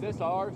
this ours?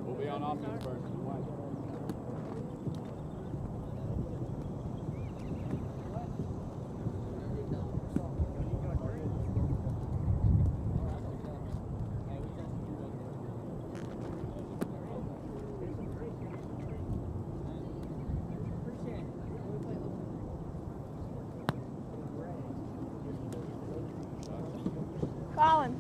We'll be on offense first. Colin.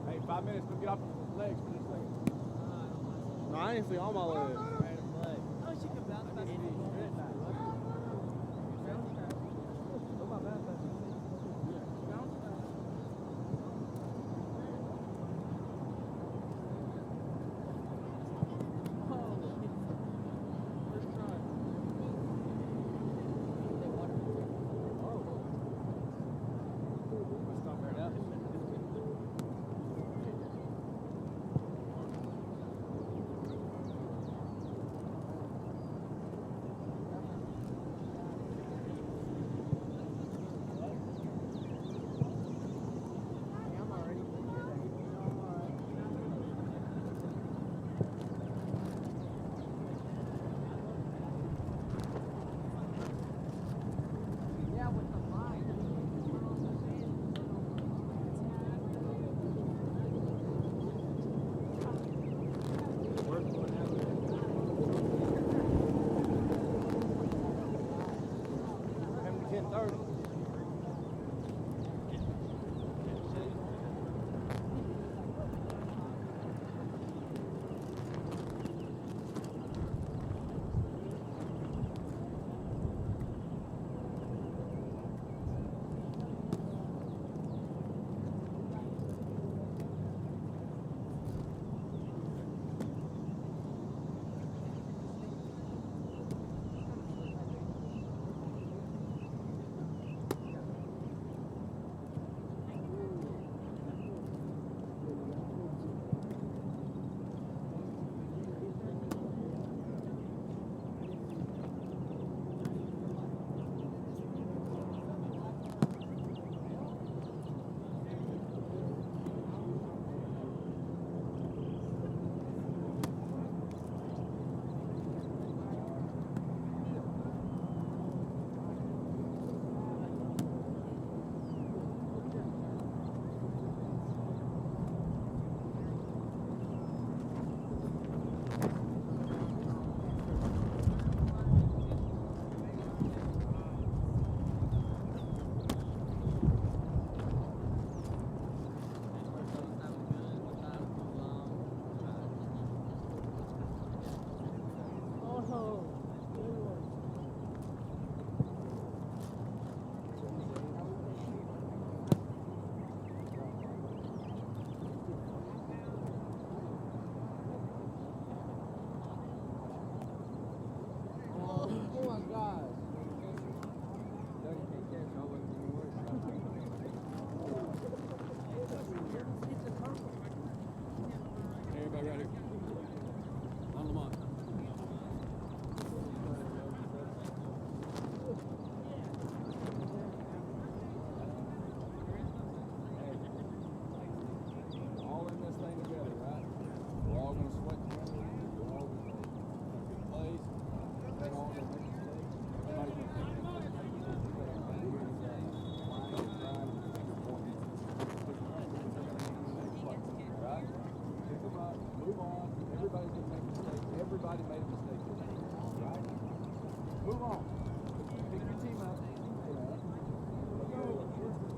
Hey, 5 minutes, but get off your legs for just a second. No, I ain't see all my legs. Oh, she can bounce back. somebody made a mistake. Move on. Pick your team up. Let's go.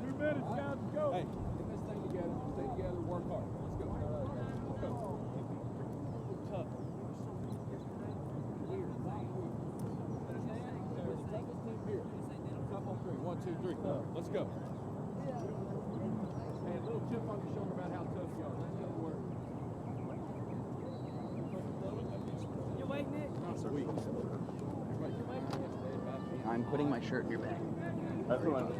2 minutes, guys. Let's go. Hey, get this thing together. Stay together. Work hard. Let's go. Let's go. Tough. Here. Up on 3. 1, 2, 3. Let's go. Hey, a little chip on your shoulder about how tough you are. Let's go to work. You waiting it? Sweet. I'm putting my shirt in your bag. That's what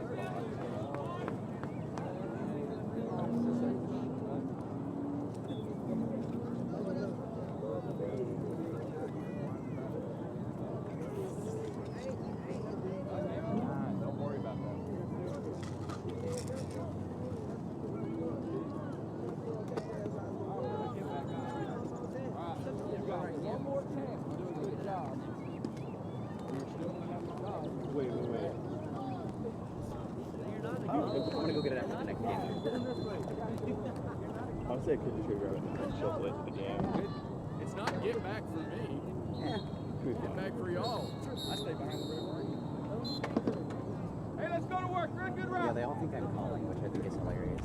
Don't worry about that. You've got one more chance to do a good job. You're still going to have a job. Wait. I'm gonna go get it after the next game. I would say could you grab it and show it to the game. It's not get back for me. Get back for y'all. I stay behind the referee. Hey, let's go to work. We're a good Yeah, round. they all think I'm calling, which I think is hilarious.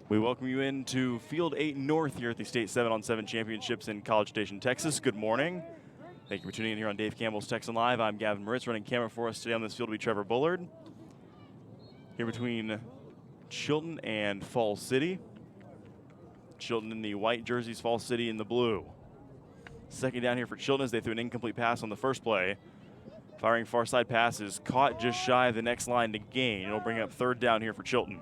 We welcome you into Field 8 North here at the State 7-on-7 Championships in College Station, Texas. Good morning. Thank you for tuning in here on Dave Campbell's Texan Live. I'm Gavin Moritz. Running camera for us today on this field will be Trevor Bullard. Here between Chilton and Falls City. Chilton in the white jerseys, Falls City in the blue. Second down here for Chilton as they threw an incomplete pass on the first play. Firing far side pass is caught just shy of the next line to gain. It'll bring up third down here for Chilton.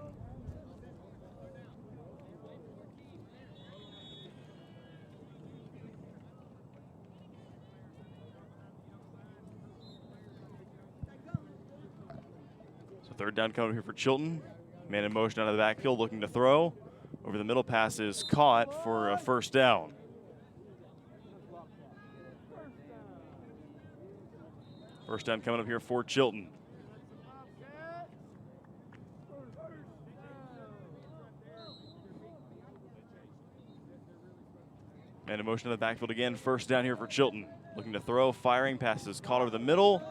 Third down coming here for Chilton. Man in motion out of the backfield looking to throw. Over the middle pass is caught for a first down. First down coming up here for Chilton. Man in motion out of the backfield again. First down here for Chilton. Looking to throw, firing, passes caught over the middle.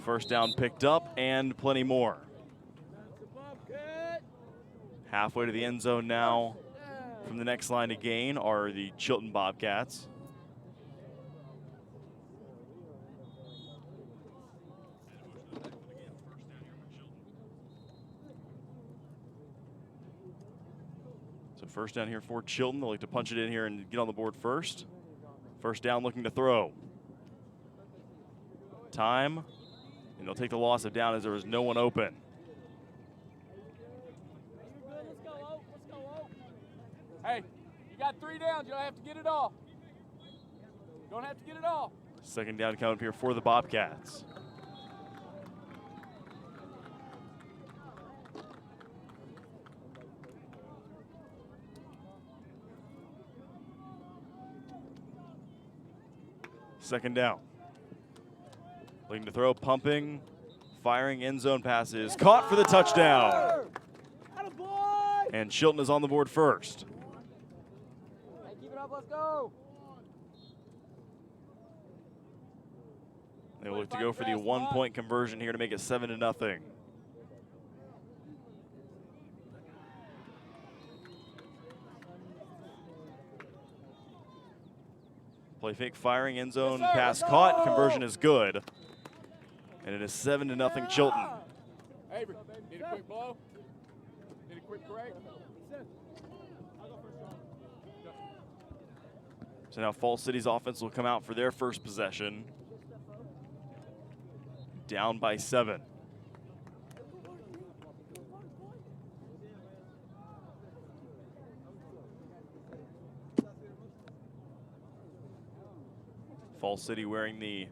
First down picked up and plenty more. Halfway to the end zone now from the next line to gain are the Chilton Bobcats. So first down here for Chilton. They'll like to punch it in here and get on the board first. First down looking to throw. Time. And they'll take the loss of down as there was no one open. Hey, you got 3 downs. You don't have to get it all. Don't have to get it all. Second down coming up here for the Bobcats. Second down. Looking to throw, pumping, firing, end zone passes. Caught for the touchdown. And Chilton is on the board first. Hey, keep it up. Let's go. They will look to go for the 1-point conversion here to make it 7-0. Play fake, firing, end zone, pass caught. Conversion is good. And it is 7-0 Chilton. Avery, need a quick blow? Need a quick correct? So now Falls City's offense will come out for their first possession. Down by 7. Falls City wearing the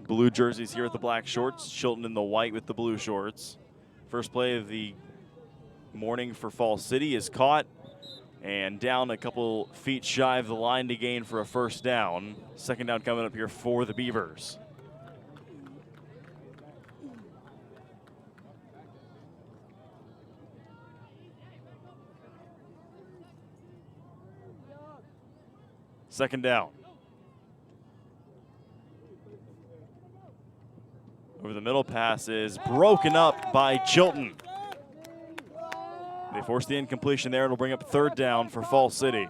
blue jerseys here with the black shorts. Chilton in the white with the blue shorts. First play of the morning for Falls City is caught and down a couple feet shy of the line to gain for a first down. Second down coming up here for the Beavers. Second down. Over the middle, pass is broken up by Chilton. They force the incompletion there. It'll bring up third down for Fall City.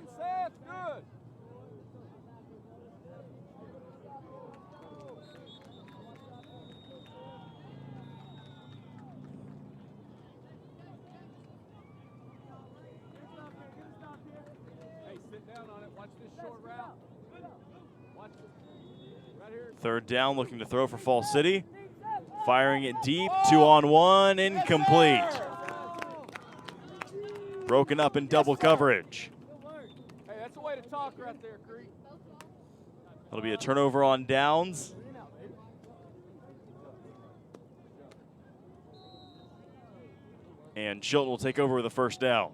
Third down, looking to throw for Fall City. Firing it deep, 2-on-1, incomplete. Broken up in double coverage. Hey, that's the way to talk right there, Creek. It'll be a turnover on downs. And Chilton will take over with the first down.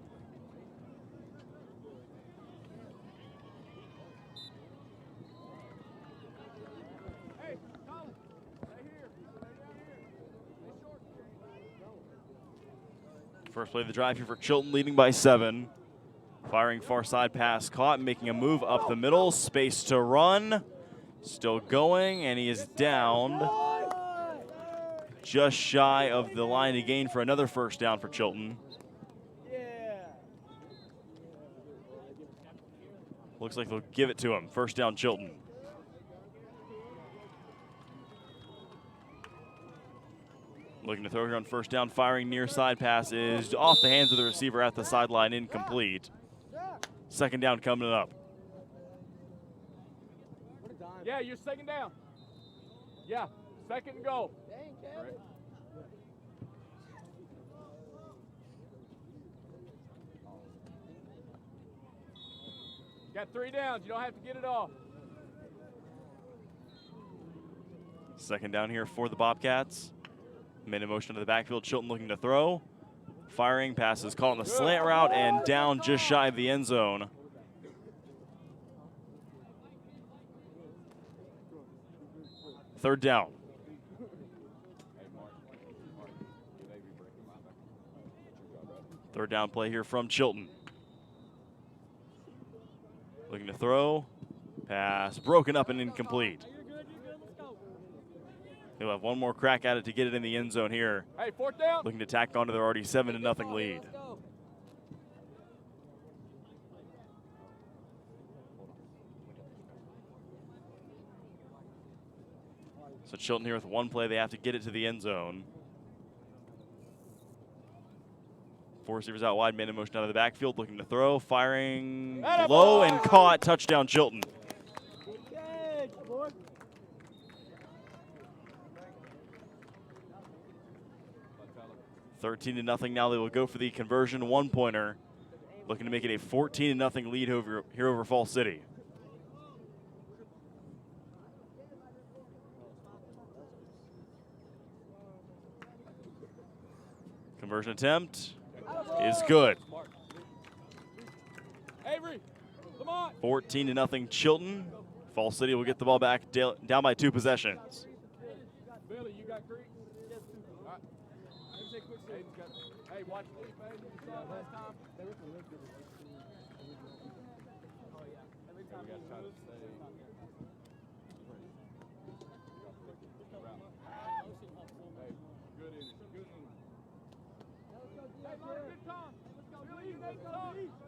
First play of the drive here for Chilton, leading by 7. Firing far side pass caught, making a move up the middle. Space to run. Still going, and he is downed. Just shy of the line to gain for another first down for Chilton. Looks like they'll give it to him. First down, Chilton. Looking to throw here on first down, firing near side passes off the hands of the receiver at the sideline, incomplete. Second down coming up. Yeah, you're second down. Yeah, second and goal. Got 3 downs. You don't have to get it off. Second down here for the Bobcats. Made a motion to the backfield. Chilton looking to throw. Firing passes caught on the slant route and down just shy of the end zone. Third down. Third down play here from Chilton. Looking to throw. Pass broken up and incomplete. They'll have one more crack at it to get it in the end zone here. Hey, fourth down. Looking to tack onto their already 7-0 lead. So Chilton here with one play. They have to get it to the end zone. 4 receivers out wide, made a motion out of the backfield, looking to throw, firing low and caught. Touchdown, Chilton. 13-0 now. They will go for the conversion 1-pointer, looking to make it a 14-0 lead here over Fall City. Conversion attempt is good. 14-0 Chilton. Fall City will get the ball back down by 2 possessions. Billy, you got Creek? Hey, watch this, baby. You saw it last time?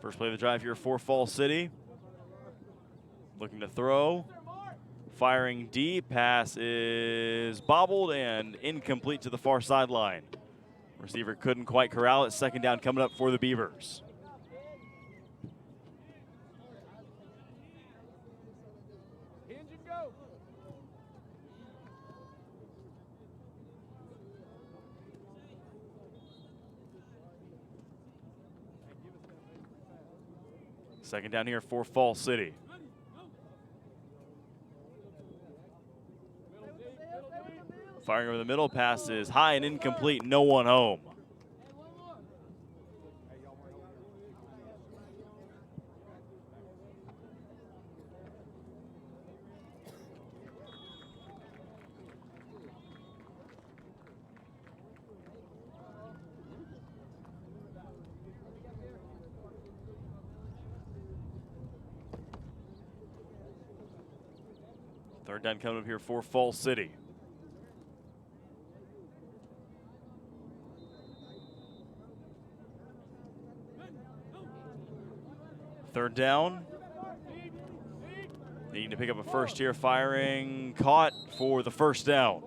First play of the drive here for Fall City. Looking to throw. Firing deep. Pass is bobbled and incomplete to the far sideline. Receiver couldn't quite corral it. Second down coming up for the Beavers. Second down here for Fall City. Firing over the middle, pass is high and incomplete, no one home. Third down coming up here for Falls City. Third down. Needing to pick up a first here, firing, caught for the first down.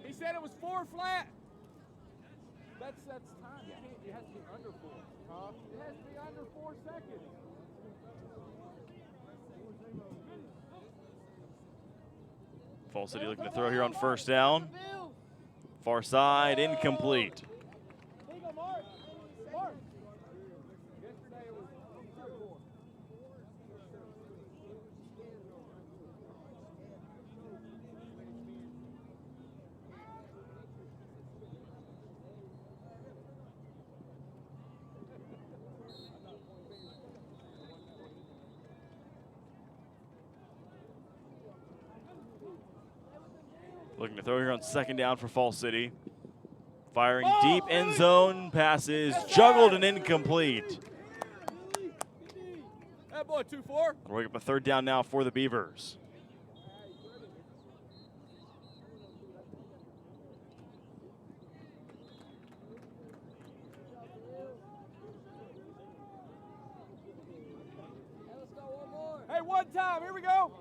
He said it was 4 flat. That's time. It has to be under 4. It has to be under 4 seconds. Falls City looking to throw here on first down. Far side, incomplete. Looking to throw here on second down for Falls City. Firing deep, end zone, passes juggled and incomplete. That boy, 2-4. We're up a third down now for the Beavers. Hey, one time. Here we go.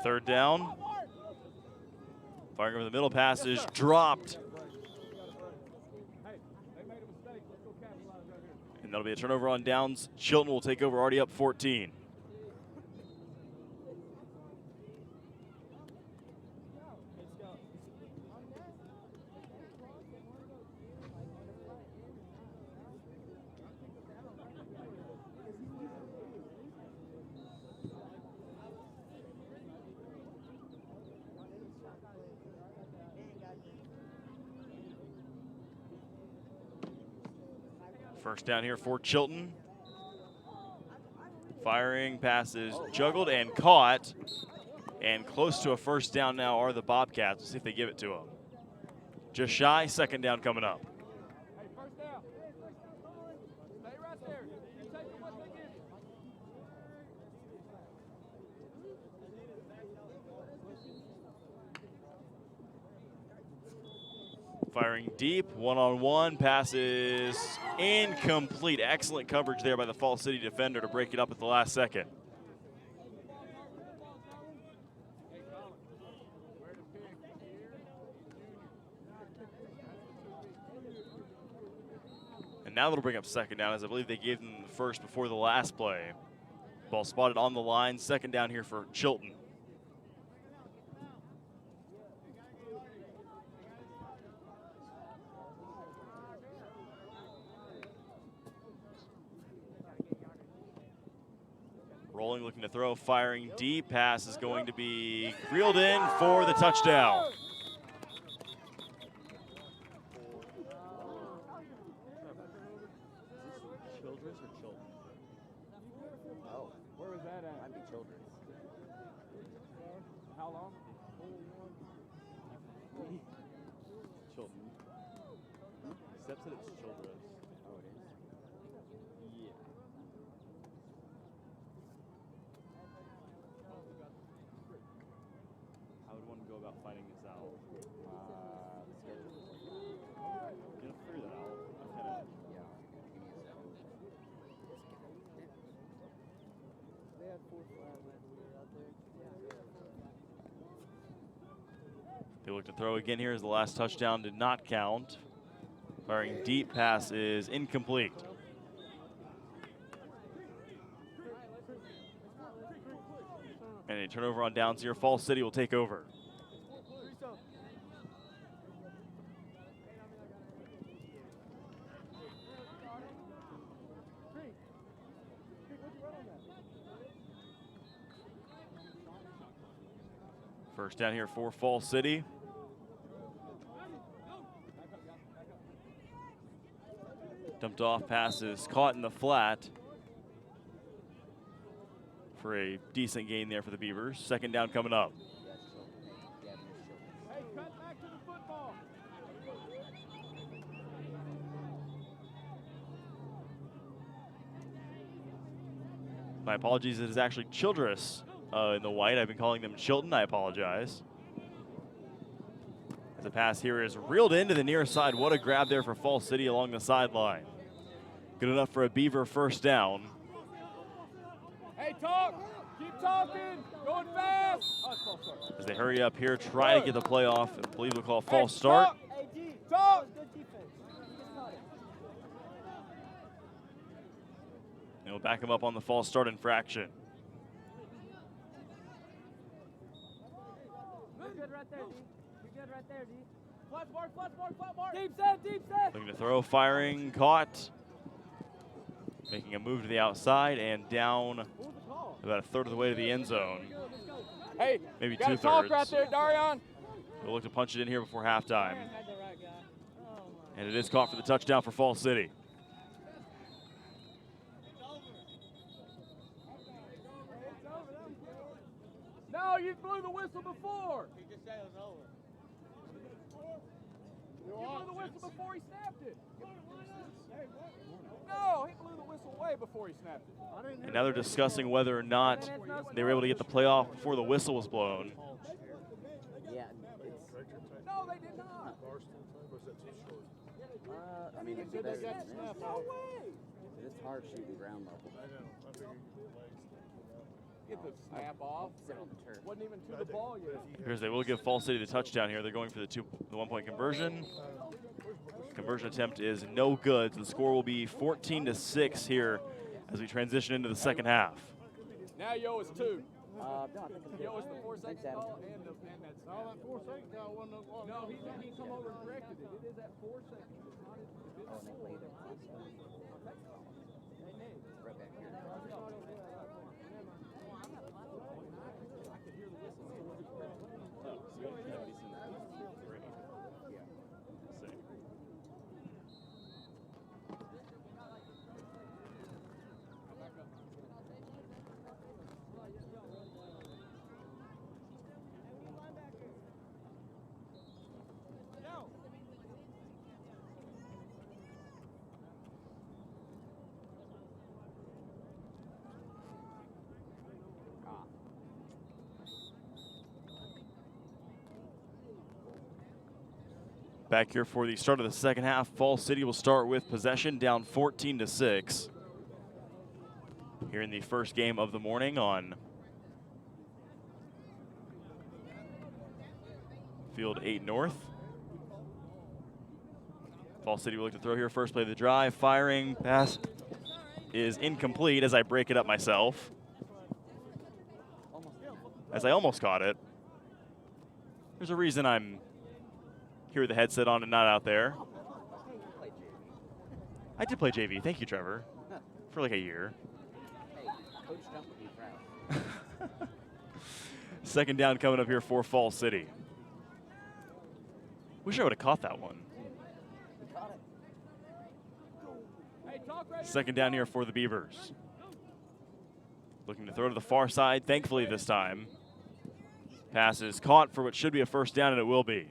Third down. Firing over the middle, passes dropped. And that'll be a turnover on downs. Chilton will take over, already up 14. First down here for Chilton. Firing, passes juggled and caught. And close to a first down now are the Bobcats. Let's see if they give it to them. Just shy, second down coming up. Hey, first down. Stay right there. You take what they give you. Firing deep, one-on-one, passes incomplete. Excellent coverage there by the Falls City defender to break it up at the last second. And now that'll bring up second down, as I believe they gave them the first before the last play. Ball spotted on the line, second down here for Chilton. Rolling, looking to throw, firing deep. Pass is going to be reeled in for the touchdown. Childress or Chilton? Oh, where was that at? Might be Childress. How long? Chilton. Step said it's Childress. Oh, it is. Yeah. How would one go about finding this out? You know, figure that out. I'm kind of. Yeah. Give me a second. They had 4 flat when we were out there. They look to throw again here as the last touchdown did not count. Firing deep, pass is incomplete. And a turnover on downs here. Falls City will take over. First down here for Falls City. Dumped off, passes caught in the flat. for a decent gain there for the Beavers. Second down coming up. Hey, cut back to the football. My apologies, it is actually Childress in the white. I've been calling them Chilton. I apologize. As the pass here is reeled into the near side. What a grab there for Fall City along the sideline. Good enough for a Beaver first down. Hey, talk. Keep talking. Going fast. Oh, it's false start. As they hurry up here, try to get the play off, and I believe they'll call false start. Talk. Talk. Good defense. And we'll back him up on the false start infraction. You're good right there, D. You're good right there, D. Flat mark, flat mark, flat mark. Deep set, deep set. Looking to throw, firing, caught. Making a move to the outside and down about a third of the way to the end zone. Hey, Maybe got a 2/3. talk right there, Darion. We'll look to punch it in here before halftime. And it is caught for the touchdown for Fall City. No, you blew the whistle before. He just said it was over. You blew the whistle before he snapped it. No, he blew the whistle way before he snapped it. And now they're discussing whether or not they were able to get the play off before the whistle was blown. Yeah, No, they did not. I mean, it's better than this. No way. It's hard shooting ground level. Get the snap off. Sit on the turf. Wasn't even to the ball yet. Because they will give Fall City the touchdown here. They're going for the 1-point conversion. Conversion attempt is no good. So the score will be 14-6 here as we transition into the second half. Now Yo is 2. No, I think I'm Yo is good. the 4 second Thanks, call Adam. and that snap. No, that 4 second call wasn't no ball. No, he come over and corrected it. It is at 4 seconds. It's not Oh, and they played it. Right back here. Back here for the start of the second half. Fall City will start with possession, down 14-6. Here in the first game of the morning on Field 8 North. Fall City will look to throw here. First play of the drive. Firing. Pass is incomplete as I break it up myself. As I almost caught it. There's a reason I'm here with the headset on and not out there. I did play JV. Thank you, Trevor. For like a year. Hey, Coach Dump would be proud. Second down coming up here for Fall City. Wish I would have caught that one. We caught it. Second down here for the Beavers. Looking to throw to the far side, thankfully this time. Pass is caught for what should be a first down, and it will be.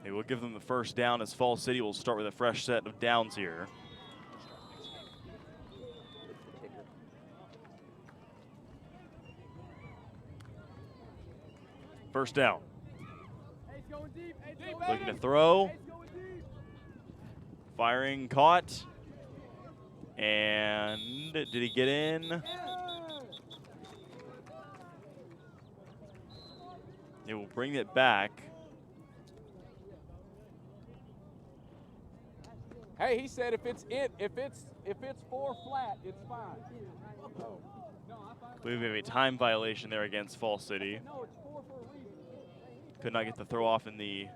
They will give them the first down as Fall City will start with a fresh set of downs here. First down. Looking to throw. Firing, caught. And did he get in? They will bring it back. Hey, he said if it's 4 flat, it's fine. I believe we have a time violation there against Fall City. No, it's 4 for a reason. Could not get the throw off in the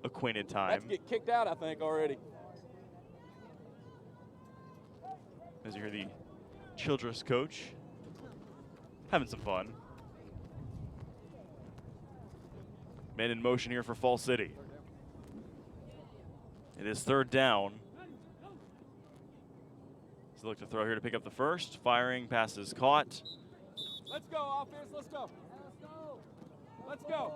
acquainted time. That's get kicked out, I think, already. As you hear the Childress coach having some fun. Men in motion here for Fall City. It is third down. So look to throw here to pick up the first. Firing, pass is caught. Let's go, offense. Let's go. Let's go.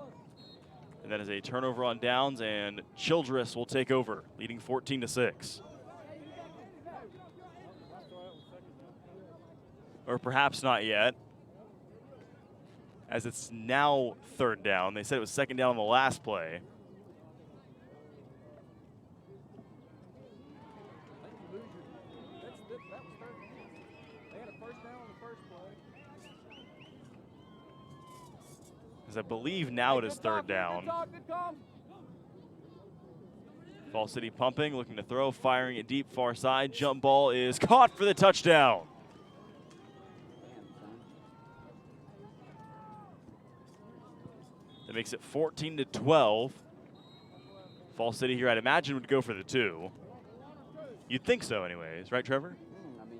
And that is a turnover on downs, and Childress will take over, leading 14-6. Or perhaps not yet, as it's now third down. They said it was second down on the last play. I believe now it is third down. Fall City pumping, looking to throw, firing it deep, far side. Jump ball is caught for the touchdown. That makes it 14-12. Fall City here, I'd imagine, would go for the 2. You'd think so anyways, right, Trevor? I mean,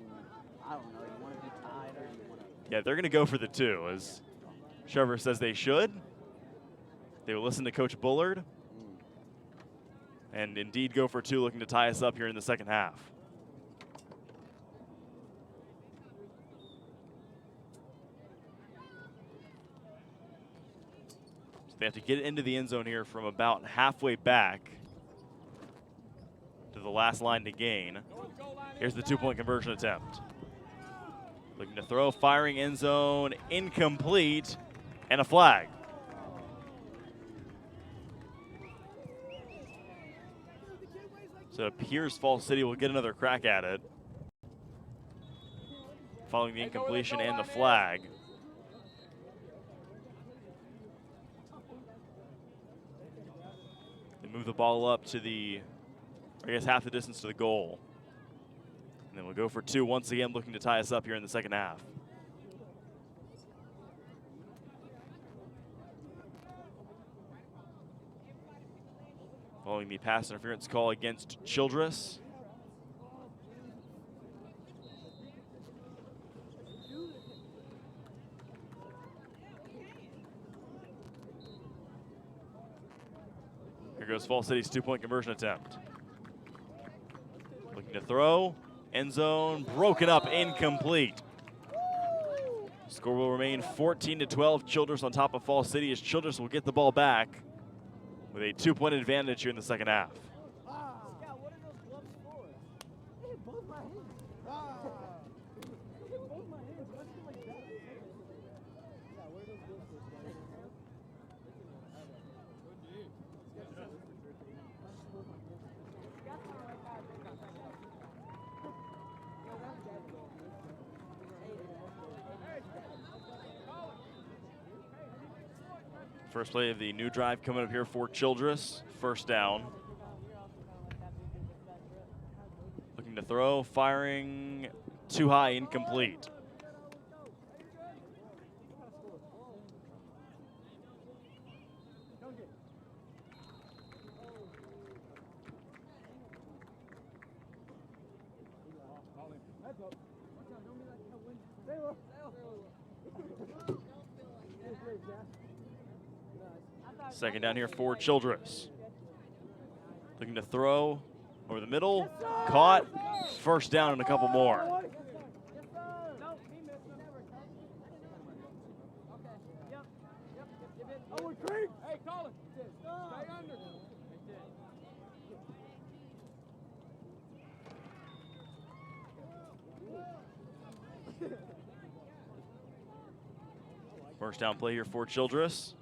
I don't know. You want to be tied or you want to... Yeah, they're going to go for the 2, as Trevor says they should. They will listen to Coach Bullard and indeed go for 2, looking to tie us up here in the second half. So they have to get it into the end zone here from about halfway back to the last line to gain. Here's the 2-point conversion attempt. Looking to throw, firing end zone, incomplete, and a flag. So it appears Fall City will get another crack at it, following the incompletion and the flag. They move the ball up to the, I guess, half the distance to the goal. And then we'll go for 2 once again, looking to tie us up here in the second half. Following the pass interference call against Childress. Here goes Fall City's 2-point conversion attempt. Looking to throw, end zone, broken up, incomplete. Score will remain 14-12. Childress on top of Fall City, as Childress will get the ball back with a 2-point advantage here in the second half. Scott, what are those gloves for? They hit both my hands. They hit both my hands. What's it like that? Yeah, what are those gloves for? First play of the new drive coming up here for Childress. First down. Looking to throw, firing too high, incomplete. Second down here for Childress. Looking to throw over the middle, caught, first down and a couple more. Hey, Colin, stay under. First down play here for Childress.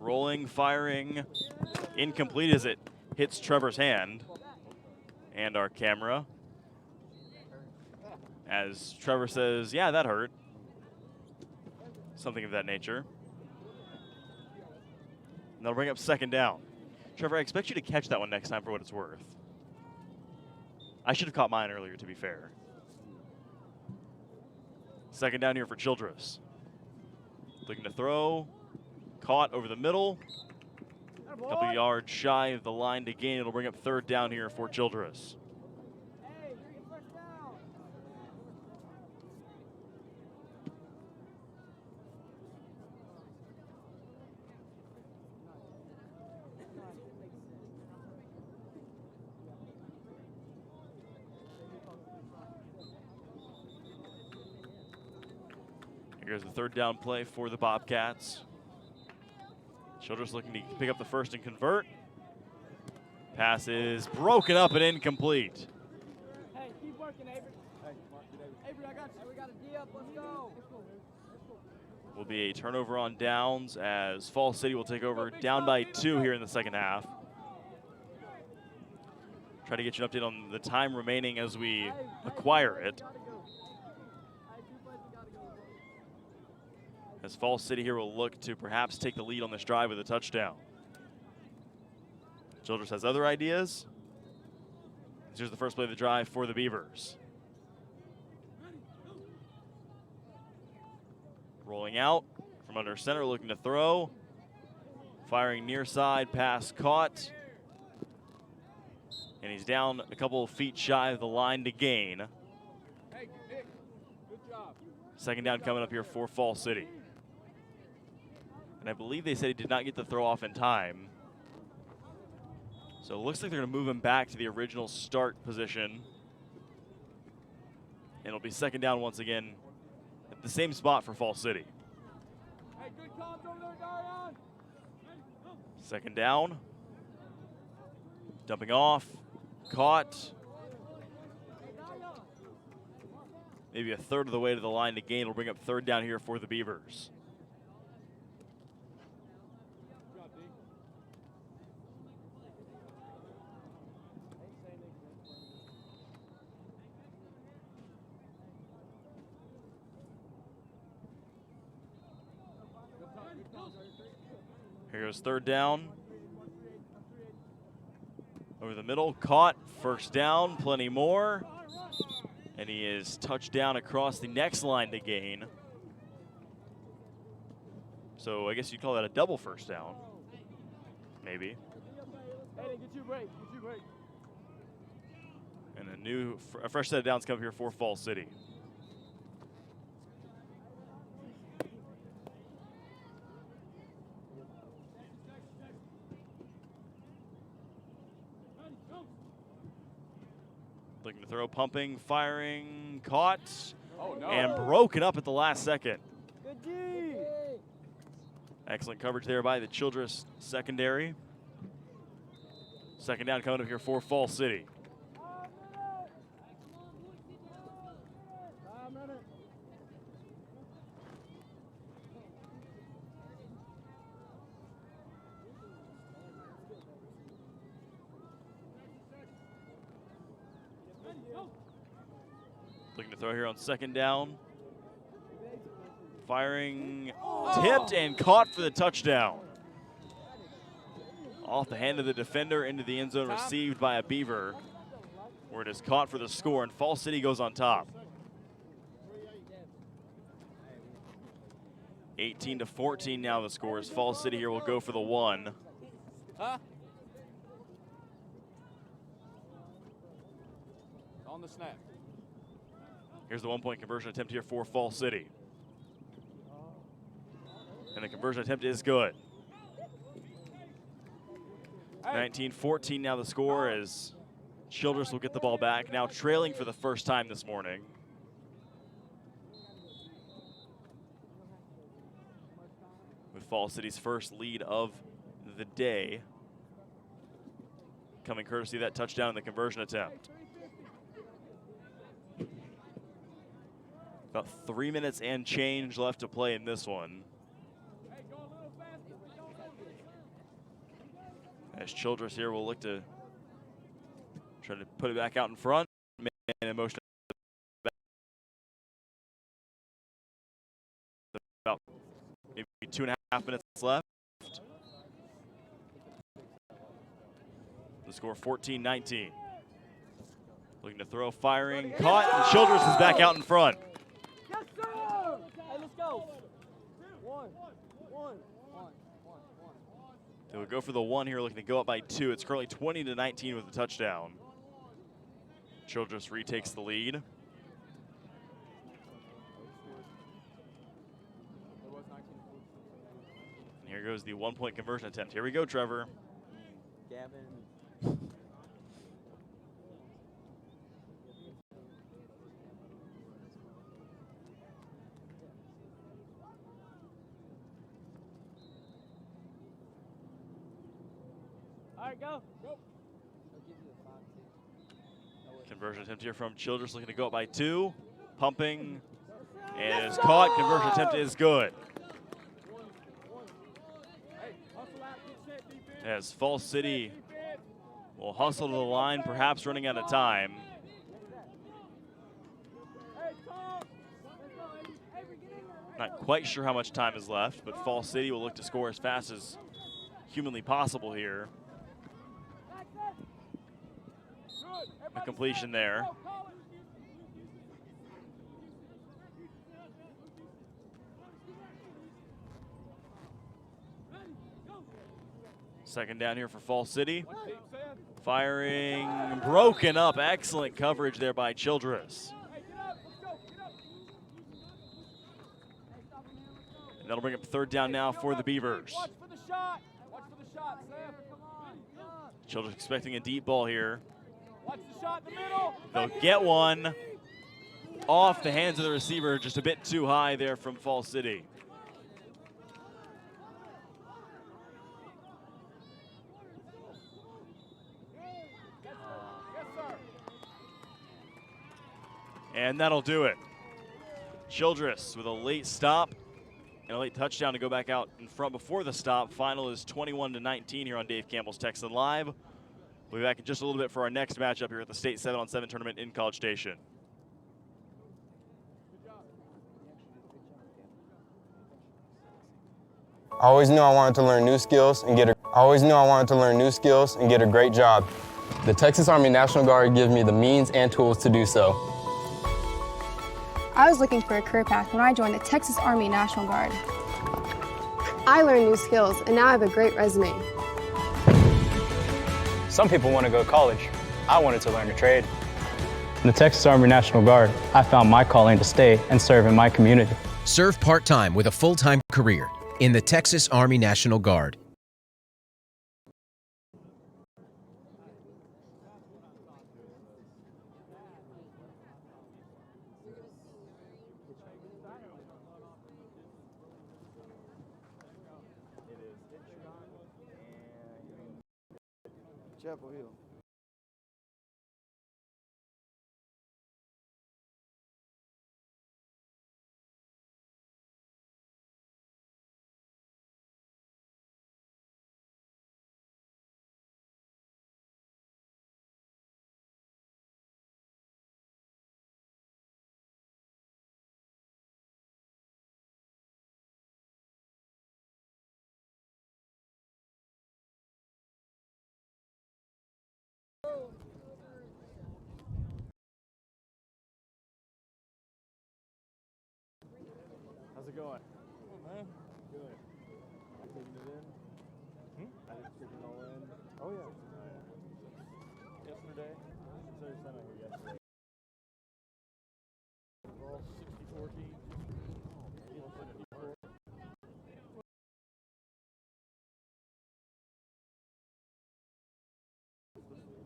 Rolling, firing, incomplete as it hits Trevor's hand and our camera. As Trevor says, yeah, that hurt. Something of that nature. And they'll bring up second down. Trevor, I expect you to catch that one next time for what it's worth. I should have caught mine earlier, to be fair. Second down here for Childress. Looking to throw. Caught over the middle. A couple yards shy of the line to gain. It'll bring up third down here for Childress. Here's the third down play for the Bobcats. Childress looking to pick up the first and convert. Pass is broken up and incomplete. Hey, keep working, Avery. Hey, Avery, I got you. We got a D up. Let's go. Will be a turnover on downs as Fall City will take over down by 2 here in the second half. Try to get you an update on the time remaining as we acquire it. As Fall City here will look to perhaps take the lead on this drive with a touchdown. Childress has other ideas. Here's the first play of the drive for the Beavers. Rolling out from under center, looking to throw. Firing near side, pass caught. And he's down a couple of feet shy of the line to gain. Hey, Nick, good job. Second down coming up here for Fall City. And I believe they said he did not get the throw off in time. So it looks like they're going to move him back to the original start position. And it'll be second down once again at the same spot for Fall City. Hey, good comms over there, Darian. Second down. Dumping off. Caught. Maybe a third of the way to the line to gain. Will bring up third down here for the Beavers. Here goes third down. Over the middle, caught, first down, plenty more. And he is touchdown across the next line to gain. So I guess you'd call that a double first down, maybe. Hey, get you a break. Get you a break. And a fresh set of downs come here for Fall City. Looking to throw, pumping, firing, caught, and broken up at the last second. Good D. Excellent coverage there by the Childress secondary. Second down coming up here for Fall City. Looking to throw here on second down. Firing, tipped and caught for the touchdown. Off the hand of the defender into the end zone, received by a Beaver, where it is caught for the score, and Fall City goes on top. 18-14 now the score is. Fall City here will go for the 1. Huh? On the snap. Here's the 1-point conversion attempt here for Fall City. And the conversion attempt is good. 19-14 now the score as Childress will get the ball back, now trailing for the first time this morning. With Fall City's first lead of the day coming courtesy of that touchdown in the conversion attempt. About 3 minutes and change left to play in this one. As Childress here will look to try to put it back out in front. Man in motion. About maybe 2.5 minutes left. The score 14-19. Looking to throw, firing, caught, and Childress is back out in front. Yes, sir. Hey, let's go. One. They will go for the 1 here, looking to go up by 2. It's currently 20-19 with the touchdown. Childress retakes the lead. And here goes the 1-point conversion attempt. Here we go, Trevor. Gavin. All right, go. Go. Conversion attempt here from Childress, looking to go up by 2. Pumping, and is caught. Conversion attempt is good. As Falls City will hustle to the line, perhaps running out of time. Not quite sure how much time is left, but Falls City will look to score as fast as humanly possible here. A completion there. Second down here for Falls City. Firing, broken up. Excellent coverage there by Childress. And that'll bring up third down now for the Beavers. Watch for the shot. Watch for the shot, Sam. Childress expecting a deep ball here. Watch the shot in the middle. They'll get one off the hands of the receiver, just a bit too high there from Falls City. And that'll do it. Childress with a late stop and a late touchdown to go back out in front before the stop. Final is 21-19 here on Dave Campbell's Texan Live. We'll be back in just a little bit for our next matchup here at the State 7-on-7 tournament in College Station. I always knew I wanted to learn new skills and get a great job. The Texas Army National Guard gives me the means and tools to do so. I was looking for a career path when I joined the Texas Army National Guard. I learned new skills, and now I have a great resume. Some people want to go to college. I wanted to learn a trade. In the Texas Army National Guard, I found my calling to stay and serve in my community. Serve part-time with a full-time career in the Texas Army National Guard. Chapel Hill. How's it going? Oh, man. Good. Taking it in? I just took it all in. Oh, yeah. Yesterday? Saturday, Sunday here yesterday. All 64 teams.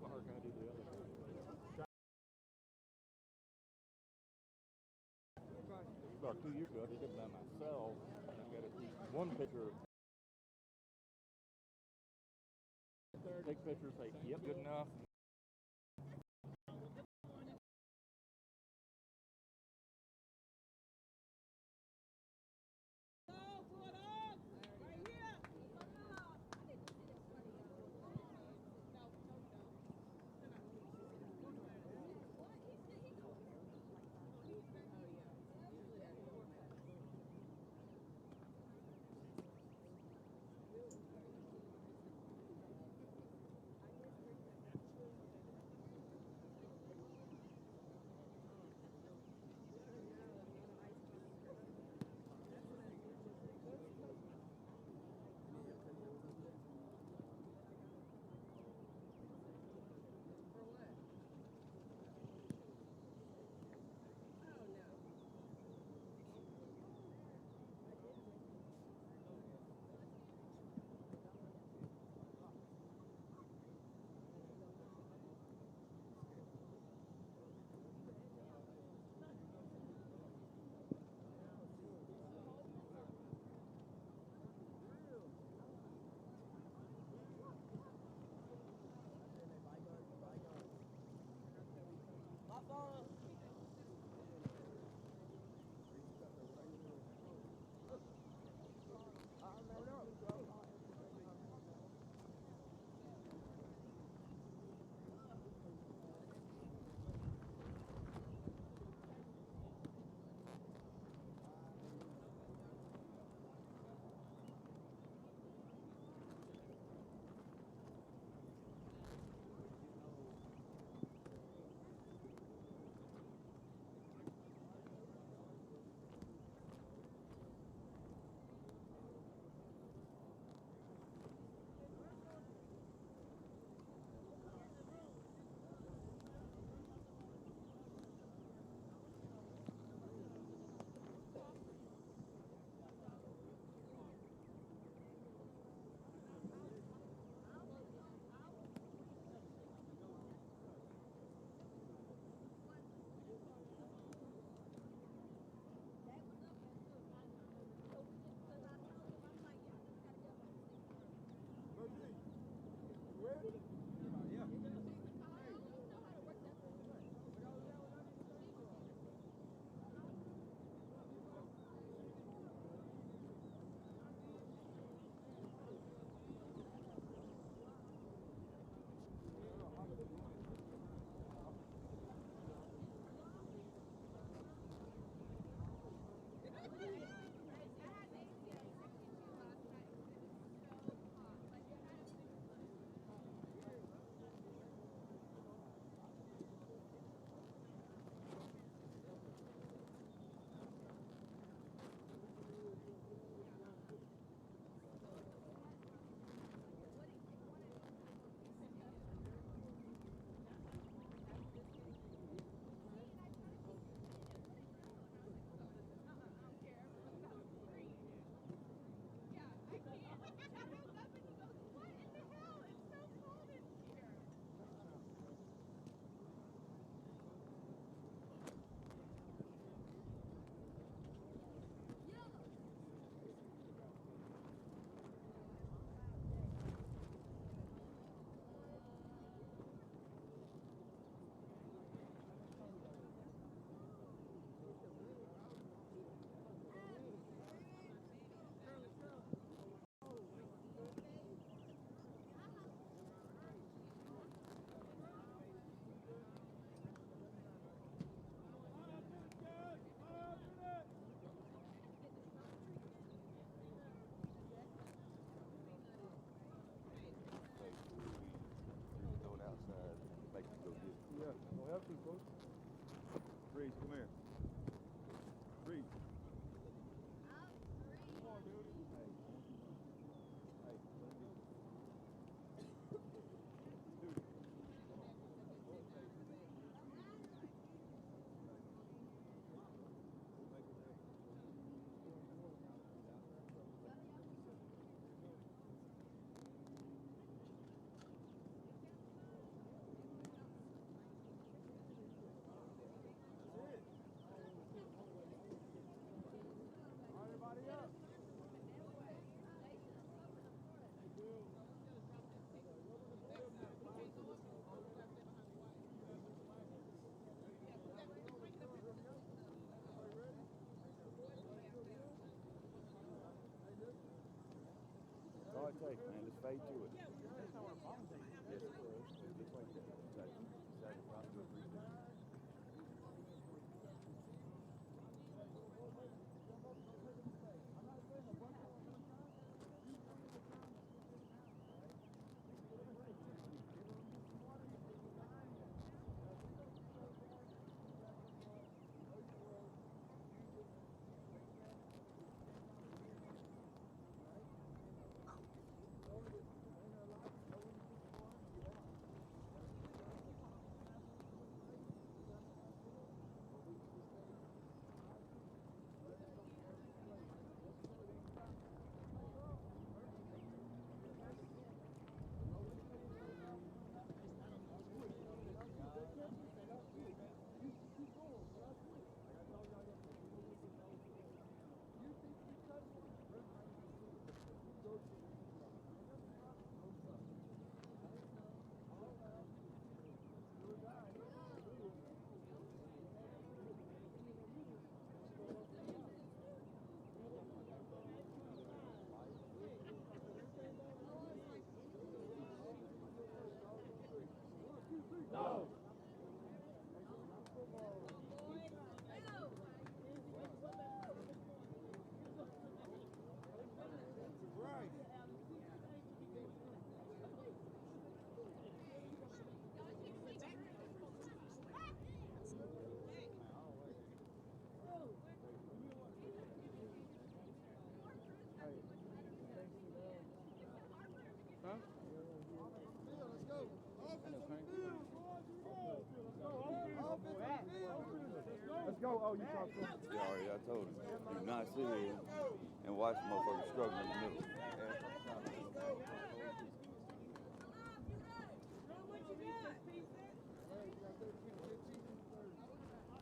How can I do the other? About 2 years ago, I did it by myself. I got at least one picture. Take pictures, say, yep, good enough. Reese, come here. Reese. Come on, dude. Hey. Hey, let me get you. Dude. Come on. Rotate. That's all it takes, man. Just fade to it. That's not what a bomb takes. Yes, it does. Just like that. Exactly. About 2 or 3 seconds. Let's go. Oh, you talked to him? Yeah, already. I told him. Do not sit here and watch motherfuckers struggle in the middle.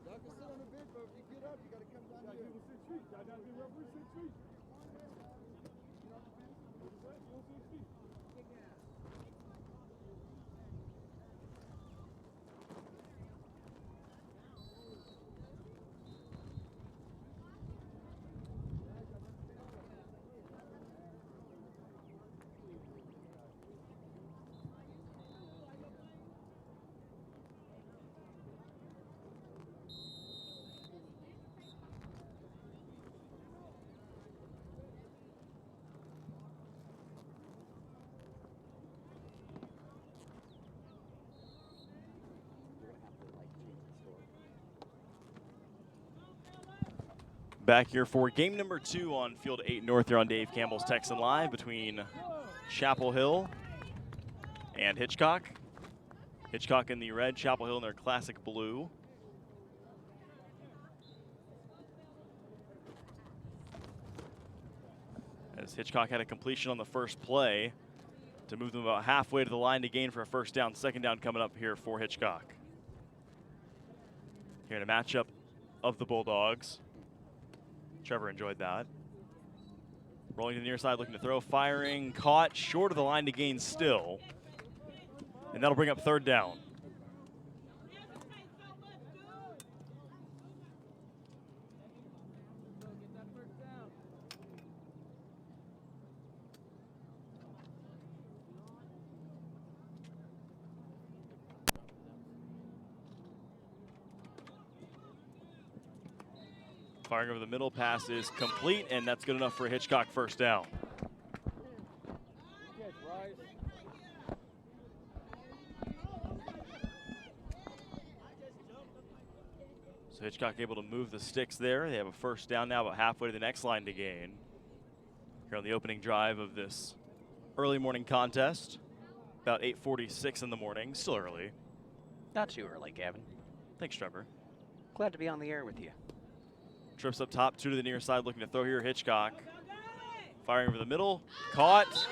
Y'all can sit on the bench, but if you get up, you gotta come down here. 6 feet. Y'all gotta be referee 6 feet. Back here for game number 2 on Field 8 North here on Dave Campbell's Texan Live between Chapel Hill and Hitchcock. Hitchcock in the red, Chapel Hill in their classic blue. As Hitchcock had a completion on the first play to move them about halfway to the line to gain for a first down. Second down coming up here for Hitchcock. Here in a matchup of the Bulldogs. Trevor enjoyed that. Rolling to the near side, looking to throw, firing, caught, short of the line to gain still. And that'll bring up third down. Firing over the middle, pass is complete, and that's good enough for a Hitchcock first down. So Hitchcock able to move the sticks there. They have a first down now, about halfway to the next line to gain. Here on the opening drive of this early morning contest. About 8:46 in the morning, still early. Not too early, Gavin. Thanks, Trevor. Glad to be on the air with you. Trips up top, 2 to the near side, looking to throw here. Hitchcock firing over the middle, caught.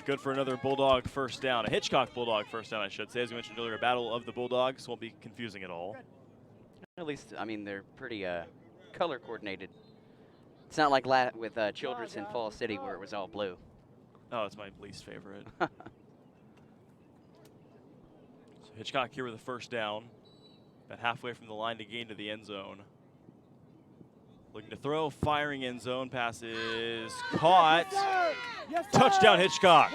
Good for another Bulldog first down. A Hitchcock Bulldog first down, I should say. As we mentioned earlier, a battle of the Bulldogs won't be confusing at all. At least, I mean, they're pretty color coordinated. It's not like with Childress in Fall City where it was all blue. Oh, it's my least favorite. So Hitchcock here with a first down. About halfway from the line to gain to the end zone. Looking to throw, firing end zone, passes caught. Yes, Touchdown Hitchcock.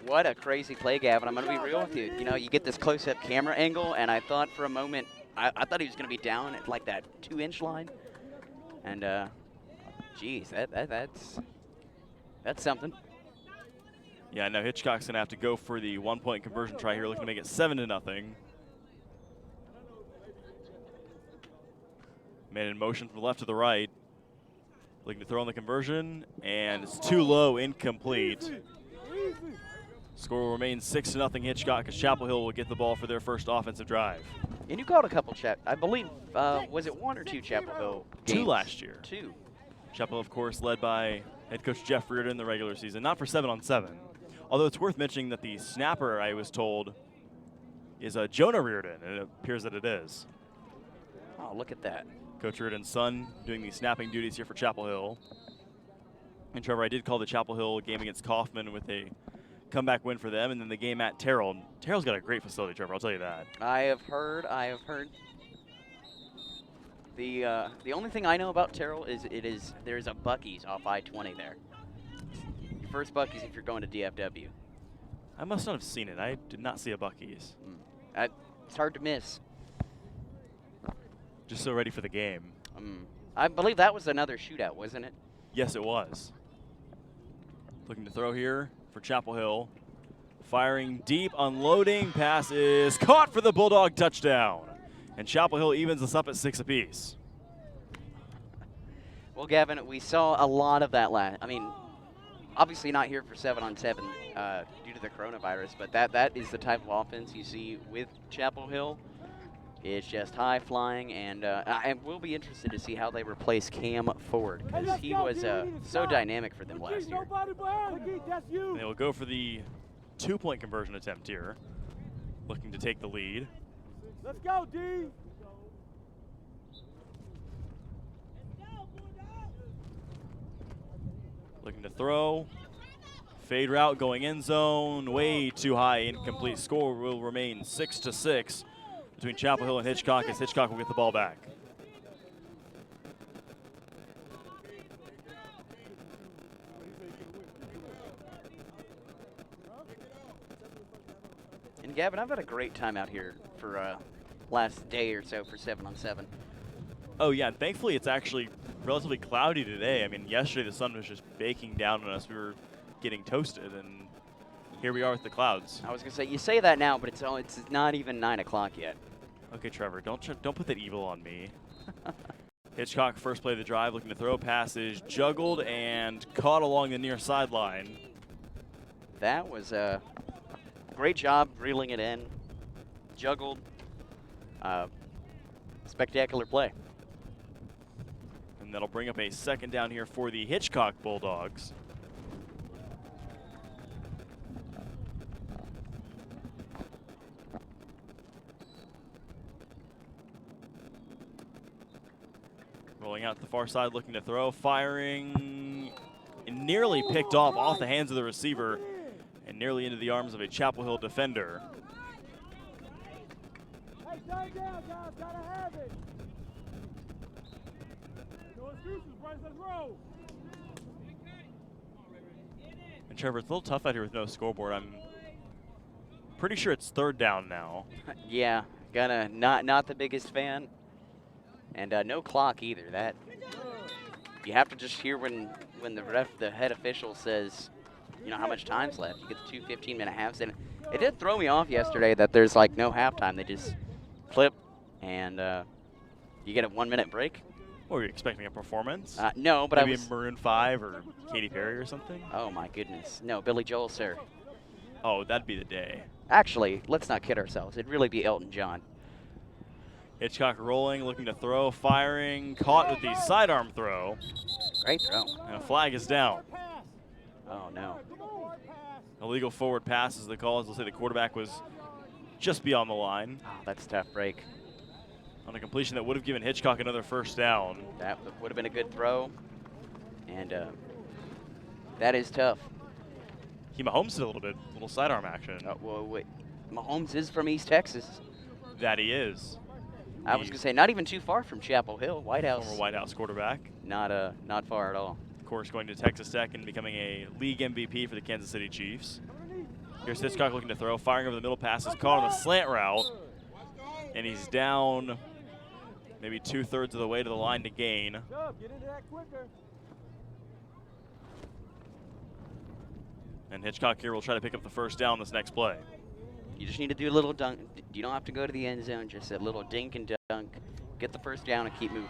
What a crazy play, Gavin. I'm going to be real with you. You know, you get this close-up camera angle, and I thought for a moment, I thought he was going to be down at like that 2-inch line. And, geez, that's something. Yeah, now Hitchcock's going to have to go for the 1-point conversion try here, looking to make it 7-0. Man in motion from the left to the right. Looking to throw on the conversion, and it's too low, incomplete. Score will remain 6-0 Hitchcock as Chapel Hill will get the ball for their first offensive drive. And you called a couple, I believe, was it 1 or 2 Chapel Hill games? 2 last year. 2. Chapel, of course, led by head coach Jeff Reardon in the regular season, not for 7-on-7. Although it's worth mentioning that the snapper, I was told, is Jonah Reardon, and it appears that it is. Oh, look at that. Coach Reardon's son doing the snapping duties here for Chapel Hill. And Trevor, I did call the Chapel Hill game against Kaufman with a comeback win for them, and then the game at Terrell. Terrell's got a great facility, Trevor, I'll tell you that. I have heard. The only thing I know about Terrell is there's a Buc-ee's off I-20 there. Your first Buc-ee's if you're going to DFW. I must not have seen it. I did not see a Buc-ee's. It's hard to miss. Just so ready for the game. I believe that was another shootout, wasn't it? Yes, it was. Looking to throw here for Chapel Hill. Firing deep, unloading, passes caught for the Bulldog touchdown. And Chapel Hill evens us up at 6 apiece. Well, Gavin, we saw a lot of that obviously not here for 7-on-7 due to the coronavirus, but that is the type of offense you see with Chapel Hill. It's just high flying, and we'll be interested to see how they replace Cam Ford, because he was so dynamic for them last year. And they will go for the 2-point conversion attempt here, looking to take the lead. Let's go, D. Looking to throw. Fade route going end zone, way too high, incomplete. Score will remain 6-6 between Chapel Hill and Hitchcock as Hitchcock will get the ball back. And Gavin, I've had a great time out here for last day or so for 7-on-7. Oh yeah, and thankfully it's actually relatively cloudy today. I mean, yesterday the sun was just baking down on us. We were getting toasted, and here we are with the clouds. I was gonna say, you say that now, but it's not even 9 o'clock yet. Okay, Trevor, don't put that evil on me. Hitchcock, first play of the drive, looking to throw, passes juggled and caught along the near sideline. That was a great job reeling it in, juggled, spectacular play. And that'll bring up a second down here for the Hitchcock Bulldogs. Rolling out to the far side, looking to throw, firing, and nearly picked off the hands of the receiver and nearly into the arms of a Chapel Hill defender. Hey, down, guys, gotta have it. No excuses, Bryce, let's roll. And Trevor, it's a little tough out here with no scoreboard. I'm pretty sure it's third down now. Yeah, not the biggest fan. And no clock either. That you have to just hear when the head official says, you know, how much time's left. You get the 2 15-minute halves, and it did throw me off yesterday that there's like no halftime. They just flip, and you get a 1-minute break. Or were you expecting a performance? No, but maybe I was. Maroon 5 or Katy Perry or something? Oh, my goodness. No, Billy Joel, sir. Oh, that'd be the day. Actually, let's not kid ourselves. It'd really be Elton John. Hitchcock rolling, looking to throw, firing, caught with the sidearm throw. Great throw. And a flag is down. Oh, no. Illegal forward pass is the call. As they'll say the quarterback was just beyond the line. Oh, that's a tough break. On a completion that would have given Hitchcock another first down. That would have been a good throw. And that is tough. He Mahomes did a little sidearm action. Well, wait. Mahomes is from East Texas. That he is. I was going to say, not even too far from Chapel Hill, White House. Former White House quarterback. Not far at all. Of course, going to Texas Tech and becoming a league MVP for the Kansas City Chiefs. Here's Hitchcock looking to throw, firing over the middle pass, is caught on the slant route, and he's down maybe 2/3 of the way to the line to gain. Get into that quicker. And Hitchcock here will try to pick up the first down this next play. You just need to do a little dunk. You don't have to go to the end zone, just a little dink and dunk. Get the first down and keep moving.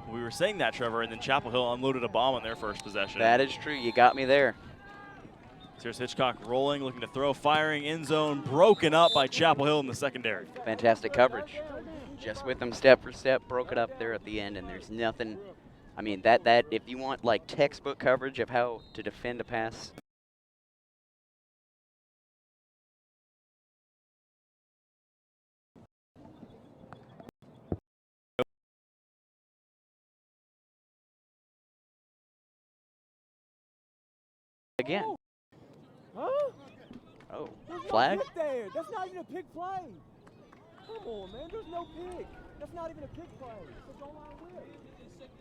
We were saying that, Trevor, and then Chapel Hill unloaded a bomb on their first possession. That is true. You got me there. So here's Hitchcock rolling, looking to throw, firing, end zone, broken up by Chapel Hill in the secondary. Fantastic coverage. Just with them step for step, broke it up there at the end, and there's nothing. I mean, that if you want like textbook coverage of how to defend a pass. Again. Huh? Oh, There's flag? No pick there. That's not even a pick play. Come on, man. There's no pick. That's not even a pick play. It's a goal line whip.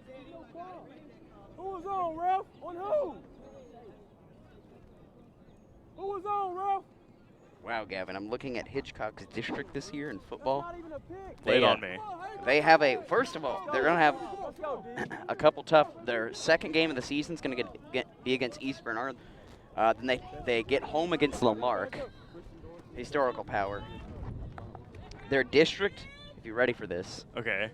There's no call. Who was on, ref? On who? Who was on, ref? Wow, Gavin, I'm looking at Hitchcock's district this year in football. That's not even a pick. Lay it on me. They have first of all, they're going to have a couple tough. Their second game of the season is going to be against East Bernard. Then they get home against Lamarck, historical power. Their district, if you're ready for this. Okay.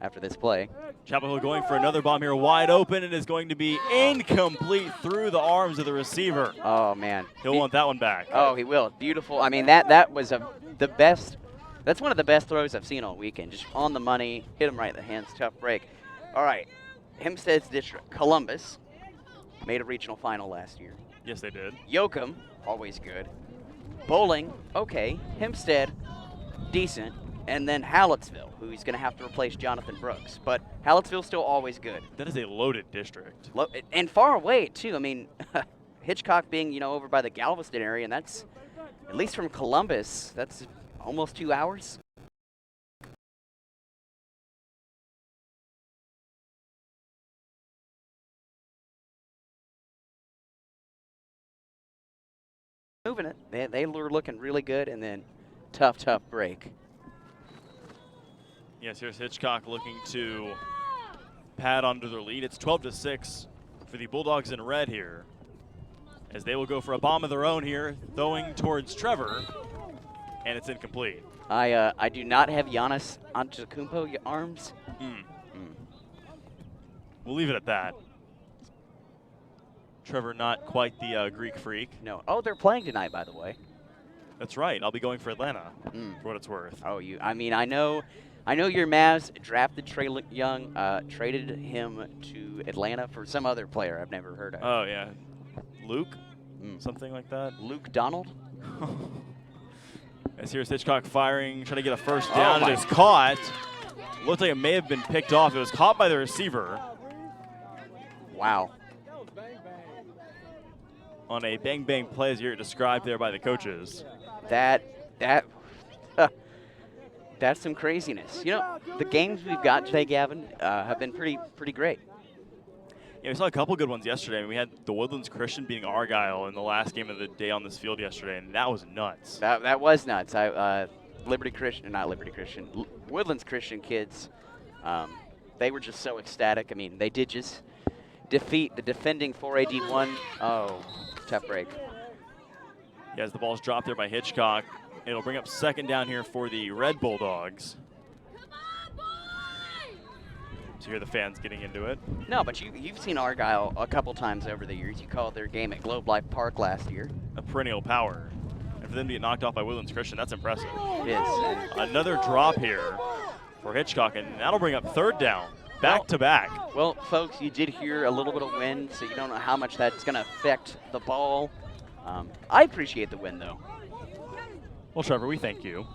After this play. Chapel Hill going for another bomb here, wide open, and is going to be incomplete through the arms of the receiver. Oh, man. He'll want that one back. Oh, he will. Beautiful. I mean, that was the best. That's one of the best throws I've seen all weekend. Just on the money, hit him right in the hands, tough break. All right, Hempstead's district, Columbus, made a regional final last year. Yes, they did. Yoakum, always good. Bowling, okay. Hempstead, decent. And then Hallettsville, who's going to have to replace Jonathan Brooks. But Hallettsville's still always good. That is a loaded district. And far away, too. I mean, Hitchcock being, over by the Galveston area, and that's, at least from Columbus, that's almost 2 hours. Moving it. They were looking really good, and then tough break. Yes, here's Hitchcock looking to pad onto their lead. It's 12-6 for the Bulldogs in red here, as they will go for a bomb of their own here, throwing towards Trevor, and it's incomplete. I do not have Giannis Antetokounmpo arms. We'll leave it at that. Trevor, not quite the Greek freak. No. Oh, they're playing tonight, by the way. That's right. I'll be going for Atlanta, for what it's worth. Oh, I mean, I know your Mavs drafted Trey Young, traded him to Atlanta for some other player I've never heard of. Oh, yeah. Luke? Something like that? Luke Donald? As here's Hitchcock firing, trying to get a first down. It is caught. Looked like it may have been picked off. It was caught by the receiver. Wow. On a bang-bang play, as you're described there by the coaches. That's some craziness. The games we've got today, Gavin, have been pretty great. Yeah, we saw a couple good ones yesterday. I mean, we had the Woodlands Christian beating Argyle in the last game of the day on this field yesterday, and that was nuts. That was nuts. Woodlands Christian kids, they were just so ecstatic. I mean, they did just defeat the defending 4AD1. Oh, tough break. Yeah, as the ball's dropped there by Hitchcock, It'll bring up second down here for the Red Bulldogs. So you hear the fans getting into it. No, but you've seen Argyle a couple times over the years. You called their game at Globe Life Park last year. A perennial power. And for them to get knocked off by Woodlands Christian, that's impressive. It is. Another drop here for Hitchcock, and that'll bring up third down. Back to back. Well, folks, you did hear a little bit of wind, so you don't know how much that's going to affect the ball. I appreciate the wind, though. Well, Trevor, we thank you.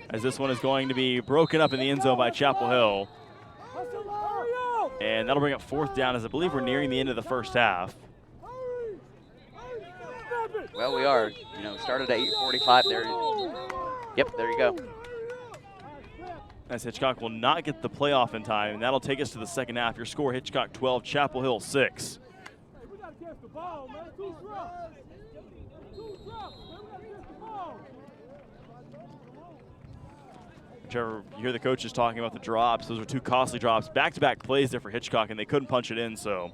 As this one is going to be broken up in the end zone by Chapel Hill. And that'll bring up fourth down, as I believe we're nearing the end of the first half. Well, we are. Started at 8:45 there. Yep, there you go. As Hitchcock will not get the playoff in time, and that'll take us to the second half. Your score, Hitchcock 12, Chapel Hill 6. Trevor, you hear the coaches talking about the drops. Those are two costly drops. Back-to-back plays there for Hitchcock, and they couldn't punch it in, so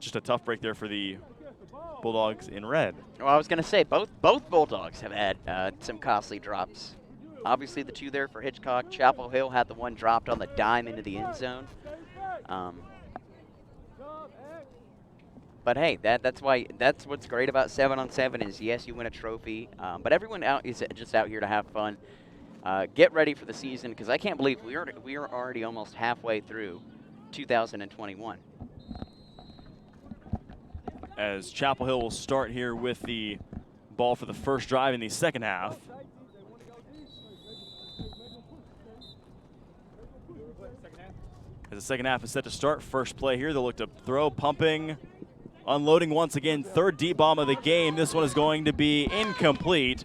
just a tough break there for the Bulldogs in red. Well, I was going to say, both Bulldogs have had some costly drops. Obviously, the two there for Hitchcock. Chapel Hill had the one dropped on the dime into the end zone. But hey, that's what's great about 7-on-7 is, yes, you win a trophy, but everyone is just out here to have fun. Get ready for the season, because I can't believe we are already almost halfway through 2021. As Chapel Hill will start here with the ball for the first drive in the second half. As the second half is set to start, first play here, they'll look to throw, pumping, unloading once again, third deep bomb of the game. This one is going to be incomplete.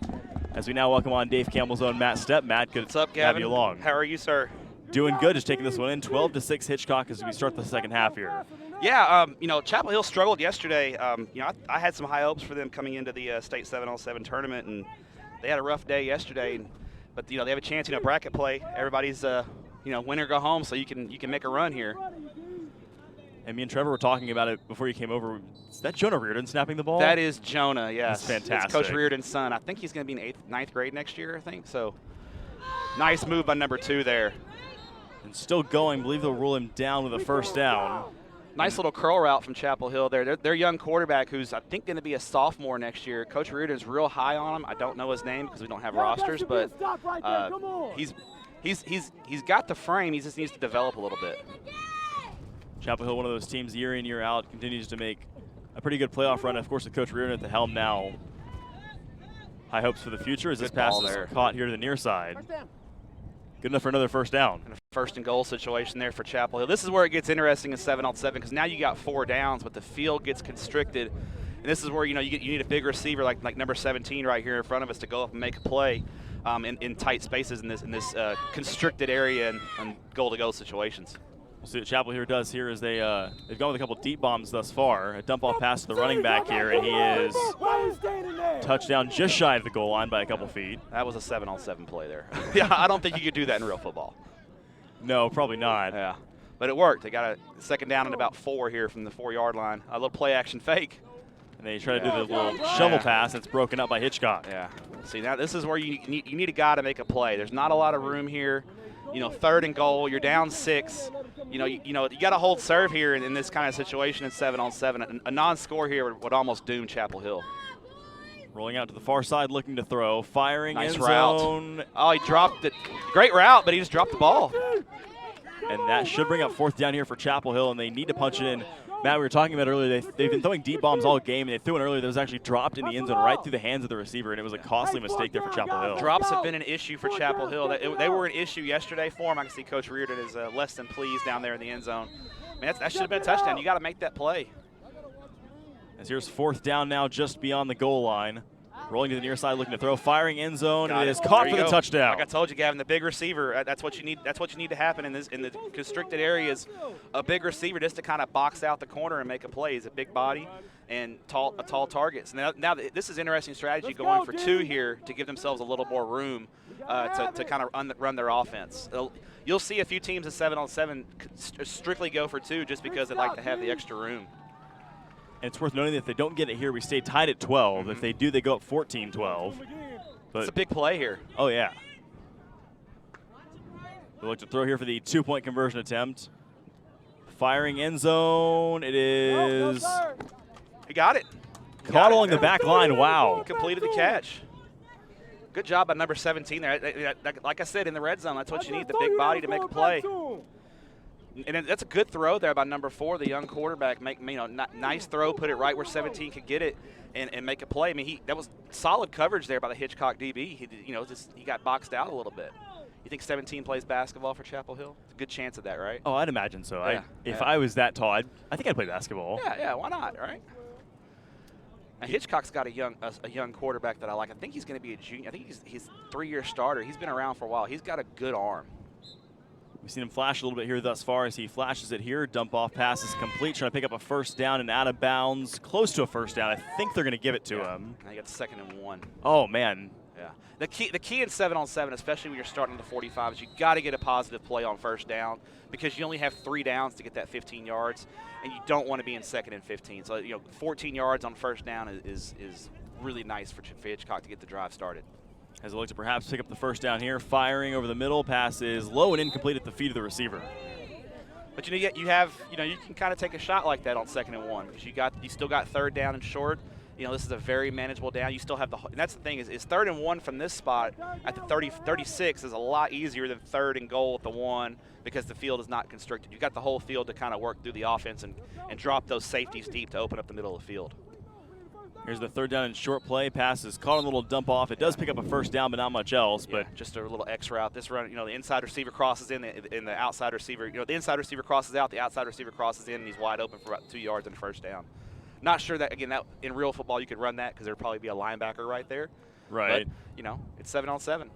As we now welcome on Dave Campbell's own Matt Stepp. Matt, good What's up, to have Gavin? you along. How are you, sir? Doing good, just taking this one in. 12-6 Hitchcock as we start the second half here. Yeah, Chapel Hill struggled yesterday. I had some high hopes for them coming into the state 7-on-7 tournament, and they had a rough day yesterday. But they have a chance. Bracket play. Everybody's win or go home, so you can make a run here. And me and Trevor were talking about it before you came over. Is that Jonah Reardon snapping the ball? That is Jonah, yes. That's fantastic. It's Coach Reardon's son. I think he's going to be in ninth grade next year, I think. So nice move by number 2 there. And still going. I believe they'll rule him down with a first down. Nice little curl route from Chapel Hill there. Their young quarterback, who's I think going to be a sophomore next year. Coach Reardon's real high on him. I don't know his name because we don't have rosters, but he's got the frame. He just needs to develop a little bit. Chapel Hill, one of those teams year in, year out, continues to make a pretty good playoff run. Of course, with Coach Reardon at the helm now. High hopes for the future as this pass is caught here to the near side. Good enough for another first down. And a first and goal situation there for Chapel Hill. This is where it gets interesting in 7-on-7 because now you got 4 downs, but the field gets constricted. And this is where you need a big receiver like number 17 right here in front of us to go up and make a play in tight spaces in this constricted area and goal-to-goal situations. We'll see what Chapel here does here is they've gone with a couple deep bombs thus far. A dump off pass to the running back here, and he is touchdown just shy of the goal line by a couple feet. That was a 7-on-7 play there. Yeah, I don't think you could do that in real football. No, probably not. Yeah, but it worked. They got a second down and about 4 here from the 4-yard line. A little play action fake. And they try to do the little shovel pass that's broken up by Hitchcock. Yeah. See, now this is where you need a guy to make a play. There's not a lot of room here. Third and goal, you're down 6. You got to hold serve here in this kind of situation in 7-on-7. A non-score here would almost doom Chapel Hill. Rolling out to the far side, looking to throw, firing nice end route. zone. Oh, he dropped it. Great route, but he just dropped the ball. And that should bring up fourth down here for Chapel Hill, and they need to punch it in. Matt, we were talking about earlier, they've been throwing deep bombs all game, and they threw one earlier that was actually dropped in the end zone right through the hands of the receiver, and it was a costly mistake there for Chapel Hill. Drops have been an issue for Chapel Hill. They were an issue yesterday for him. I can see Coach Reardon is less than pleased down there in the end zone. Man, that should have been a touchdown. You got to make that play. As here's fourth down now just beyond the goal line. Rolling to the near side, looking to throw, firing end zone, and it is caught for the touchdown. Like I told you, Gavin, the big receiver. That's what you need. That's what you need to happen in the constricted areas. A big receiver just to kind of box out the corner and make a play. He's a big body and a tall target. So now this is interesting strategy going for 2 here to give themselves a little more room to kind of run their offense. You'll see a few teams in 7-on-7 strictly go for 2 just because they like to have the extra room. And it's worth noting that if they don't get it here, we stay tied at 12. If they do, they go up 14-12. But it's a big play here. Oh, yeah. We'll look to throw here for the 2-point conversion attempt. Firing end zone. It is. He got it. Caught along the back line. Wow. He completed the catch. Good job by number 17 there. Like I said, in the red zone, that's what you need, the big body to make a play. And that's a good throw there by number 4, the young quarterback. Nice throw, put it right where 17 could get it and make a play. I mean, that was solid coverage there by the Hitchcock DB. He got boxed out a little bit. You think 17 plays basketball for Chapel Hill? It's a good chance of that, right? Oh, I'd imagine so. Yeah, if I was that tall, I think I'd play basketball. Yeah, why not, right? Now, Hitchcock's got a young quarterback that I like. I think he's going to be a junior. I think he's 3-year starter. He's been around for a while. He's got a good arm. We've seen him flash a little bit here thus far as he flashes it here. Dump off pass is complete, trying to pick up a first down and out of bounds. Close to a first down. I think they're going to give it to him. Now you got 2nd and 1. Oh, man. Yeah. The key in 7-on-7, especially when you're starting the 45, is you got to get a positive play on first down because you only have 3 downs to get that 15 yards, and you don't want to be in 2nd and 15. So 14 yards on first down is really nice for Hitchcock to get the drive started. As it looks to perhaps pick up the first down here, firing over the middle, pass is low and incomplete at the feet of the receiver. But you can kind of take a shot like that on 2nd and 1 because you still got 3rd down and short. This is a very manageable down. You still have and that's the thing is 3rd and 1 from this spot at the 36 is a lot easier than 3rd and goal at the 1 because the field is not constricted. You've got the whole field to kind of work through the offense and drop those safeties deep to open up the middle of the field. Here's the 3rd down and short play. Pass is caught on a little dump off. It does pick up a first down, but not much else. Yeah, but just a little X route. This run, the inside receiver crosses in, the outside receiver. The inside receiver crosses out, the outside receiver crosses in, and he's wide open for about 2 yards and first down. Not sure that that in real football you could run that because there'd probably be a linebacker right there. Right. But, it's 7-on-7.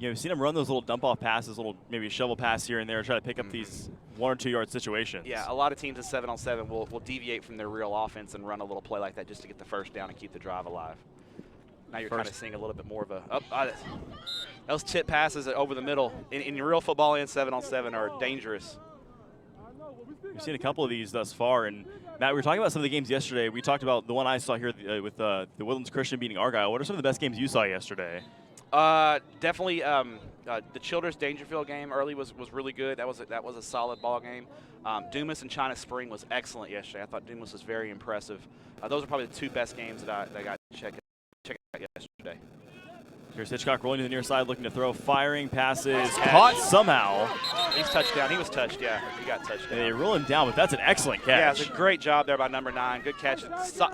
Yeah, we've seen him run those little dump off passes, little maybe shovel pass here and there, try to pick up these 1 or 2 yard situations. Yeah, a lot of teams in 7-on-7 will deviate from their real offense and run a little play like that just to get the first down and keep the drive alive. Now you're kind of seeing a little bit more of a those tip passes over the middle in real football and 7-on-7 are dangerous. We've seen a couple of these thus far, and Matt, we were talking about some of the games yesterday. We talked about the one I saw here with the Woodlands Christian beating Argyle. What are some of the best games you saw yesterday? Definitely the Childers Dangerfield game early was really good. That was a solid ball game. Dumas and China Spring was excellent yesterday. I thought Dumas was very impressive. Those are probably the 2 best games that I got to check out yesterday. Here's Hitchcock rolling to the near side, looking to throw, firing passes, caught somehow. He's touched down. He was touched, yeah. He got touched down. They roll him down, but that's an excellent catch. Yeah, it's a great job there by number 9. Good catch.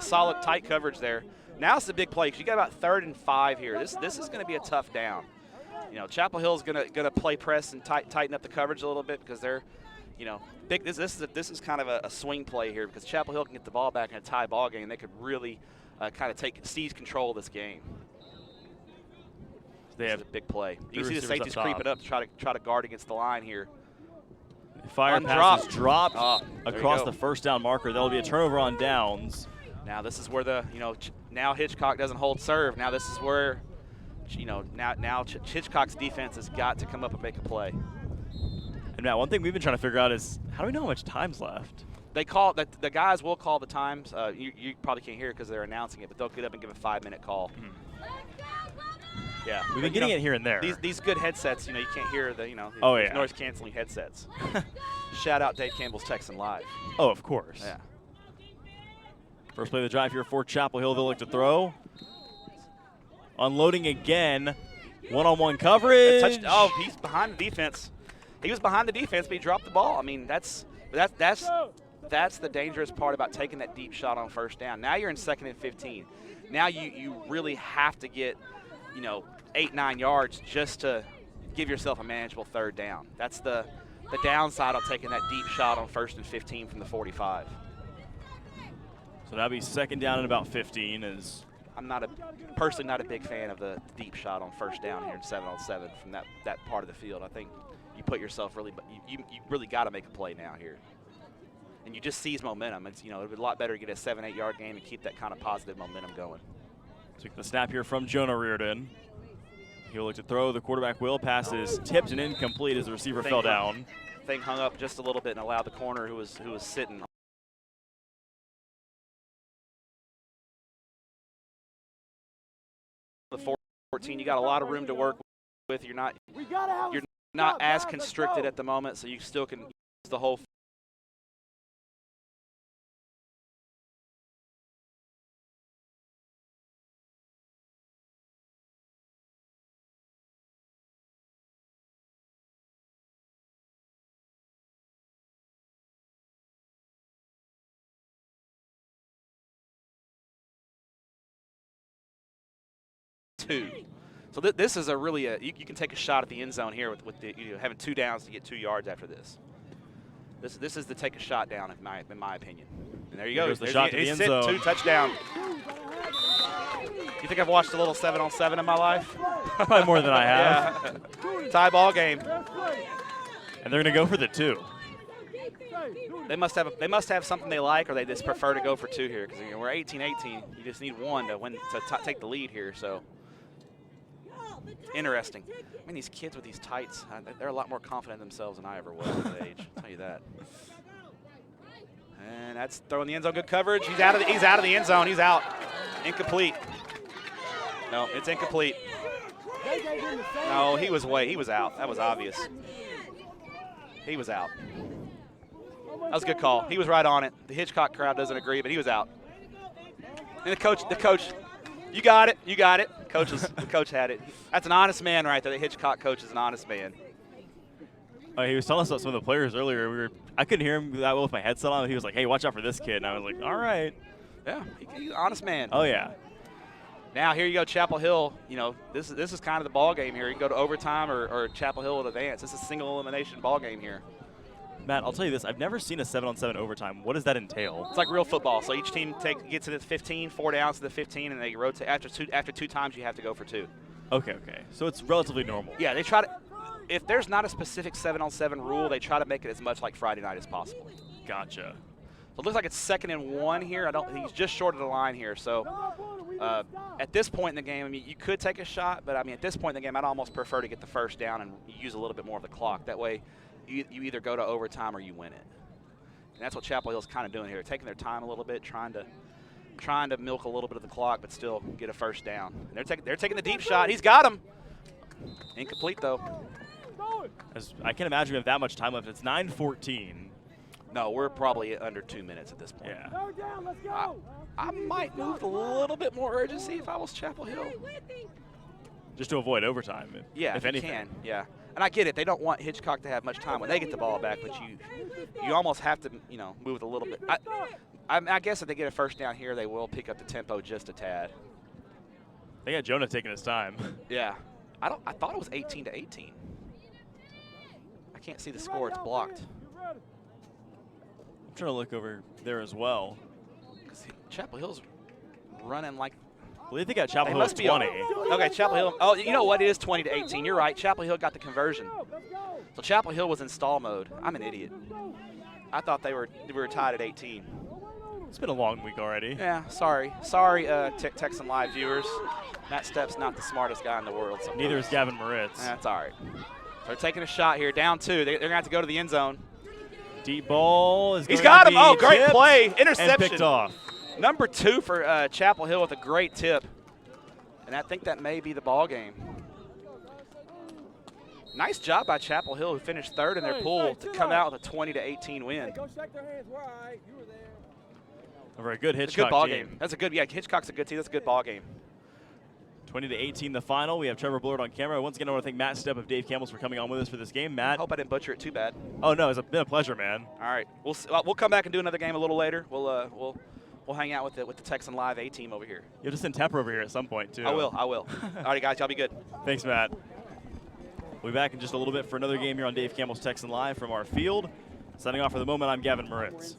Solid, tight coverage there. Now it's a big play because you got about 3rd and 5 here. This is going to be a tough down. Chapel Hill's going to play press and tighten up the coverage a little bit because they're, big. This is kind of a swing play here because Chapel Hill can get the ball back in a tie ball game. They could really kind of seize control of this game. They have a big play. You can see the safeties creeping up to try to guard against the line here. Fire pass is dropped across the first down marker. That'll be a turnover on downs. Now this is where now Hitchcock doesn't hold serve. Now this is where now Hitchcock's defense has got to come up and make a play. And Matt, one thing we've been trying to figure out is how do we know how much time's left? They call that the guys will call the times. You probably can't hear it because they're announcing it, but they'll get up and give a 5-minute call. Yeah, we've been getting it here and there. These good headsets, you can't hear the noise canceling headsets. Shout out Dave Campbell's Texan Live. Oh, of course. Yeah. First play of the drive here for Chapel Hill. They'll look to throw. Unloading again. One-on-one coverage. He's behind the defense. He was behind the defense, but he dropped the ball. I mean, that's the dangerous part about taking that deep shot on first down. Now you're in 2nd and 15. Now you really have to get 8-9 yards just to give yourself a manageable 3rd down. That's the downside of taking that deep shot on 1st and 15 from the 45. So that'll be 2nd down and about 15. I'm personally not a big fan of the deep shot on first down here in 7-on-7 from that part of the field. I think you put yourself you really got to make a play now here. And you just seize momentum. It's it'd be a lot better to get a 7-8 yard game and keep that kind of positive momentum going. Took the snap here from Jonah Reardon. He'll look to throw. The quarterback will. Pass is tipped and incomplete as the receiver fell down. Thing hung up just a little bit and allowed the corner who was sitting the 14. You got a lot of room to work with. You're not as constricted at the moment, so you still can use the whole. So this is a really you can take a shot at the end zone here with the, having 2 downs to get 2 yards after this. This is the take a shot down in my opinion. And there you go. There's the shot to the end zone. 2 touchdown. You think I've watched a little 7-on-7 in my life? Probably more than I have. Yeah. Tie ball game. And they're going to go for the 2. They must have something they like, or they just prefer to go for 2 here because we're 18-18. You just need 1 to win to take the lead here. So interesting. I mean, these kids with these tights, they're a lot more confident in themselves than I ever was at that age. I'll tell you that. And that's throwing the end zone. Good coverage. He's out of the end zone. He's out. Incomplete. No, it's incomplete. No, he was out. That was obvious. He was out. That was a good call. He was right on it. The Hitchcock crowd doesn't agree, but he was out. And the coach, you got it. The coach had it. That's an honest man right there. The Hitchcock coach is an honest man. He was telling us about some of the players earlier. I couldn't hear him that well with my headset on. He was like, "Hey, watch out for this kid," and I was like, "All right." Yeah, he's an honest man. Oh yeah. Now here you go, Chapel Hill. This is kind of the ball game here. You can go to overtime or Chapel Hill will advance. This is a single elimination ball game here. Matt, I'll tell you this. I've never seen a 7-on-7 overtime. What does that entail? It's like real football. So each team gets to the 15, 4 downs to the 15, and they rotate. After two times, you have to go for 2. Okay. So it's relatively normal. Yeah, they try to. If there's not a specific 7-on-7 rule, they try to make it as much like Friday night as possible. Gotcha. So it looks like it's 2nd and 1 here. He's just short of the line here. So at this point in the game, I mean, you could take a shot, but I mean, at this point in the game, I'd almost prefer to get the first down and use a little bit more of the clock. That way, you either go to overtime or you win it. And that's what Chapel Hill's kind of doing here. They're taking their time a little bit, trying to milk a little bit of the clock, but still get a first down. And they're taking the deep shot. He's got him. Incomplete though. I can't imagine we have that much time left. It's 9:14. No, we're probably under 2 minutes at this point. Yeah. I might move with a little bit more urgency if I was Chapel Hill. Just to avoid overtime. Yeah, if anything. You can. Yeah. And I get it. They don't want Hitchcock to have much time when they get the ball back, but you almost have to, move it a little bit. I guess if they get a first down here, they will pick up the tempo just a tad. They got Jonah taking his time. Yeah. I thought it was 18-18. I can't see the score. It's blocked. I'm trying to look over there as well. Chapel Hill's running like. Well, they got Chapel Hill 20. Okay, Chapel Hill. Oh, you know what? It is 20-18. You're right. Chapel Hill got the conversion. So Chapel Hill was in stall mode. I'm an idiot. I thought we were tied at 18. It's been a long week already. Yeah, sorry, Texan Live viewers. Matt Stepp's not the smartest guy in the world. Sometimes. Neither is Gavin Moritz. That's all right. So they're taking a shot here, down 2. They're going to have to go to the end zone. Deep ball is. He's got him. Oh, great play, interception. And picked off. Number 2 for Chapel Hill with a great tip. And I think that may be the ball game. Nice job by Chapel Hill, who finished 3rd in their pool to come out with a 20-18 win. Hey, go shake their hands. We're all right. You were there. A very good Hitchcock good ball team. game. That's a good. Yeah, Hitchcock's a good team. That's a good ball game. 20-18 the final. We have Trevor Bullard on camera. Once again, I want to thank Matt Stepp of Dave Campbell's for coming on with us for this game. Matt. I hope I didn't butcher it too bad. Oh no, it's been a pleasure, man. All right, we'll come back and do another game a little later. We'll hang out with the Texan Live A team over here. You'll just send Tepper over here at some point too. I will. All right, guys, y'all be good. Thanks, Matt. We'll be back in just a little bit for another game here on Dave Campbell's Texan Live from our field. Signing off for the moment, I'm Gavin Moritz.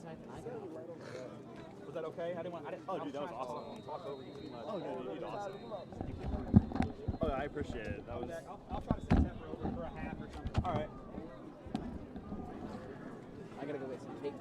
Was that okay? Oh, dude, that was awesome. Talk over you too much. Oh, no, you did awesome. Oh, I appreciate it. That was. I'll try to send Tepper over for a half or something. All right. I gotta go get some tape.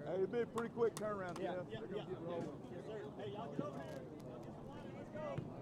Hey, it'll be a pretty quick turnaround, Jeff. They're going to get rolling. Yes, sir. Hey, y'all get over here. Let's go.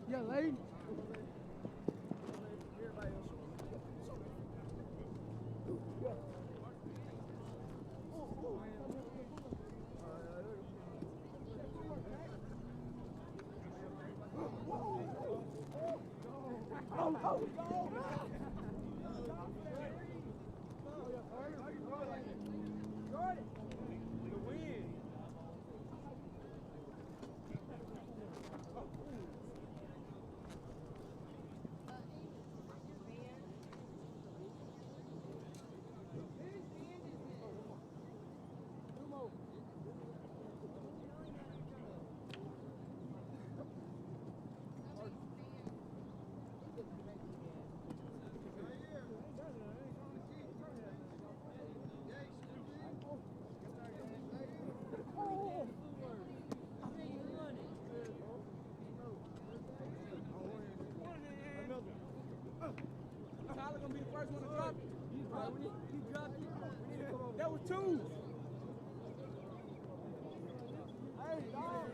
Yeah, lady. Tyler gonna be the first one to drop it. He dropped it. That was two. Hey, dog.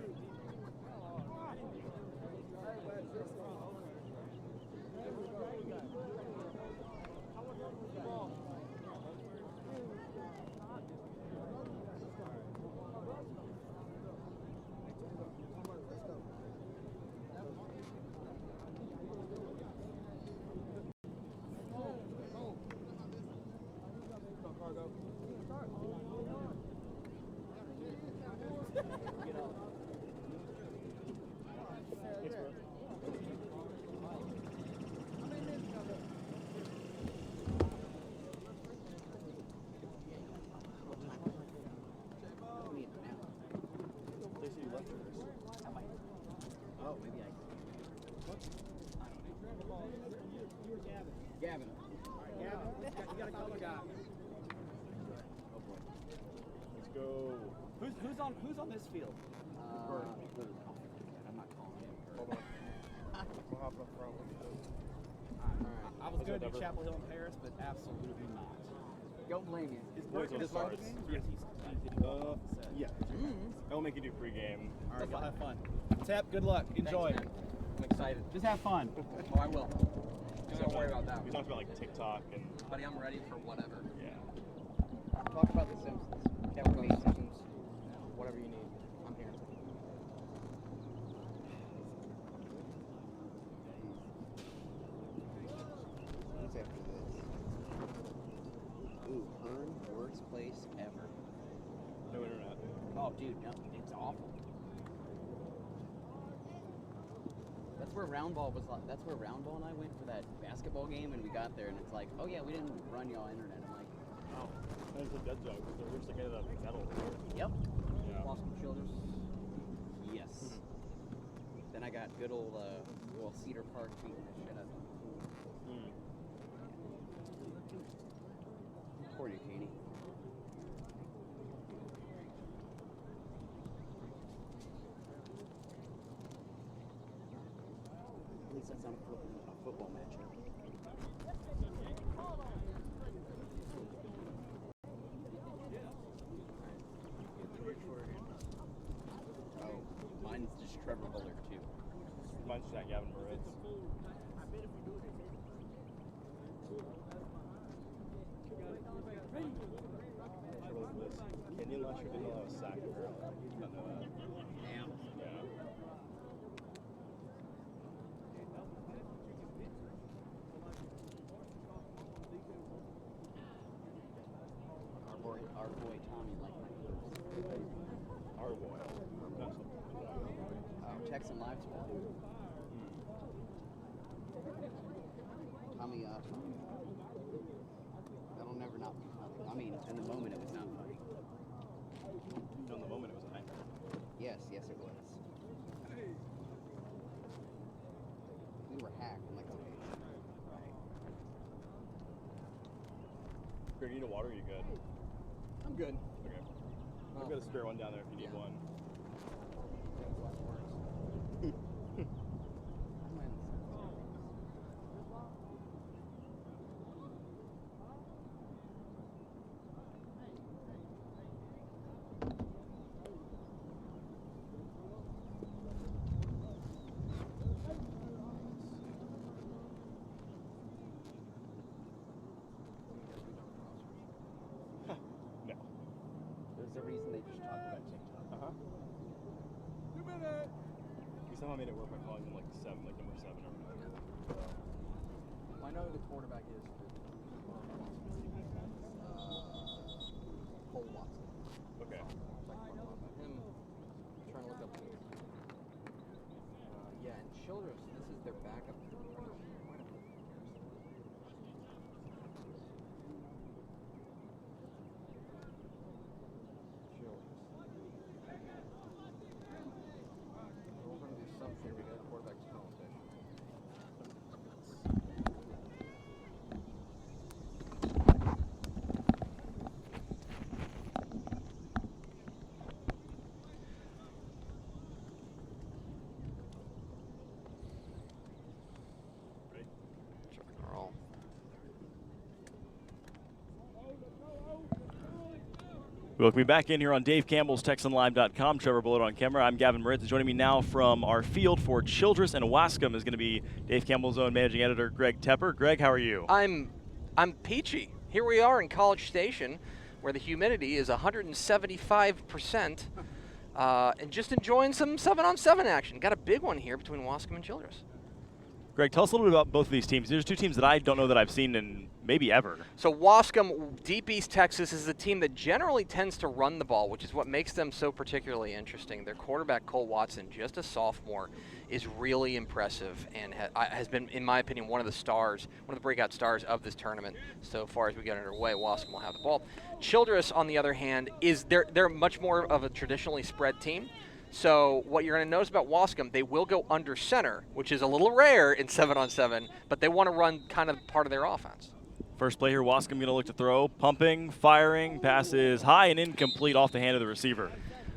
Oh, maybe I. Gavin. All right, Gavin. You got a color guy. Oh boy. Let's go. Who's on this field? I'm not calling him. Hold on. We'll hop up front with you. All right. I was going to do Chapel Hill in Paris, but absolutely not. Don't blame you. His starts. Yeah. I will make you do pregame. All right, y'all have fun. Tep, good luck. Enjoy. Thanks, I'm excited. Just have fun. Oh, I will. Don't worry about that. We talked about like TikTok and. Buddy, I'm ready for whatever. Yeah. Talk about The Simpsons. Talk about The Simpsons. Whatever you need. I'm here. What's after this? Ooh, Hearn, worst place ever. No internet. Oh, dude, no, it's awful. That's where Roundball was. That's where Roundball and I went for that basketball game, and we got there, and it's like, oh yeah, we didn't run y'all internet. I'm like, oh. That was a dead zone because we're sticking to the metal. Yep. Yeah. Lost some shoulders. Yes. Then I got good old Cedar Park beating the shit out of them. For you, Katy. At least that's not a football match. Oh, mine's just Trevor Bullard too. Mine's not Gavin Moritz. Kenyon last year didn't allow a sack of her. Did not know that. Damn. Yeah. Our boy Tommy liked my first. Our boy. Texan live spot. Tommy, that'll never not be funny. I mean, in the moment it was not funny. No, in the moment it was a nightmare. Yes, it was. We were hacked. I'm like, okay. Right. If you need a water, are you good? I'm good. Okay. I've got a spare one down there if you need one. somehow made it work by calling him like number 7 or whatever. I know who the quarterback is. Cole Watson. Okay. Him. Trying to look up. Yeah, and Childress. This is their backup. Welcome me back in here on Dave Campbell's TexanLive.com. Trevor Bullard on camera. I'm Gavin Moritz. Joining me now from our field for Childress and Wascom is going to be Dave Campbell's own managing editor, Greg Tepper. Greg, how are you? I'm peachy. Here we are in College Station, where the humidity is 175%, and just enjoying some 7-on-7 action. Got a big one here between Wascom and Childress. Greg, tell us a little bit about both of these teams. There's two teams that I don't know that I've seen in maybe ever. So Wascom, Deep East Texas, is a team that generally tends to run the ball, which is what makes them so particularly interesting. Their quarterback, Cole Watson, just a sophomore, is really impressive and has been, in my opinion, one of the stars, one of the breakout stars of this tournament so far as we get underway. Wascom will have the ball. Childress, on the other hand, they're much more of a traditionally spread team. So what you're going to notice about Wascom, they will go under center, which is a little rare in 7-on-7, but they want to run kind of part of their offense. First play here, Wascom going to look to throw, pumping, firing, passes high and incomplete off the hand of the receiver.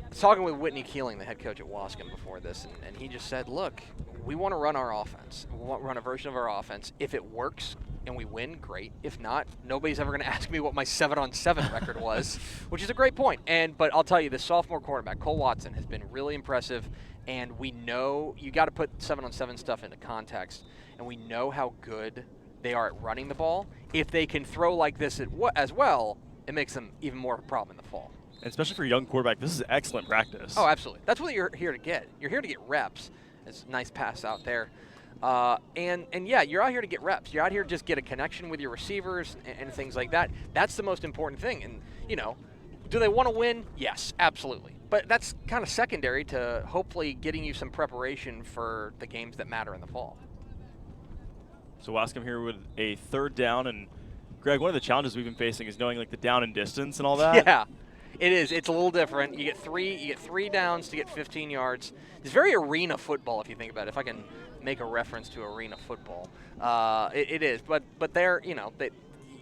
I was talking with Whitney Keeling, the head coach at Wascom, before this, and he just said, look, we want to run our offense. We want to run a version of our offense. If it works and we win, great. If not, nobody's ever going to ask me what my 7-on-7 record was, which is a great point. But I'll tell you, the sophomore quarterback, Cole Watson, has been really impressive, and we know you got to put 7-on-7 stuff into context, and we know how good they are at running the ball. If they can throw like this as well, it makes them even more of a problem in the fall. And especially for a young quarterback, this is excellent practice. Oh, absolutely. That's what you're here to get. You're here to get reps. It's a nice pass out there. And yeah, you're out here to get reps. You're out here to just get a connection with your receivers and things like that. That's the most important thing. And, you know, do they want to win? Yes, absolutely. But that's kind of secondary to hopefully getting you some preparation for the games that matter in the fall. So Wascom here with a third down. And, Greg, one of the challenges we've been facing is knowing, like, the down and distance and all that. Yeah. It is. It's a little different. You get three downs to get 15 yards. It's very arena football if you think about it. If I can make a reference to arena football, it is. But they're, you know,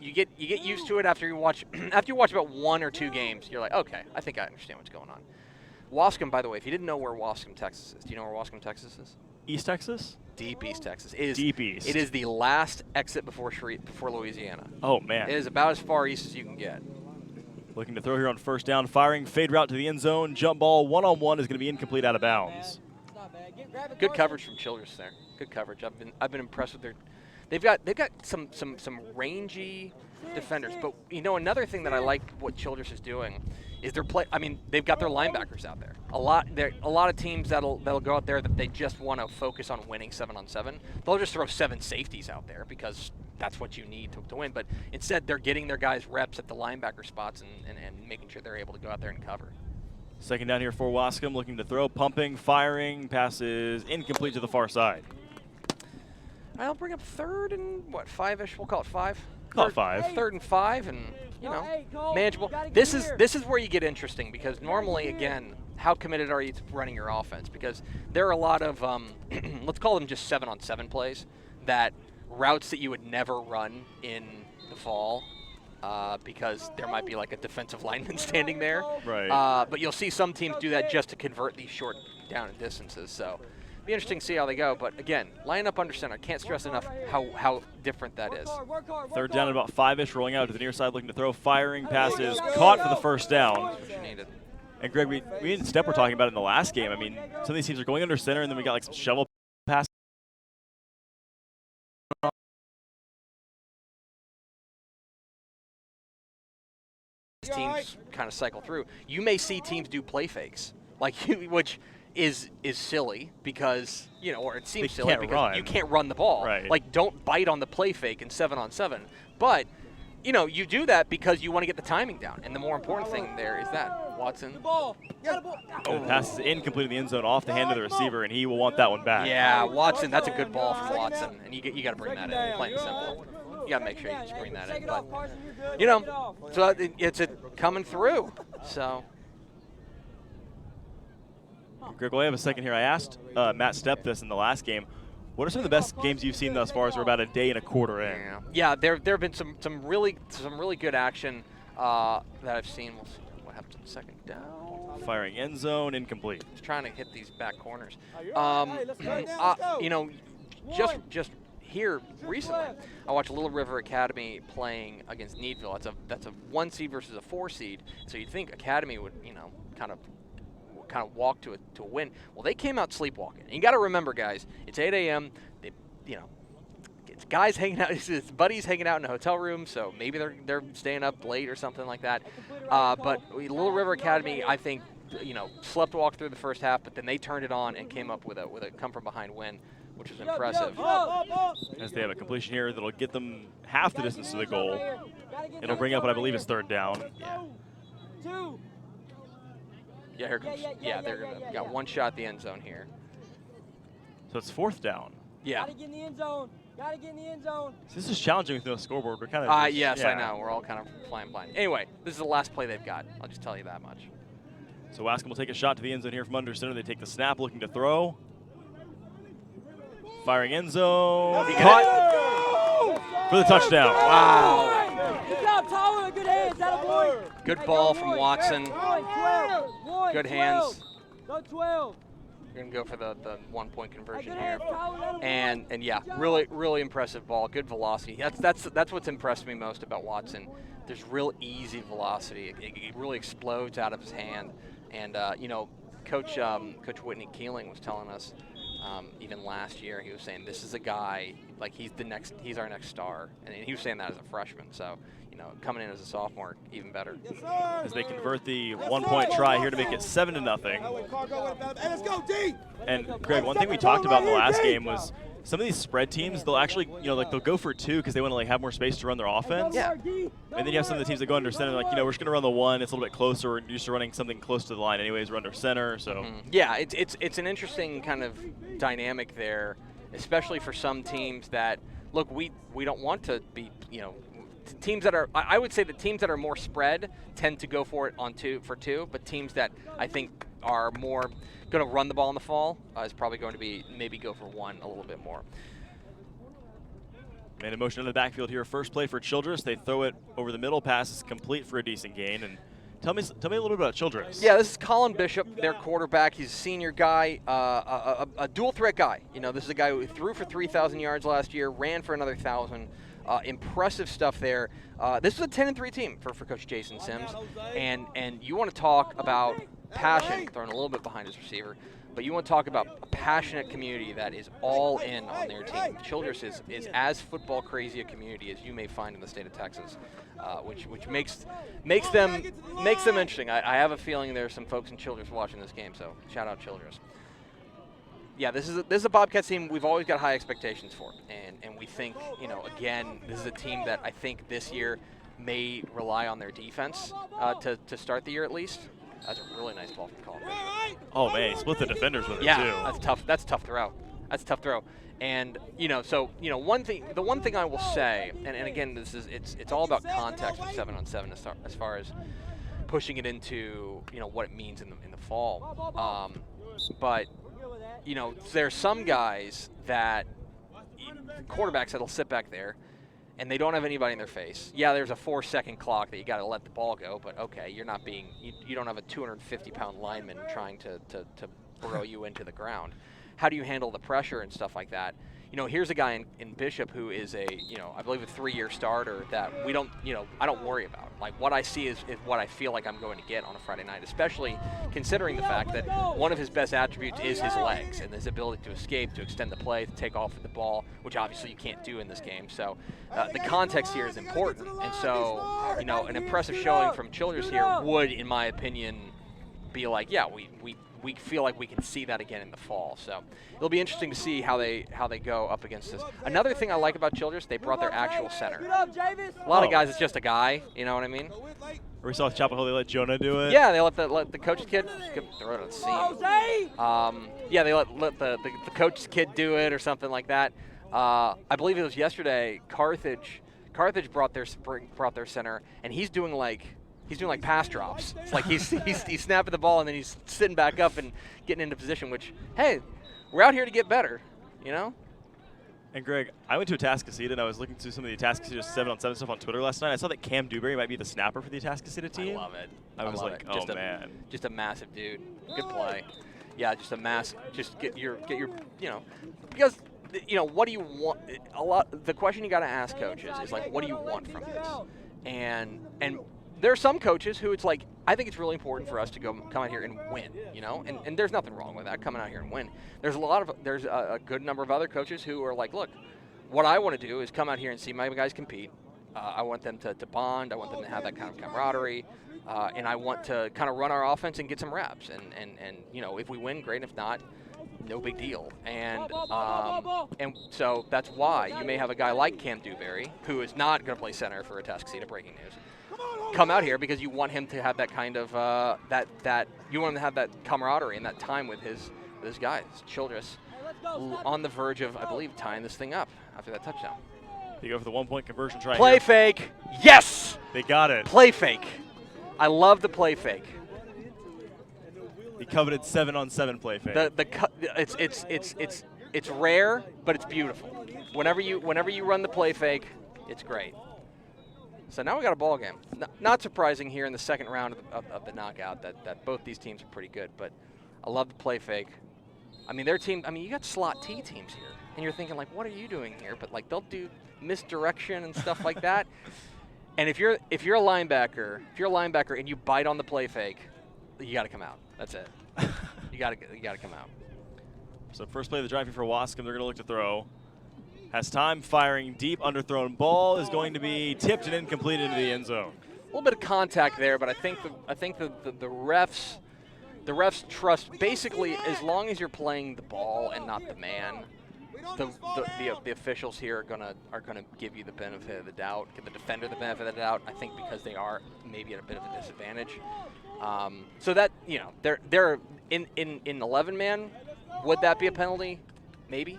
you get used to it after you watch about 1 or 2 games. You're like, okay, I think I understand what's going on. Wascom, by the way, if you didn't know where Wascom, Texas is, do you know where Wascom, Texas is? East Texas? Deep East Texas. It is Deep East. It is the last exit before Louisiana. Oh man. It is about as far east as you can get. Looking to throw here on first down, firing, fade route to the end zone, jump ball, one-on-one is going to be incomplete out of bounds. Good coverage from Childress there. Good coverage. I've been impressed with their. They've got some rangy defenders, but you know another thing that I like what Childress is doing is their play. I mean, they've got their linebackers out there. A lot of teams that'll go out there that they just want to focus on winning 7-on-7. They'll just throw 7 safeties out there because that's what you need to win. But instead, they're getting their guys reps at the linebacker spots and making sure they're able to go out there and cover. Second down here for Wascom, looking to throw, pumping, firing, passes incomplete to the far side. I'll bring up third and 5-ish. We'll call it 5. Call it 5. Third and 5, and you know, manageable. This is where you get interesting because normally, again, how committed are you to running your offense? Because there are a lot of let's call them just 7-on-7 plays, that routes that you would never run in the fall. Because there might be like a defensive lineman standing there. Right. But you'll see some teams do that just to convert these short down and distances. So it'll be interesting to see how they go. But again, line up under center. Can't stress enough how different that is. Third down at about 5-ish, rolling out to the near side, looking to throw, firing, passes, caught for the first down. And Greg, we and Step were talking about it in the last game. I mean, some of these teams are going under center, and then we got like some shovel passes. Teams kind of cycle through. You may see teams do play fakes, which is silly because, or it seems They silly can't because run. you can't run the ball. Right. Like, don't bite on the play fake in 7-on-7. But, you do that because you want to get the timing down. And the more important thing there is that. Watson. Oh, the pass is incomplete in the end zone off the hand of the receiver, and he will want that one back. Yeah, Watson, that's a good ball from Watson. And you got to bring that in, plain and simple. You got to make sure you just bring that in. But, so it's coming through. So. Greg, while I have a second here, I asked Matt Stepp this in the last game. What are some of the best games you've seen thus far as we're about a day and a quarter in? Yeah, there have been some really good action that I've seen. We'll see what happens in the second down. Firing end zone, incomplete. Just trying to hit these back corners. Just here recently, I watched Little River Academy playing against Needville. That's a 1 seed versus a 4 seed. So you'd think Academy would, kind of walk to a win. Well, they came out sleepwalking. And you got to remember, guys, it's 8 a.m. They, it's guys hanging out. It's buddies hanging out in a hotel room. So maybe they're staying up late or something like that. But Little River Academy, I think, slept walk through the first half, but then they turned it on and came up with a come from behind win, which was impressive. As they have a completion here that'll get them half the distance to the goal. It'll bring up what I believe is third down. Yeah, here comes. Yeah, they're got one shot at the end zone here. So it's fourth down. Yeah. Gotta get in the end zone. Gotta get in the end zone. So this is challenging with no scoreboard. We're kind of. Yes, yeah. I know. We're all kind of flying blind. Anyway, this is the last play they've got. I'll just tell you that much. So Wascom will take a shot to the end zone here from under center. They take the snap, looking to throw. Firing end zone. Caught for the touchdown. Wow. Good job, Tyler. Good hands. Attaboy. Good ball from Watson. Good hands. Go 12. We're going to go for the 1-point conversion here. And yeah, really impressive ball. Good velocity. That's what's impressed me most about Watson. There's real easy velocity. It really explodes out of his hand. And, Coach Whitney Keeling was telling us even last year, he was saying this is a guy, like he's our next star. And he was saying that as a freshman. So, coming in as a sophomore, even better. As they convert the 1-point try here to make it 7-0. And Greg, one thing we talked about in the last game was some of these spread teams, they'll actually, they'll go for 2 because they want to have more space to run their offense. Yeah. And then you have some of the teams that go under center, like, we're just going to run the 1. It's a little bit closer. We're used to running something close to the line anyways. We're under center, so. Yeah, it's an interesting kind of dynamic there, especially for some teams that, look, we don't want to be, teams that are, I would say the teams that are more spread tend to go for it for 2, but teams that I think are more going to run the ball in the fall is probably going to be maybe go for 1 a little bit more. Man in motion in the backfield here. First play for Childress. They throw it over the middle. Pass is complete for a decent gain. And tell me a little bit about Childress. Yeah, this is Colin Bishop, their quarterback. He's a senior guy, a dual threat guy. This is a guy who threw for 3,000 yards last year, ran for another 1,000. Impressive stuff there. This is a 10-3 team for Coach Jason Sims, and you want to talk about passion, throwing a little bit behind his receiver, but you want to talk about a passionate community that is all in on their team. Childress is as football crazy a community as you may find in the state of Texas, which makes them interesting. I have a feeling there's some folks in Childress watching this game, so shout out Childress. Yeah, this is a Bobcats team we've always got high expectations for, and we think, again, this is a team that I think this year may rely on their defense to start the year at least. That's a really nice ball from Colin Bishop. Oh man, he split the defenders with it too. Yeah, that's tough. That's a tough throw. And the one thing I will say, and again, it's all about context with 7-on-7 as far as pushing it into what it means in the fall. But there's some guys that quarterbacks that'll sit back there and they don't have anybody in their face. Yeah, there's a 4-second clock that you got to let the ball go, but okay, you're not being you don't have a 250-pound lineman trying to burrow you into the ground. How do you handle the pressure and stuff like that? Here's a guy in Bishop who is I believe a 3-year starter that I don't worry about. Like, what I see is what I feel like I'm going to get on a Friday night, especially considering the fact that one of his best attributes is his legs and his ability to escape, to extend the play, to take off with the ball, which obviously you can't do in this game. So the context here is important. And so, an impressive showing from Childress here would, in my opinion, be like, yeah, we we feel like we can see that again in the fall. So it'll be interesting to see how they go up against this. Another thing I like about Childress, they brought their actual center. A lot of guys, it's just a guy. You know what I mean? Or we saw with Chapel Hill, they let Jonah do it. Yeah, they let the coach's kid throw it at the seam. Yeah, they let the coach's kid do it or something like that. I believe it was yesterday. Carthage brought their center, and he's doing like pass drops. It's like he's snapping the ball and then he's sitting back up and getting into position. Which, hey, we're out here to get better, you know. And Greg, I went to Atascocita and I was looking through some of the Atascocita 7-on-7 stuff on Twitter last night. I saw that Cam Dewberry might be the snapper for the Atascocita team. I love it. I was like, oh man, just a massive dude. Good play. Yeah, just a massive. Just get your you know, because you know what do you want? The question you got to ask coaches is like, what do you want from this? And there are some coaches who it's like, I think it's really important for us to come out here and win, you know, and there's nothing wrong with that, coming out here and win. There's a good number of other coaches who are like, look, what I want to do is come out here and see my guys compete. I want them to bond. I want them to have that kind of camaraderie, and I want to kind of run our offense and get some reps. And you know, if we win, great. If not, no big deal. And so that's why you may have a guy like Cam Dewberry, who is not going to play center for Atascocita, breaking news, come out here because you want him to have that kind of you want him to have that camaraderie and that time with his guys. Childress on the verge of, I believe, tying this thing up after that touchdown. They go for the 1-point conversion try. Play fake. Yes. They got it. Play fake. I love the play fake. The coveted 7-on-7 play fake. It's rare, but it's beautiful. Whenever you run the play fake, it's great. So now we got a ball game. Not surprising here in the second round of the knockout that both these teams are pretty good, but I love the play fake. I mean, their team. I mean, you got slot T teams here, and you're thinking like, what are you doing here? But like, they'll do misdirection and stuff like that. And if you're a linebacker, and you bite on the play fake, you got to come out. That's it. you got to come out. So first play of the drive here for Wascom. They're going to look to throw. Has time, firing deep, underthrown ball is going to be tipped and incomplete into the end zone. A little bit of contact there, but I think the refs trust basically as long as you're playing the ball and not the man. The officials here are gonna give you the benefit of the doubt, give the defender the benefit of the doubt. I think because they are maybe at a bit of a disadvantage. So that, you know, they're in 11-man. Would that be a penalty? Maybe.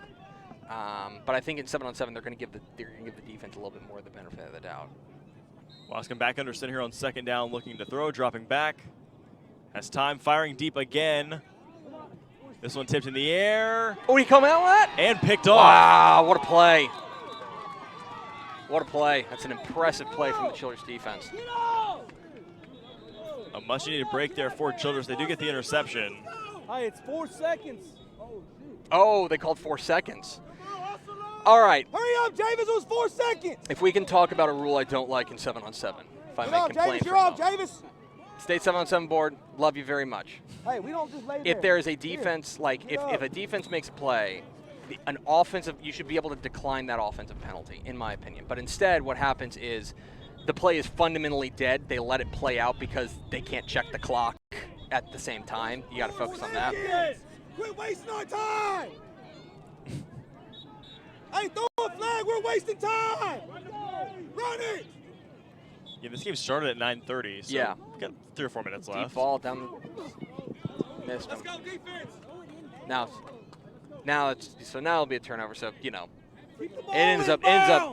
But I think in 7-on-7 they're going to give the defense a little bit more of the benefit of the doubt. Wascom back under center here on second down, looking to throw, dropping back. Has time, firing deep again. This one tipped in the air. Oh, he coming out with that? And picked off. Wow, what a play. What a play. That's an impressive play from the Childress defense. A much-needed break there for Childress. They do get the interception. Hey, it's 4 seconds. Oh, they called 4 seconds. All right. Hurry up, Javis. It was 4 seconds. If we can talk about a rule I don't like in 7-on-7, if I may complain. You're up, Javis. State 7-on-7 board, love you very much. Hey, we don't just lay there. If there is a defense, if a defense makes a play, an offensive, you should be able to decline that offensive penalty, in my opinion. But instead, what happens is the play is fundamentally dead. They let it play out because they can't check the clock at the same time. You got to focus on that. Quit wasting our time. Hey, throw a flag. We're wasting time. Run it. Yeah, this game started at 9:30, so yeah, we've got 3 or 4 minutes left. Deep ball down. Missed him. Let's go defense. Now it'll be a turnover. So you know, it ends up.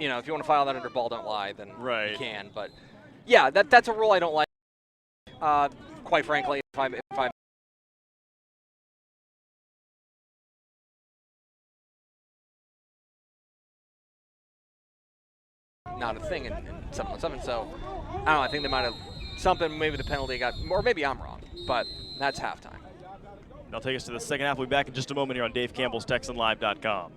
You know, if you want to file that under ball don't lie, then you can. But yeah, that's a rule I don't like. Quite frankly, if I'm not a thing in 7-on-7, so I don't know. I think they might have something. Maybe the penalty got, or maybe I'm wrong, but that's halftime. They'll take us to the second half. We'll be back in just a moment here on Dave Campbell's TexanLive.com.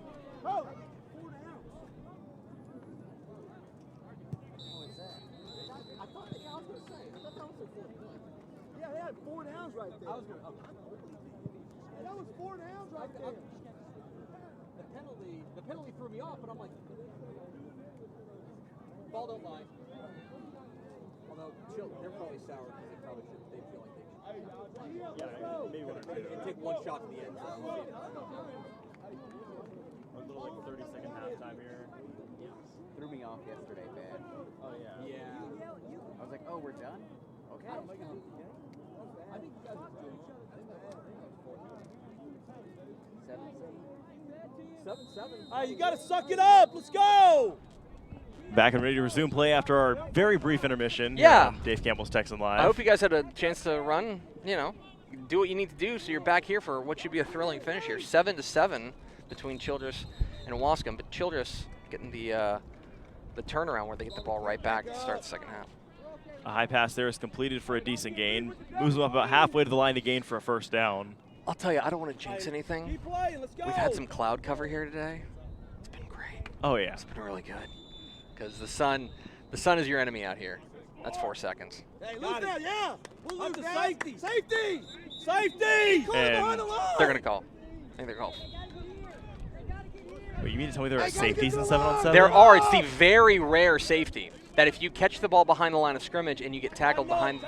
Yeah, they had 4 downs right there. That was 4 downs right there. The penalty threw me off, but I'm like, ball don't lie. Although they're probably sour because they feel like they Maybe one or two. And take one shot to the end zone. A little like 30-second halftime here. Threw me off yesterday, man. Oh yeah. I was like, oh, we're done? Okay. I think you guys are doing 7-7. All right, you got to suck it up. Let's go. Back and ready to resume play after our very brief intermission. Yeah. On Dave Campbell's Texan Live. I hope you guys had a chance to run, do what you need to do so you're back here for what should be a thrilling finish here. 7-7 between Childress and Wascom, but Childress getting the turnaround where they get the ball right back to start the second half. A high pass there is completed for a decent gain. Moves them up about halfway to the line to gain for a first down. I'll tell you, I don't want to jinx anything. We've had some cloud cover here today. It's been great. Oh yeah. It's been really good. Because the sun is your enemy out here. That's 4 seconds. Hey, lose that, yeah. We'll lose that. Safety. Safety. Safety. And they're going to call. I think they're called. Wait, you mean to tell me there are safeties in 7-on-7? There are. It's the very rare safety that if you catch the ball behind the line of scrimmage and you get tackled behind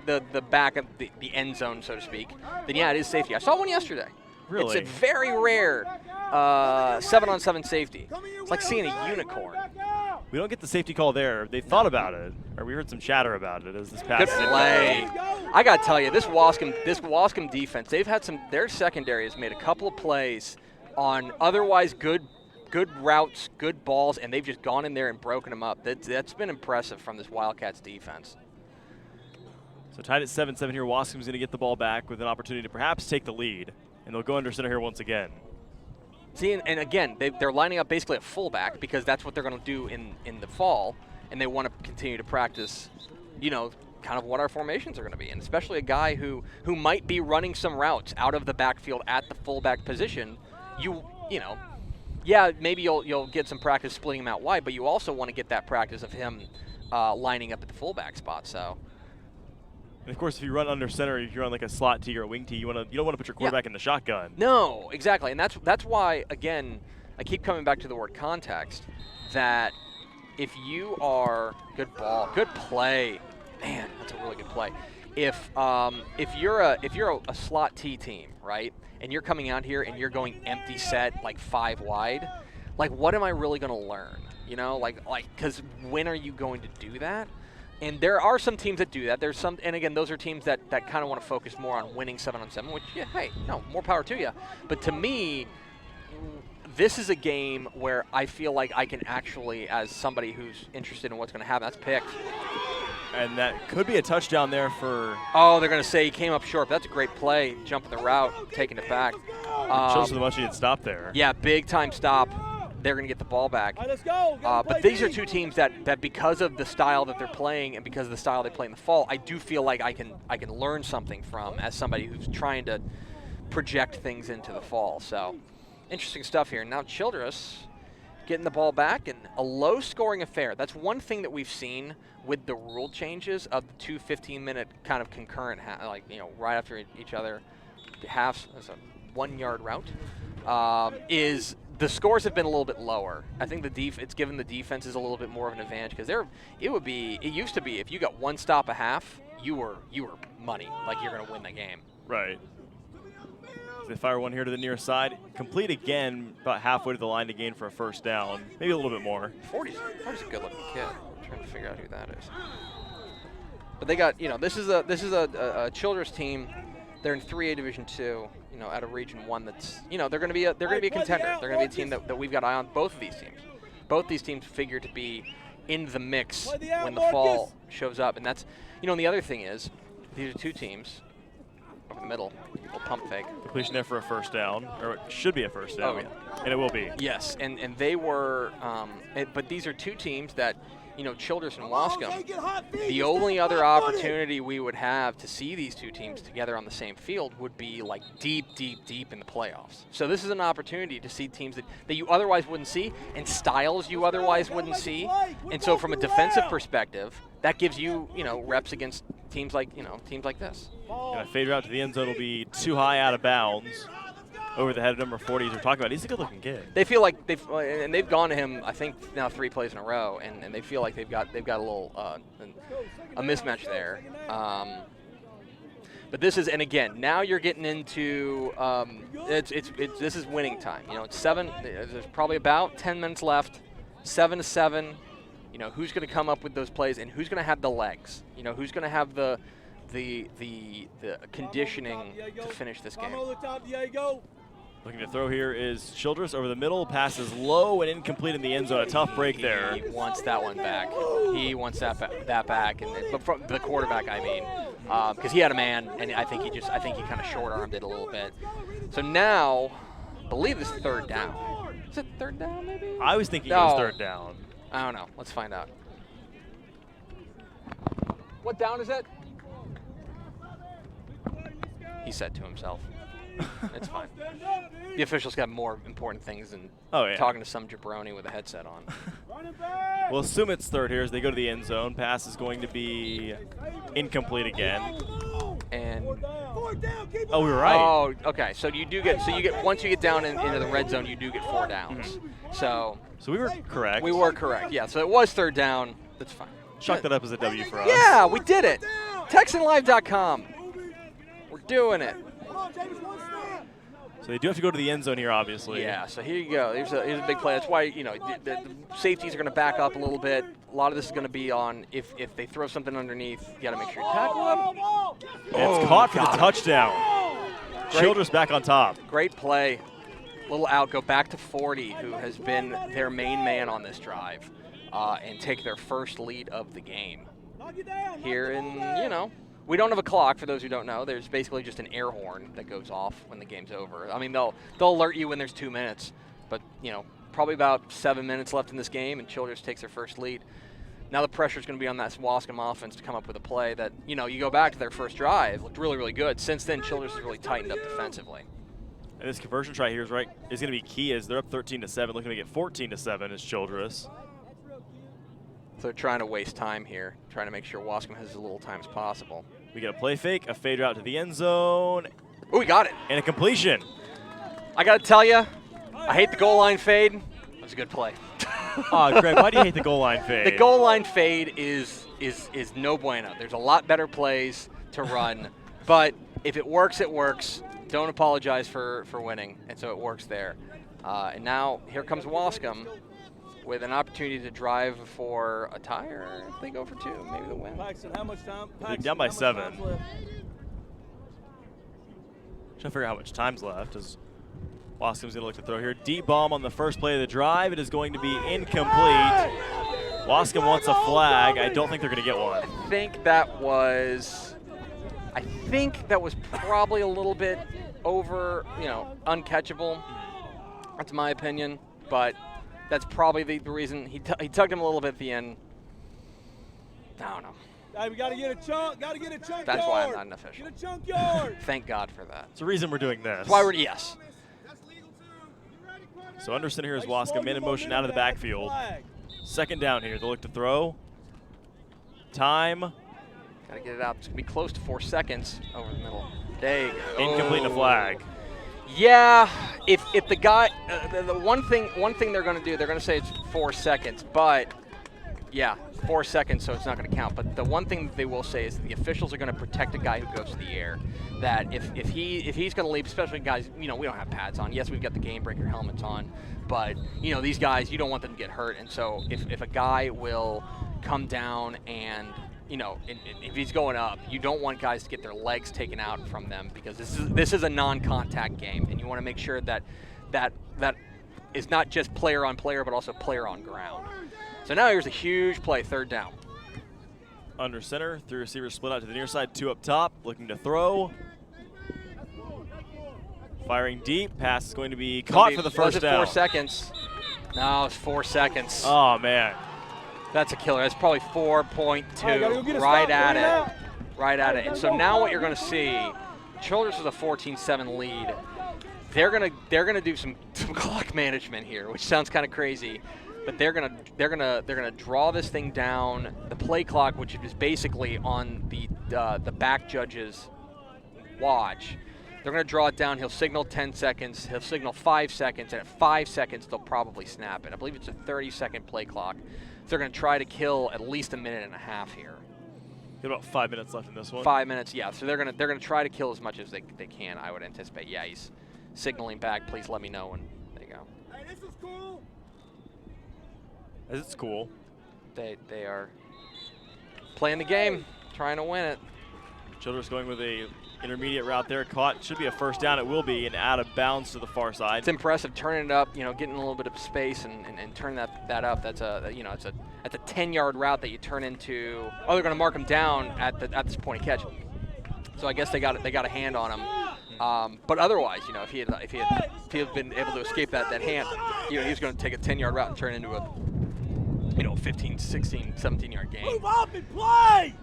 the back of the end zone, so to speak, then yeah, it is safety. I saw one yesterday. Really? It's a very rare 7-on-7 safety. It's like seeing a unicorn. We don't get the safety call there. They thought about it, or we heard some chatter about it as this pass. Good play. I got to tell you, this Wascom defense, they've had their secondary has made a couple of plays on otherwise good routes, good balls, and they've just gone in there and broken them up. That's been impressive from this Wildcats defense. So tied at 7-7 here. Wascom's going to get the ball back with an opportunity to perhaps take the lead, and they'll go under center here once again. See, and again, they're lining up basically at fullback because that's what they're going to do in the fall, and they want to continue to practice, kind of what our formations are going to be, and especially a guy who might be running some routes out of the backfield at the fullback position. Yeah, maybe you'll get some practice splitting him out wide, but you also want to get that practice of him lining up at the fullback spot. So. And of course, if you run under center, if you run like a slot tee or a wing tee, you don't want to put your quarterback in the shotgun. No, exactly, and that's why, again, I keep coming back to the word context. That if you are good ball, good play, man, that's a really good play. If you're a slot tee team, right, and you're coming out here and you're going empty set like 5 wide, like what am I really going to learn? Because when are you going to do that? And there are some teams that do that. There's some, and again, those are teams that kind of want to focus more on winning 7-on-7, which, yeah, hey, no, more power to you. But to me, this is a game where I feel like I can actually, as somebody who's interested in what's going to happen, that's picked. And that could be a touchdown there for. Oh, they're going to say he came up short. But that's a great play, jumping the route, taking it back. Shows the much needed stop there. Yeah, big time stop. They're going to get the ball back. Right, let's go. But these are two teams that because of the style that they're playing and because of the style they play in the fall, I do feel like I can learn something from as somebody who's trying to project things into the fall. So interesting stuff here. Now Childress getting the ball back, and a low-scoring affair. That's one thing that we've seen with the rule changes of the 2 15-minute kind of concurrent, right after each other halves as a 1-yard route, is the scores have been a little bit lower. I think it's given the defenses a little bit more of an advantage because it used to be if you got 1 stop a half, you were money, like you're going to win the game. Right. They fire one here to the near side. Complete again, about halfway to the line to gain for a first down. Maybe a little bit more. 40's a good-looking kid. I'm trying to figure out who that is. But they got, this is a Childress team. They're in 3A Division II, out of Region 1. That's, they're going to be a contender. They're going to be a team that we've got eye on. Both of these teams. Both these teams figure to be in the mix when the fall shows up. And that's, and the other thing is, these are two teams over the middle. Little pump fake. Completion there for a first down, or it should be a first down. Oh, yeah. And it will be. Yes, and they were, but these are two teams that, Childress and Wascom, the only other opportunity we would have to see these two teams together on the same field would be like deep in the playoffs. So this is an opportunity to see teams that you otherwise wouldn't see and styles you otherwise wouldn't see. And so from a defensive perspective, that gives you, reps against teams like this. And a fade route to the end zone will be too high out of bounds. Over the head of number 40, as we're talking about. He's a good-looking kid. They feel like they've gone to him, I think, now 3 plays in a row, and they feel like they've got a little a mismatch there. But this is, and again, now you're getting into this is winning time. You know, it's 7. There's probably about 10 minutes left. 7-7. You know, who's going to come up with those plays and who's going to have the legs? You know, who's going to have the conditioning to finish this game? Looking to throw here is Childress over the middle. Pass is low and incomplete in the end zone. A tough break there. He wants that one back. He wants that back, but from the quarterback, I mean, because he had a man, and I think he kind of short-armed it a little bit. So now, I believe this is 3rd down. Is it 3rd down, maybe? I was thinking it was 3rd down. I don't know. Let's find out. What down is it? He said to himself. It's fine. The officials got more important things than talking to some jabroni with a headset on. We'll assume it's 3rd here as they go to the end zone. Pass is going to be incomplete again. And we were right. Oh, okay. So you get once you get down into the red zone, you do get 4 downs. So we were correct. We were correct. Yeah. So it was 3rd down. That's fine. Chalk that up as a W for us. Yeah, we did it. TexanLive.com. We're doing it. So they do have to go to the end zone here, obviously. Yeah, so here you go. Here's a big play. That's why, you know, the safeties are going to back up a little bit. A lot of this is going to be on if they throw something underneath, you got to make sure you tackle them. It's caught for the touchdown. Childress back on top. Great play. Little out, go back to 40, who has been their main man on this drive, and take their first lead of the game. Here in, you know, we don't have a clock, for those who don't know. There's basically just an air horn that goes off when the game's over. I mean, they'll alert you when there's 2 minutes, but, you know, probably about 7 minutes left in this game, and Childress takes their first lead. Now the pressure's going to be on that Wascom offense to come up with a play that, you know, you go back to their first drive, looked really, really good. Since then, Childress has really tightened up defensively. And this conversion try here is going to be key as they're up 13-7, looking to get 14-7 as Childress. So they're trying to waste time here, trying to make sure Wascom has as little time as possible. We get a play fake, a fade route to the end zone. Oh, we got it. And a completion. I got to tell you, I hate the goal line fade. That was a good play. Greg, why do you hate the goal line fade? The goal line fade is no bueno. There's a lot better plays to run, but if it works, it works. Don't apologize for winning, and so it works there. And now here comes Wascom with an opportunity to drive for a tie, or if they go for 2, maybe they'll win. Paxton, how much time? They're down by 7. Trying to figure out how much time's left as Wascom's going to look to throw here. Deep bomb on the first play of the drive. It is going to be incomplete. Wascom wants a flag. I don't think they're going to get one. I think that was probably a little bit over, you know, uncatchable. That's my opinion, but that's probably the reason he tugged him a little bit at the end. I don't know. Hey, we got to get a chunk. Got to get a chunk. That's why I'm not an official. Get a chunk yard. Thank God for that. It's the reason we're doing this. That's why we're yes. So under center here is Wascom, man in motion out of the backfield. 2nd down here. They'll look to throw. Time. Got to get it out. It's going to be close to 4 seconds over the middle. There you go. Incomplete and a flag. Yeah, if the guy, the one thing they're going to do, they're going to say it's 4 seconds, but yeah, 4 seconds, so it's not going to count. But the one thing that they will say is that the officials are going to protect a guy who goes to the air. That if he's going to leap, especially guys, you know, we don't have pads on. Yes, we've got the game breaker helmets on, but you know, these guys, you don't want them to get hurt. And so if a guy will come down and, you know, if he's going up, you don't want guys to get their legs taken out from them, because this is a non-contact game, and you want to make sure that is not just player on player, but also player on ground. So now here's a huge play, 3rd down. Under center, 3 receivers split out to the near side, 2 up top, looking to throw. Firing deep, pass is going to be caught for the first down. 4 seconds. No, it's 4 seconds. Oh, man. That's a killer. That's probably 4.2. Right at it. Right at it. And so now what you're going to see, Childress with a 14-7 lead. They're gonna do some clock management here, which sounds kind of crazy, but they're gonna draw this thing down. The play clock, which is basically on the back judge's watch, they're going to draw it down. He'll signal 10 seconds. He'll signal 5 seconds. And at 5 seconds, they'll probably snap it. I believe it's a 30-second play clock. So they're going to try to kill at least a minute and a half here. Got about 5 minutes left in this one. 5 minutes, yeah. So they're gonna try to kill as much as they can. I would anticipate. Yeah, he's signaling back. Please let me know when. There you go. Hey, this is cool. It's cool. They are playing the game, trying to win it. Childress going with a intermediate route there. Caught. Should be a first down. It will be, and out of bounds to the far side. It's impressive turning it up. You know, getting a little bit of space and turning that up. That's a it's a 10-yard route that you turn into. Oh, they're going to mark him down at this point of catch. So I guess they got a hand on him. But otherwise, you know, if he had been able to escape that hand, you know, he was going to take a 10-yard route and turn into a 15, 16, 17-yard gain. Move up and play.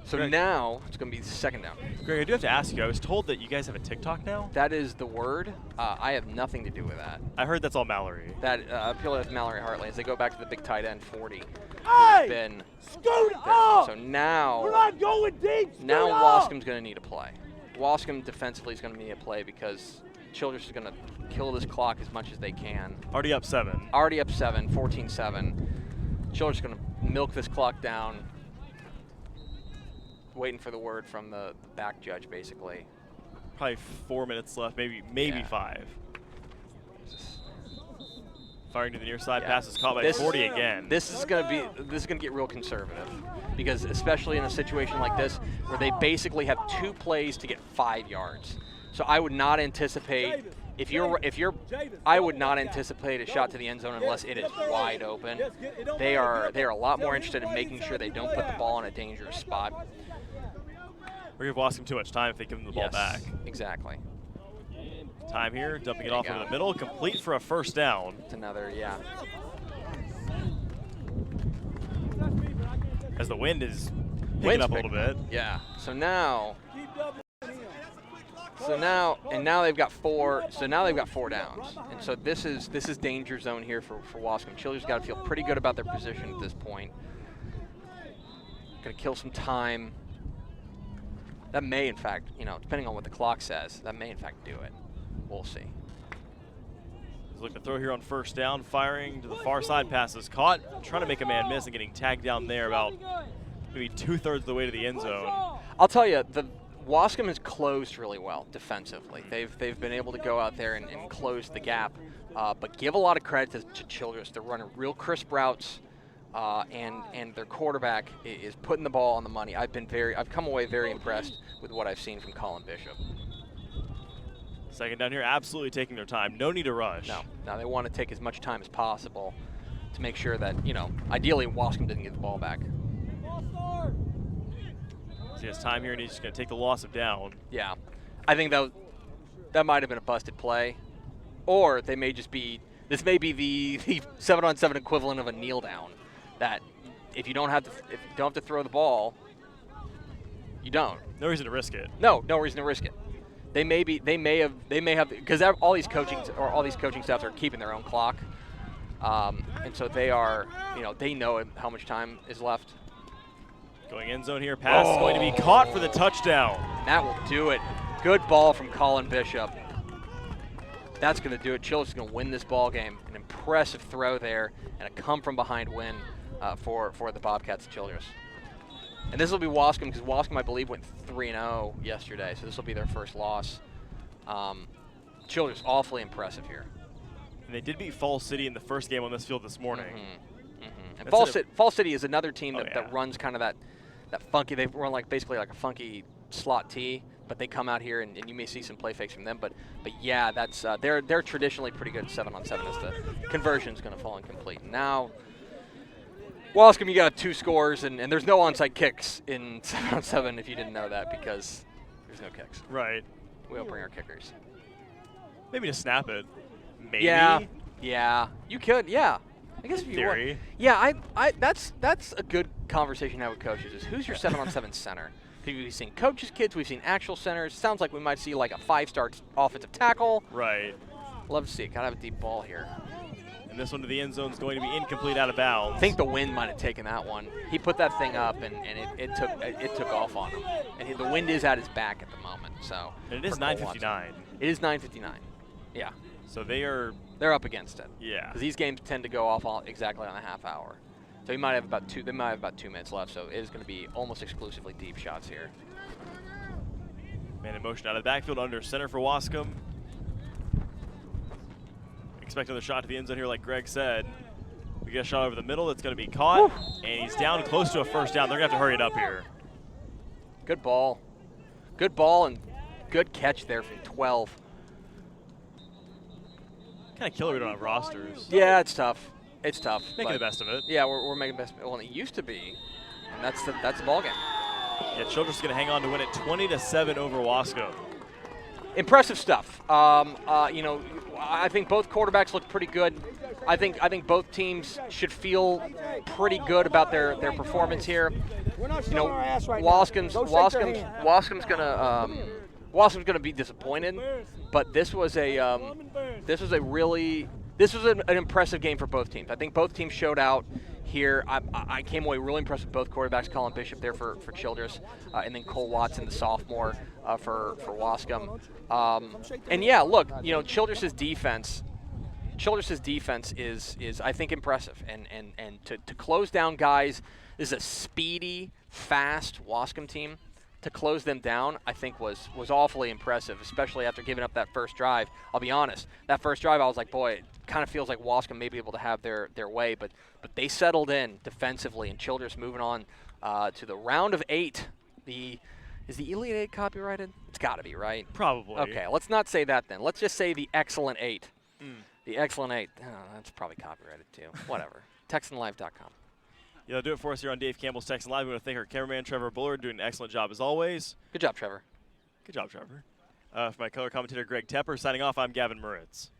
So Greg, now it's going to be the second down. Greg, I do have to ask you. I was told that you guys have a TikTok now. That is the word. I have nothing to do with that. I heard that's all Mallory. That appeal with Mallory Hartley as they go back to the big tight end 40. Hey! Scoot up! So now we're not going deep. Now Wascom's going to need a play. Wascom defensively is going to need a play because Childress is going to kill this clock as much as they can. Already up 7. Already up 7, 14-7. Childress is going to milk this clock down. Waiting for the word from the back judge, basically. Probably 4 minutes left, maybe yeah. 5. Firing to the near side, pass is caught by 40 again. This is gonna get real conservative, because especially in a situation like this where they basically have 2 plays to get 5 yards. So I would not anticipate I would not anticipate a shot to the end zone unless it is wide open. They are a lot more interested in making sure they don't put the ball in a dangerous spot. We're going to Wascom too much time if they give them the ball back. Exactly. Time here, dumping it off over the middle, complete for a first down. It's another, yeah. As the wind is picking up a little bit. Yeah. So now they've got 4. So now they've got 4 downs, and so this is danger zone here for Wascom. Childress got to feel pretty good about their position at this point. Going to kill some time. That may, in fact, you know, depending on what the clock says, that may in fact do it. We'll see. He's looking to throw here on first down, firing to the far side, passes caught, trying to make a man miss and getting tagged down there about maybe 2/3 of the way to the end zone. I'll tell you, the Wascom has closed really well defensively. They've been able to go out there and close the gap, but give a lot of credit to Childress. They're running real crisp routes, and their quarterback is putting the ball on the money. I've come away very impressed with what I've seen from Colin Bishop. Second down here, absolutely taking their time. No need to rush. No, they want to take as much time as possible to make sure that, you know, ideally Wascom didn't get the ball back. So he has time here, and he's just going to take the loss of down. Yeah, I think that might have been a busted play, or they may just be. This may be the 7-on-7 equivalent of a kneel down. That if you don't have to throw the ball, you don't. No reason to risk it. No reason to risk it. They may have because all these coaching staffs are keeping their own clock, and so they are, you know, they know how much time is left. Going end zone here, pass is going to be caught for the touchdown. And that will do it. Good ball from Colin Bishop. That's going to do it. Childress is going to win this ball game. An impressive throw there and a come-from-behind win for the Bobcats of Childress. And this will be Wascom, because Wascom, I believe, went 3-0 yesterday, so this will be their first loss. Childress awfully impressive here. And they did beat Falls City in the first game on this field this morning. And Falls City is another team that runs kind of that funky. They run basically like a funky slot T, but they come out here and you may see some play fakes from them. But yeah, that's they're traditionally pretty good at 7-on-7 as the conversion is going to fall incomplete. Now, Wascom, you got 2 scores, and there's no onside kicks in 7-on-7 if you didn't know that, because there's no kicks. Right. We don't bring our kickers. Maybe to snap it. Maybe. Yeah. You could. Yeah. I guess if you theory. Want. Yeah. That's a good conversation to have with coaches. Is who's your 7-on-7 center? We've seen coaches' kids. We've seen actual centers. Sounds like we might see like a 5-star offensive tackle. Right. Love to see it. Gotta have a deep ball here. And this one to the end zone is going to be incomplete, out of bounds. I think the wind might have taken that one. He put that thing up, and it took off on him. And the wind is at his back at the moment. So. And it is 9:59. It is 9:59. Yeah. So they're up against it. Yeah. Because these games tend to go off exactly on a half hour. So he might have about two. They might have about 2 minutes left. So it is going to be almost exclusively deep shots here. Man in motion out of the backfield under center for Wascom. Expect another shot to the end zone here, like Greg said. We get a shot over the middle that's going to be caught, and he's down close to a first down. They're going to have to hurry it up here. Good ball. Good ball and good catch there from 12. Kind of killer we don't have rosters. Yeah, it's tough. It's tough. Making the best of it. Yeah, we're making the best. Well, it used to be, and that's the ball game. Yeah, Childress going to hang on to win it 20-7 over Wasco. Impressive stuff. You know, I think both quarterbacks look pretty good. I think both teams should feel pretty good about their performance here. You know, Wascom's gonna be disappointed, but this was an impressive game for both teams. I think both teams showed out here. I came away really impressed with both quarterbacks. Colin Bishop there for Childress, and then Cole Watson, the sophomore, for Wascom. And yeah, look, you know, Childress's defense is I think impressive, and to close down guys. This is a speedy, fast Wascom team. To close them down, I think was awfully impressive, especially after giving up that first drive. I'll be honest, that first drive I was like, boy, it kind of feels like Wascom may be able to have their way, but they settled in defensively, and Childress moving on to the round of 8. Is the Elite 8 copyrighted? It's got to be, right? Probably. Okay, let's not say that then. Let's just say the Excellent 8. The Excellent 8. Oh, that's probably copyrighted too. Whatever. TexanLive.com. Yeah, that'll do it for us here on Dave Campbell's Texan Live. We want to thank our cameraman, Trevor Bullard, doing an excellent job as always. Good job, Trevor. Good job, Trevor. For my color commentator, Greg Tepper, signing off, I'm Gavin Moritz.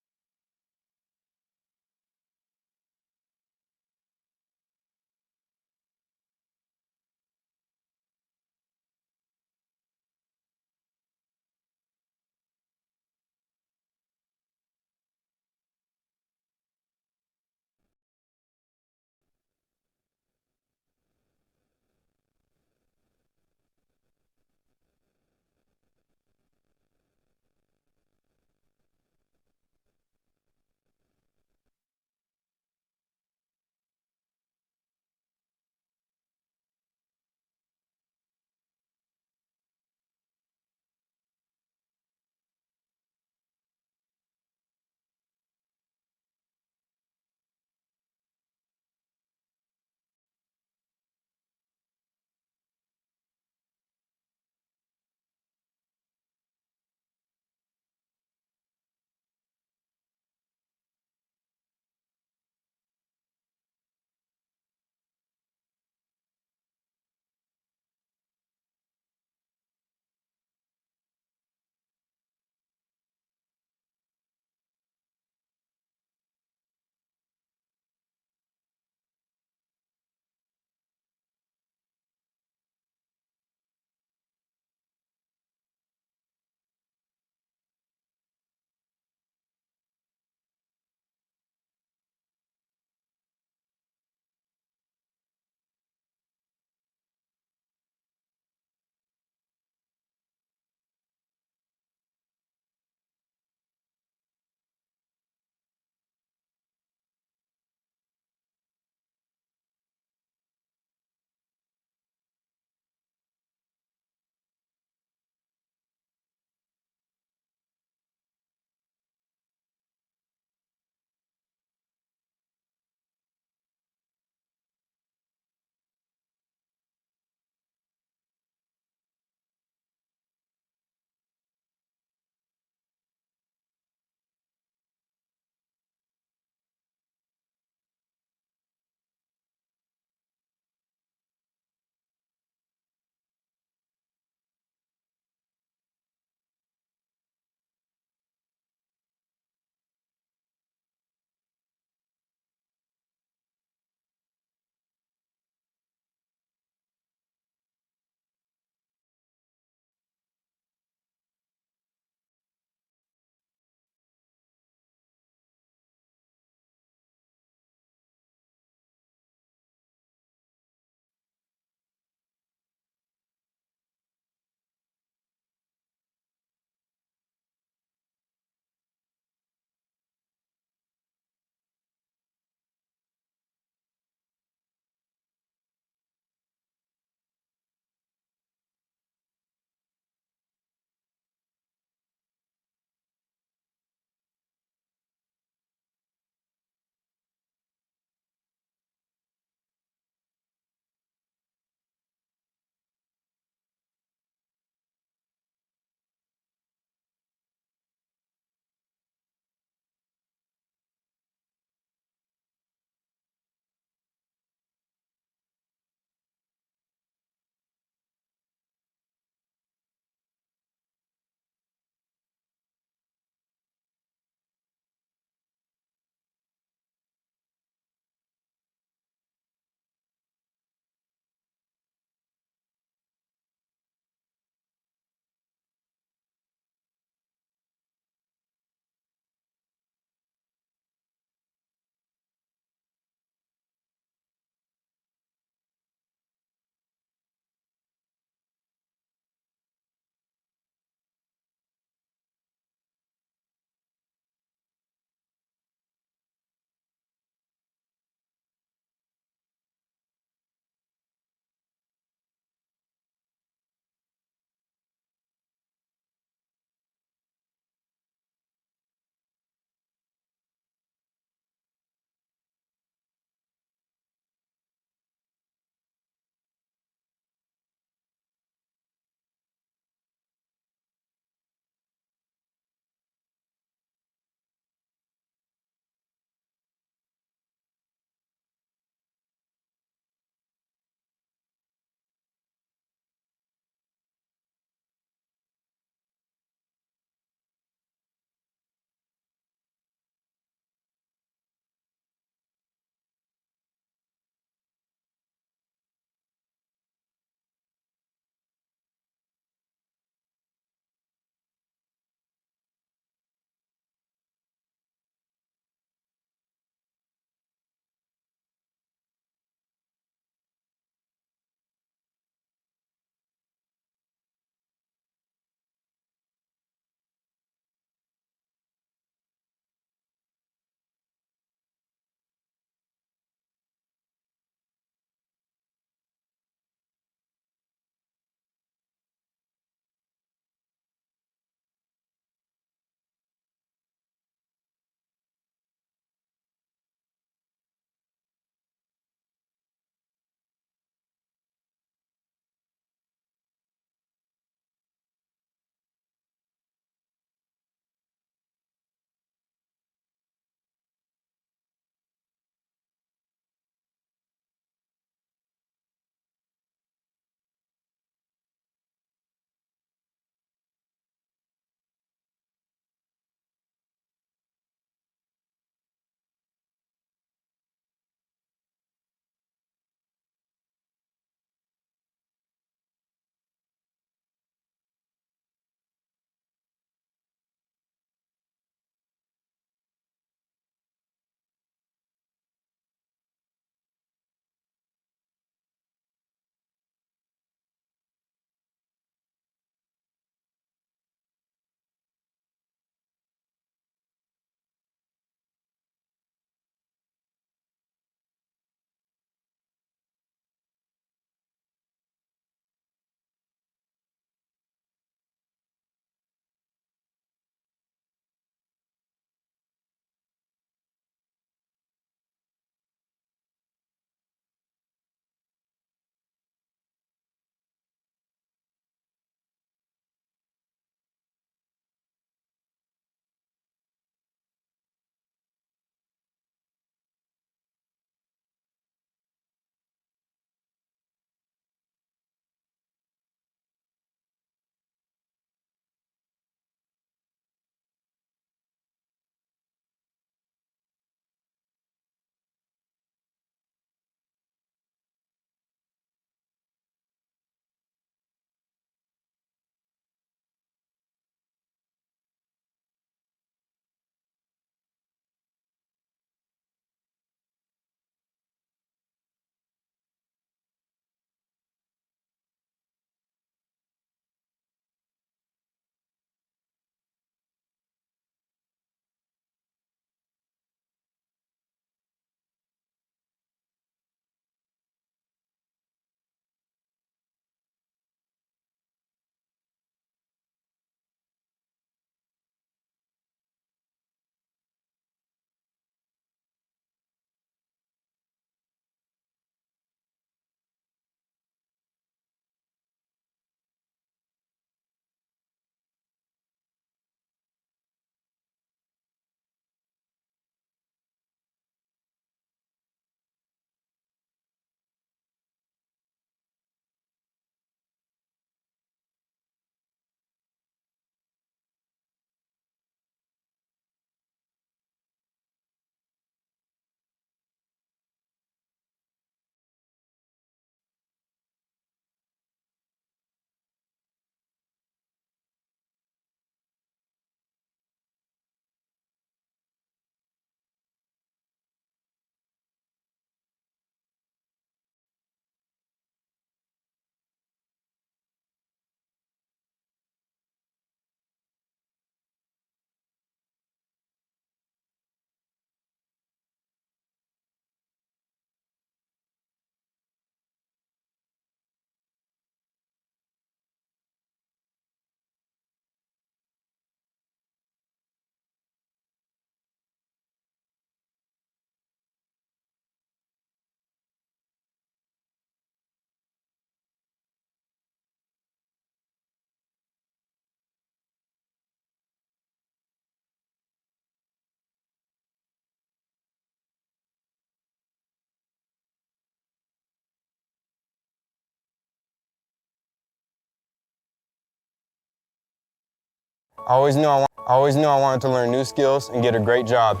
I always knew I wanted to learn new skills and get a great job.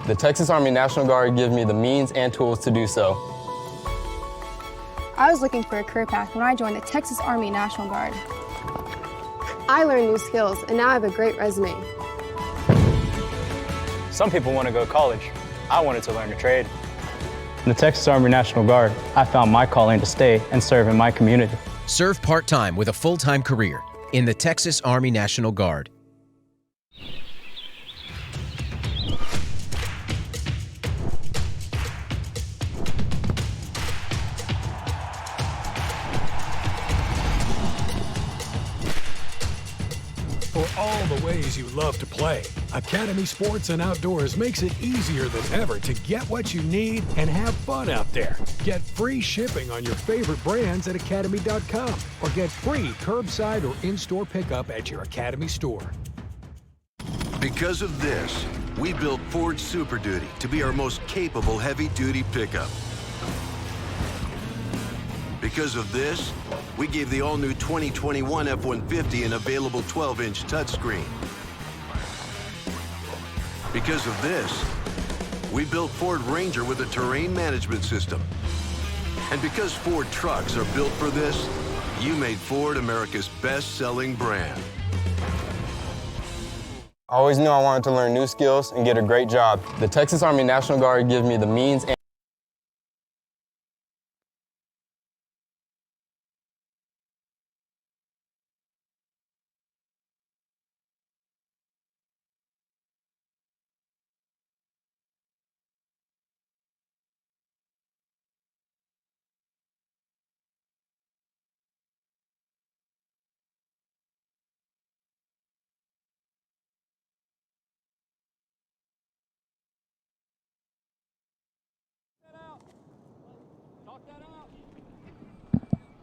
The Texas Army National Guard gives me the means and tools to do so. I was looking for a career path when I joined the Texas Army National Guard. I learned new skills, and now I have a great resume. Some people want to go to college. I wanted to learn a trade. In the Texas Army National Guard, I found my calling to stay and serve in my community. Serve part-time with a full-time career in the Texas Army National Guard. For all the ways you love to play, Academy Sports and Outdoors makes it easier than ever to get what you need and have fun out there. Get free shipping on your favorite brands at academy.com or get free curbside or in-store pickup at your Academy store. Because of this, we built Ford Super Duty to be our most capable heavy-duty pickup. Because of this, we gave the all-new 2021 F-150 an available 12-inch touchscreen. Because of this, we built Ford Ranger with a terrain management system. And because Ford trucks are built for this, you made Ford America's best-selling brand. I always knew I wanted to learn new skills and get a great job. The Texas Army National Guard gives me the means and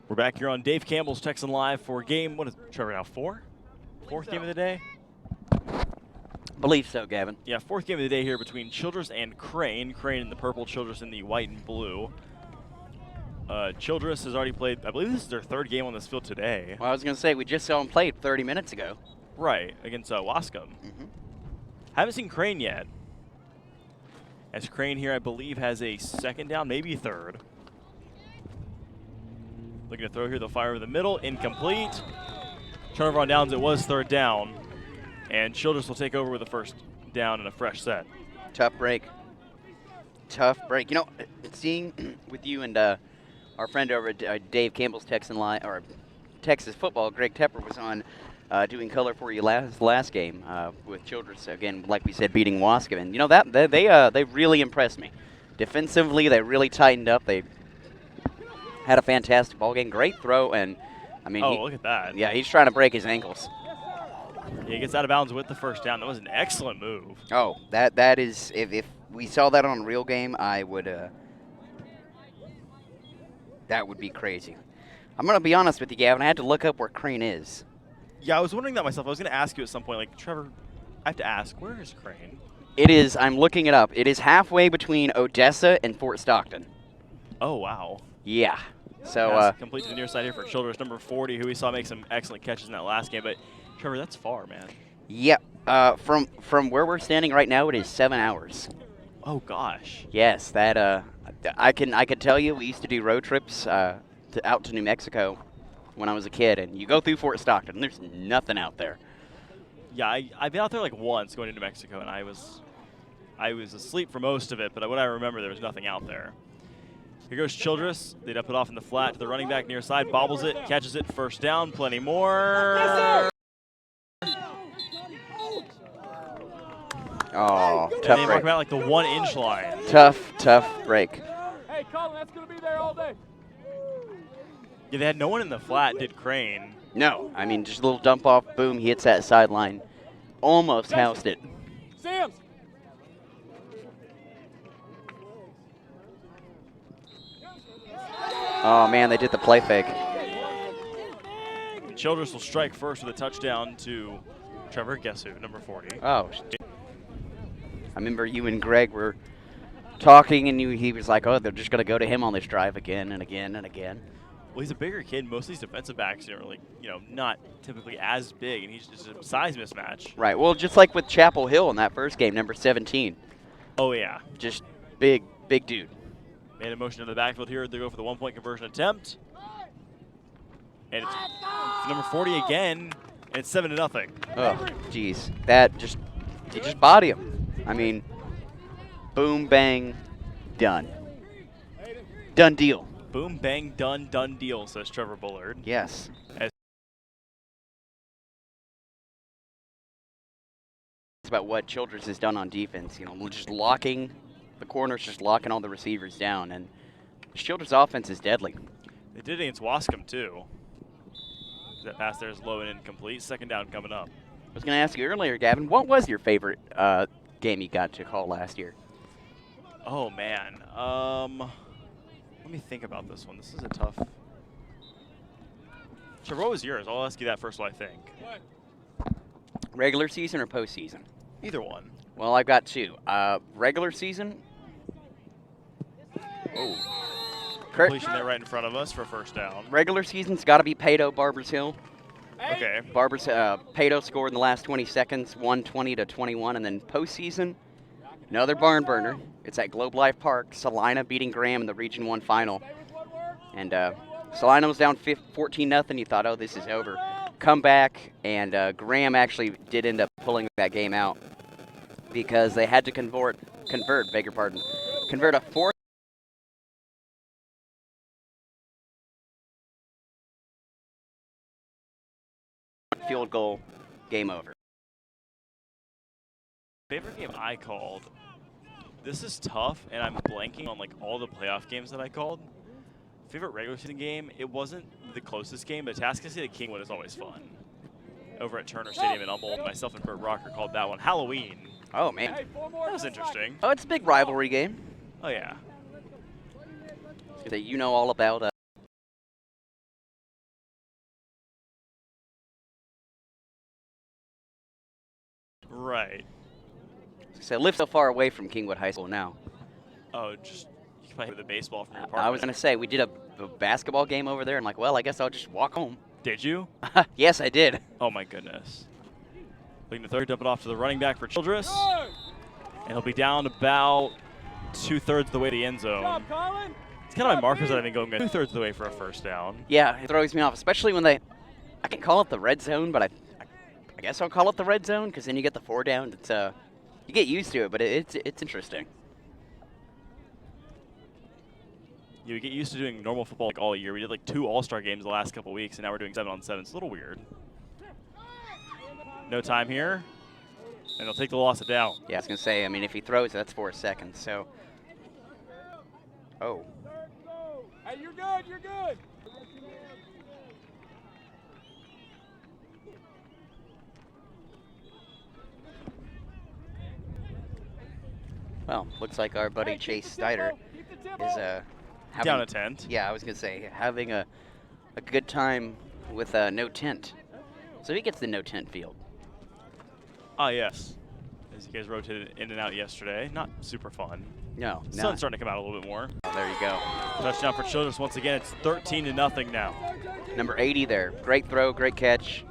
We're back here on Dave Campbell's Texan Live for game, what is Trevor now, fourth game of the day? Believe so, Gavin. Yeah, fourth game of the day here between Childress and Crane. Crane in the purple, Childress in the white and blue. Childress has already played, I believe this is their third game on this field today. Well, I was going to say, we just saw them play 30 minutes ago. Right, against Wascom. Haven't seen Crane yet. As Crane here, I believe, has a second down, maybe third. Looking to throw here, they'll fire over the middle, incomplete. Turnover on downs, it was third down. And Childress will take over with a first down and a fresh set. Tough break. Tough break. You know, seeing with you and our friend over at Dave Campbell's Texan Live, or Texas Football, Greg Tepper was on doing color for you last game with Childress, again, like we said, beating Wascom. And you know, they really impressed me. Defensively, they really tightened up. They had a fantastic ball game, great throw, and I mean, look at that. Yeah, he's trying to break his ankles. Yeah, he gets out of bounds with the first down. That was an excellent move. Oh, that is, if we saw that on a real game, I would, that would be crazy. I'm going to be honest with you, Gavin, I had to look up where Crane is. Yeah, I was wondering that myself. I was going to ask you at some point, like, Trevor, I have to ask, where is Crane? It is, I'm looking it up. It is halfway between Odessa and Fort Stockton. Oh, wow. Yeah. So complete to the near side here for Childress, number 40, who we saw make some excellent catches in that last game. But Trevor, that's far, man. Yep. From where we're standing right now, it is 7 hours. Oh gosh. Yes, that I can tell you. We used to do road trips out to New Mexico when I was a kid, and you go through Fort Stockton, and there's nothing out there. Yeah, I've been out there like once going to New Mexico, and I was asleep for most of it. But what I remember, there was nothing out there. Here goes Childress. They dump it off in the flat to the running back near side, bobbles it, catches it, first down, plenty more. Yes, oh, tough they break. about like the 1-inch line. Tough break. Hey, Colin, that's going to be there all day. Yeah, they had no one in the flat, did Crane. No, I mean, just a little dump off, boom, he hits that sideline. Almost housed it. Sims. Oh, man, they did the play fake. Childress will strike first with a touchdown to Trevor, guess who, number 40. Oh. I remember you and Greg were talking, and he was like, oh, they're just going to go to him on this drive again and again and again. Well, he's a bigger kid. Most of these defensive backs are like, not typically as big, and he's just a size mismatch. Right. Well, just like with Chapel Hill in that first game, number 17. Oh, yeah. Just big dude. Made a motion to the backfield here. They go for the 1-point conversion attempt. And it's number 40 again, and it's 7-0. Oh, geez. You just body him. I mean, boom, bang, done. Done deal. Boom, bang, done deal, says Trevor Bullard. Yes. It's about what Childress has done on defense. Just locking the corners, just locking all the receivers down. And Childress' offense is deadly. They did it against Wascom, too. That pass there is low and incomplete. Second down coming up. I was going to ask you earlier, Gavin, what was your favorite game you got to call last year? Oh, man. Let me think about this one. This is a tough. Trevor, what was yours? I'll ask you that first while I think. Regular season or postseason? Either one. Well, I've got two. Regular season. Oh. Completion there right in front of us for first down. Regular season's got to be Pato, Barbers Hill. Okay. Pato scored in the last 20 seconds, 120-21, and then postseason, another barn burner. It's at Globe Life Park. Salina beating Graham in the Region 1 final. And Salina was down 14-0. You thought, oh, this is over. Come back, and Graham actually did end up pulling that game out because they had to convert a fourth field goal, game over. Favorite game I called. This is tough, and I'm blanking on like all the playoff games that I called. Favorite regular season game, it wasn't the closest game, but Atascocita Kingwood is always fun. Over at Turner Stadium in Humboldt, myself and Bert Rocker called that one Halloween. Oh, man. That was interesting. Oh, it's a big rivalry game. Oh, yeah. That you know all about. Right. So live so far away from Kingwood High School now. Oh, just you can play with the baseball from your apartment. I was going to say, we did a basketball game over there, and like, well, I guess I'll just walk home. Did you? Yes, I did. Oh, my goodness. Looking to third, dump it off to the running back for Childress. And he'll be down about 2/3 of the way to the end zone. It's kind of my markers that I've been going 2/3 of the way for a first down. Yeah, it throws me off, especially when I can call it the red zone, but I guess I'll call it the red zone because then you get the 4 down. It's you get used to it, but it's interesting. You get used to doing normal football like all year. We did like 2 all-star games the last couple weeks, and now we're doing 7-on-7. It's a little weird. No time here, and they'll take the loss of down. Yeah, I was going to say, I mean, if he throws, that's 4 seconds, so. Oh. Hey, you're good, you're good. Well, looks like our buddy Chase Snyder is having, down a tent. Yeah, I was going to say, having a good time with no tent. So he gets the no tent field. Ah, yes. As you guys rotated in and out yesterday. Not super fun. No. Sun's starting to come out a little bit more. Oh, there you go. Touchdown for Childress once again. It's 13-0 now. Number 80 there. Great throw, great catch.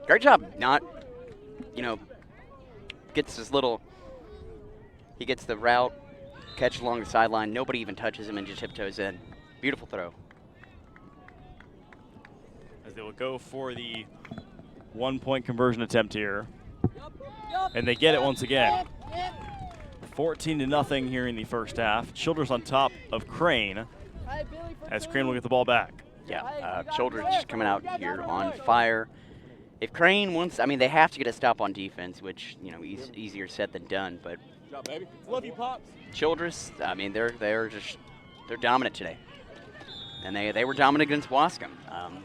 Great job. Not, gets his little, he gets the route, catch along the sideline. Nobody even touches him and just tiptoes in. Beautiful throw. As they will go for the 1-point conversion attempt here. And they get it once again. 14-0 here in the first half. Childress on top of Crane as Crane will get the ball back. Yeah, Childress just coming out here on fire. If Crane wants, I mean, they have to get a stop on defense, which, easier said than done. But Good job, baby. Love you, Pops. Childress, I mean, they're dominant today. And they were dominant against Wascom.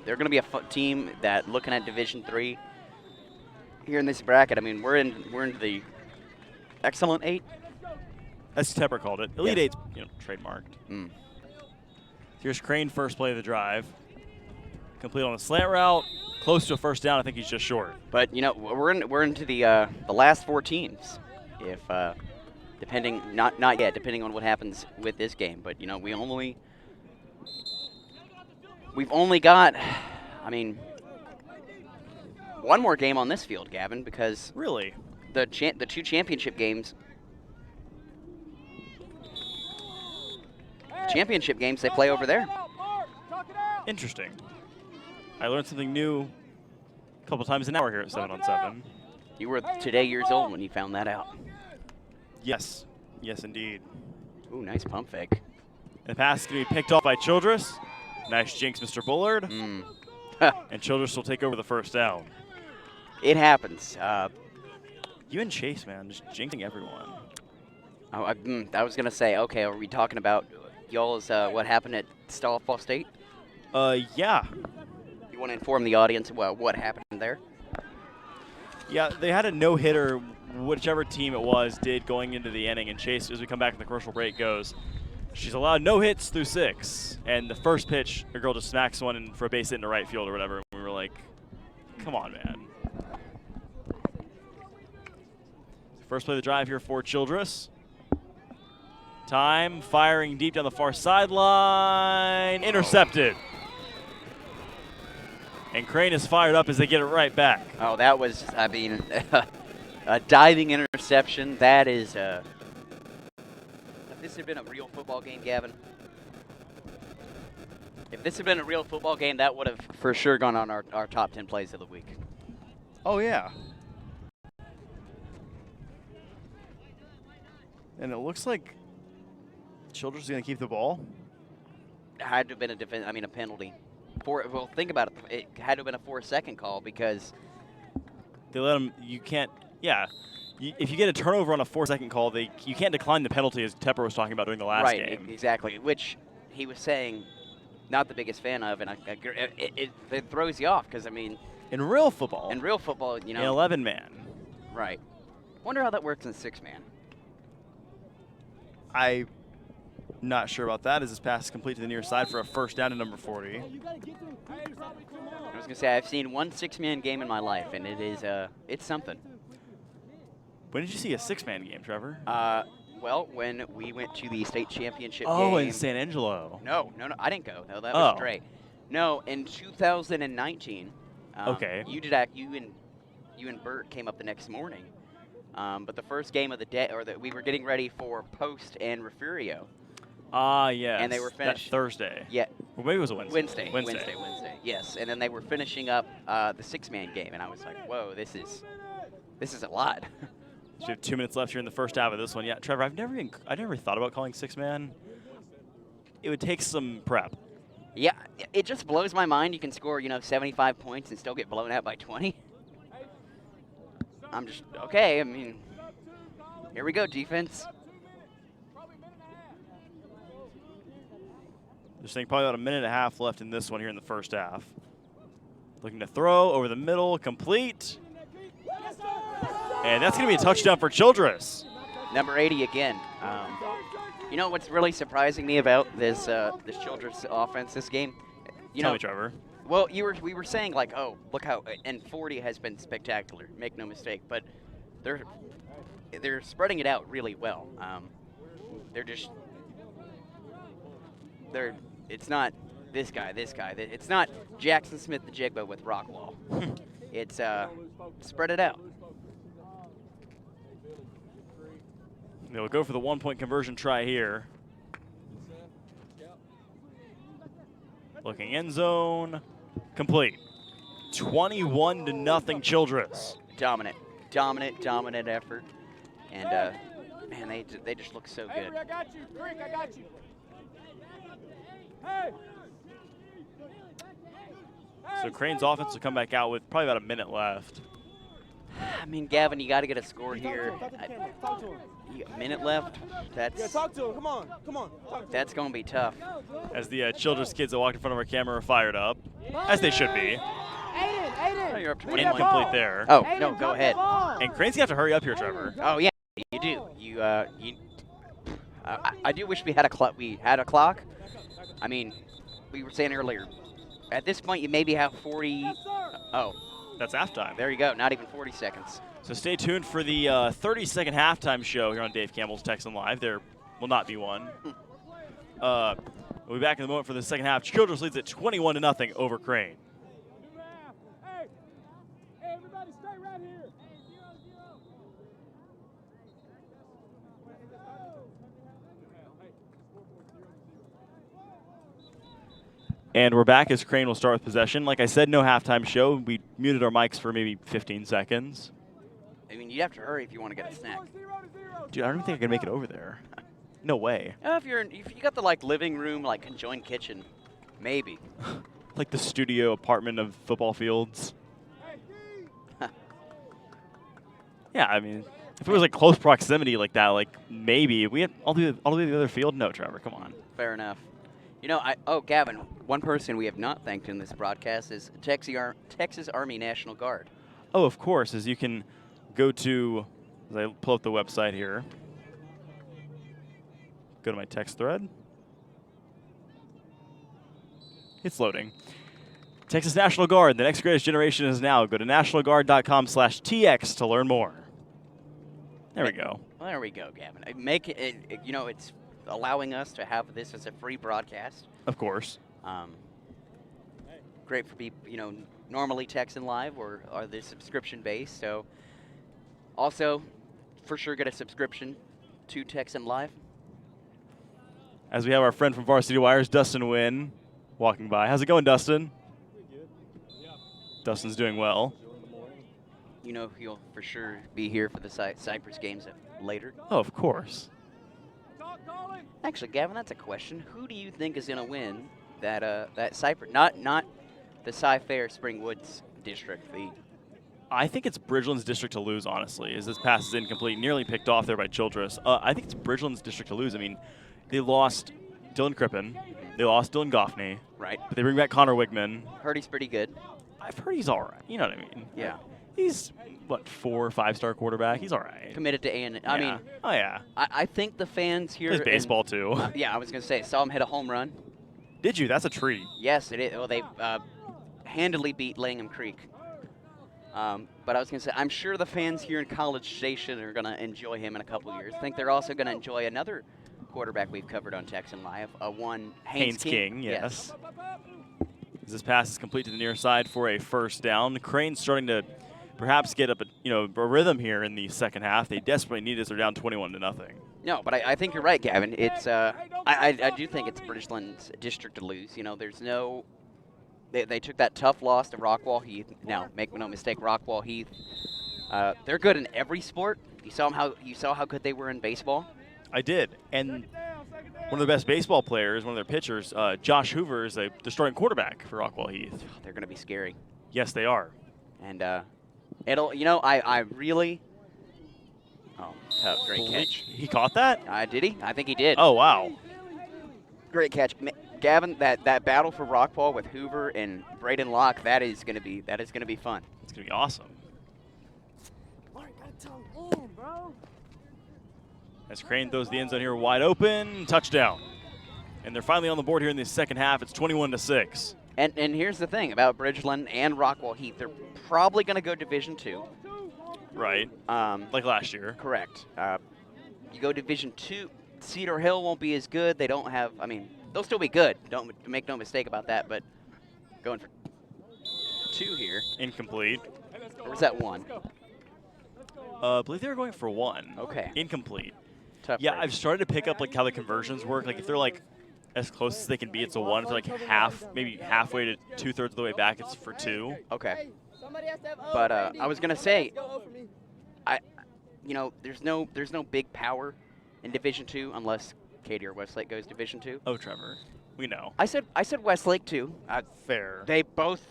They're going to be a team that, looking at Division III here in this bracket, I mean, we're into the Excellent 8. As Tepper called it. Elite 8's, trademarked. Mm. Here's Crane, first play of the drive. Complete on a slant route. Close to a first down. I think he's just short. But, we're into the last 4 teams. If, depending, not yet, depending on what happens with this game. But, we only we've only got, I mean, one more game on this field, Gavin, because really the 2 championship games. Championship games they play over there. Interesting. I learned something new a couple times an hour here at 7 on 7. You were today years old when you found that out. Yes. Yes, indeed. Ooh, nice pump fake. And the pass is going to be picked off by Childress. Nice jinx, Mr. Bullard. And Childress will take over the first down. It happens. You and Chase, man, just jinxing everyone. Oh, I was going to say, okay, are we talking about y'all's what happened at Fall State? Yeah. You want to inform the audience what happened there? Yeah, they had a no-hitter, whichever team it was, did going into the inning, and Chase, as we come back from the commercial break, goes, she's allowed no hits through 6. And the first pitch, the girl just smacks one in for a base hit into right field or whatever. And we were like, come on, man. First play of the drive here for Childress. Time, firing deep down the far sideline. Intercepted. And Crane is fired up as they get it right back. Oh, that was, I mean, a diving interception. That is, if this had been a real football game, Gavin, if this had been a real football game, that would have for sure gone on our top 10 plays of the week. Oh, yeah. And it looks like Childress is going to keep the ball. It had to have been a penalty. Well, think about it. It had to have been a 4-second call because they let him. You can't. Yeah, if you get a turnover on a 4-second call, you can't decline the penalty, as Tepper was talking about during the last game. Right, exactly. Which he was saying, not the biggest fan of, and it throws you off because I mean, in real football, you know, in 11-man. Right. Wonder how that works in 6-man. I'm not sure about that, as this pass is complete to the near side for a first down to number 40. I was going to say, I've seen one 6-man game in my life, and it is, it's something. When did you see a 6-man game, Trevor? Well, when we went to the state championship game. Oh, in San Angelo. No, I didn't go. No, that was Dre. No, in 2019. Okay. You and Bert came up the next morning. But the first game of the day, we were getting ready for Post and Refugio. Ah, yes. And they were finished. That Thursday. Yeah. Well, maybe it was a Wednesday. Wednesday. Yes. And then they were finishing up the 6-man game, and I was like, whoa, this is a lot. So we have 2 minutes left here in the first half of this one. Yeah, Trevor, I never thought about calling 6-man. It would take some prep. Yeah, it just blows my mind. You can score, 75 points and still get blown out by 20. I'm just, okay, I mean, here we go, defense. Just think probably about a minute and a half left in this one here in the first half. Looking to throw over the middle, complete. And that's going to be a touchdown for Childress. Number 80 again. You know what's really surprising me about this Childress offense this game? Tell me, Trevor. Well, we were saying like, oh, look how, and 40 has been spectacular. Make no mistake, but they're spreading it out really well. It's not this guy. It's not Jackson Smith the Jigba with Rockwall. It's spread it out. They'll go for the 1-point conversion try here. Looking end zone, complete. 21-0 Childress. Dominant effort, and man, they just look so good. I got you, Creek. I got you. Hey. So Crane's offense will come back out with probably about a minute left. I mean, Gavin, you got to get a score here. Talk to him. A minute left. Yeah, talk to him. Come on. That's going to be tough. As the Childress kids that walked in front of our camera are fired up, as they should be. Aiden. Oh, you're up 20 Incomplete there. Oh, no, go ahead. And Crane's going to have to hurry up here, Trevor. Oh, yeah, you do. I do wish we had a clock. I mean, we were saying earlier, at this point, you maybe have 40. Oh. That's halftime. There you go. Not even 40 seconds. So stay tuned for the 30-second halftime show here on Dave Campbell's Texan Live. There will not be one. We'll be back in a moment for the second half. Childress leads at 21-0 over Crane. Hey, everybody stay right here. And we're back as Crane will start with possession. Like I said, no halftime show. We muted our mics for maybe 15 seconds. I mean, you have to hurry if you want to get a snack. Dude, I don't think I can make it over there. No way. If you got the like living room, like conjoined kitchen, maybe. Like the studio apartment of football fields. Yeah, I mean, if it was like close proximity like that, like maybe. If we had all the way to the other field, no, Trevor, come on. Fair enough. You know, Gavin, one person we have not thanked in this broadcast is Texas Army National Guard. Oh, of course, as you can go to, as I pull up the website here, go to my text thread. It's loading. Texas National Guard, the next greatest generation is now. Go to nationalguard.com/TX to learn more. There we go. Well, there we go, Gavin. Make it, you know, it's allowing us to have this as a free broadcast. Of course. Great for people, you know, normally Texan Live or the subscription based. So also, for sure, get a subscription to Texan Live. As we have our friend from Varsity Wires, Dustin Wynn, walking by. How's it going, Dustin? Dustin's doing well. You know he'll for sure be here for the Cypress games later. Oh, of course. Actually, Gavin, that's a question. Who do you think is going to win that Cypress? Not the Cy-Fair Spring Woods district. I think it's Bridgeland's district to lose, honestly, as this pass is incomplete. Nearly picked off there by Childress. I think it's Bridgeland's district to lose. I mean, they lost Dylan Crippen. They lost Dylan Goffney. Right. But they bring back Connor Wigman. Heard he's pretty good. I've heard he's all right. You know what I mean? Yeah. He's, what, 4- or 5-star quarterback? He's all right. Committed to A&M. I mean, oh, yeah. I think the fans here. Plays baseball, too. Yeah, I was going to say, saw him hit a home run. Did you? That's a treat. Yes, it is. Well, they handily beat Langham Creek. But I was going to say, I'm sure the fans here in College Station are going to enjoy him in a couple years. I think they're also going to enjoy another quarterback we've covered on Texan Live, Haynes King. Yes. As this pass is complete to the near side for a first down. Crane's starting to perhaps get up a rhythm here in the second half. They desperately need it as they're down 21-0. No, but I think you're right, Gavin. It's I do think it's Bridgeland's district to lose. You know, there's no. They took that tough loss to Rockwall Heath. Now, make no mistake, Rockwall Heath. They're good in every sport. You saw how good they were in baseball. I did, and one of the best baseball players, one of their pitchers, Josh Hoover, is the starting quarterback for Rockwall Heath. They're going to be scary. Yes, they are. And I really. Oh, great catch. He caught that? Did he? I think he did. Oh, wow. Great catch. Gavin, that battle for Rockwall with Hoover and Braden Locke, that is going to be fun. It's going to be awesome. As Crane throws the end zone here wide open, touchdown. And they're finally on the board here in the second half. It's 21-6. And here's the thing about Bridgeland and Rockwall Heath. They're probably going to go Division II. Right. Like last year. Correct. You go Division II, Cedar Hill won't be as good. They don't have, they'll still be good. Don't make no mistake about that. But going for 2 here. Incomplete. Or was that 1? I believe they were going for 1. Okay. Incomplete. Tough yeah, break. I've started to pick up how the conversions work. Like if they're as close as they can be, it's a 1. If they're maybe halfway to 2/3 of the way back, it's for 2. Okay. But I was gonna say, there's no big power in Division II unless Katy or Westlake goes Division II. Oh, Trevor, we know. I said Westlake too. Fair. They both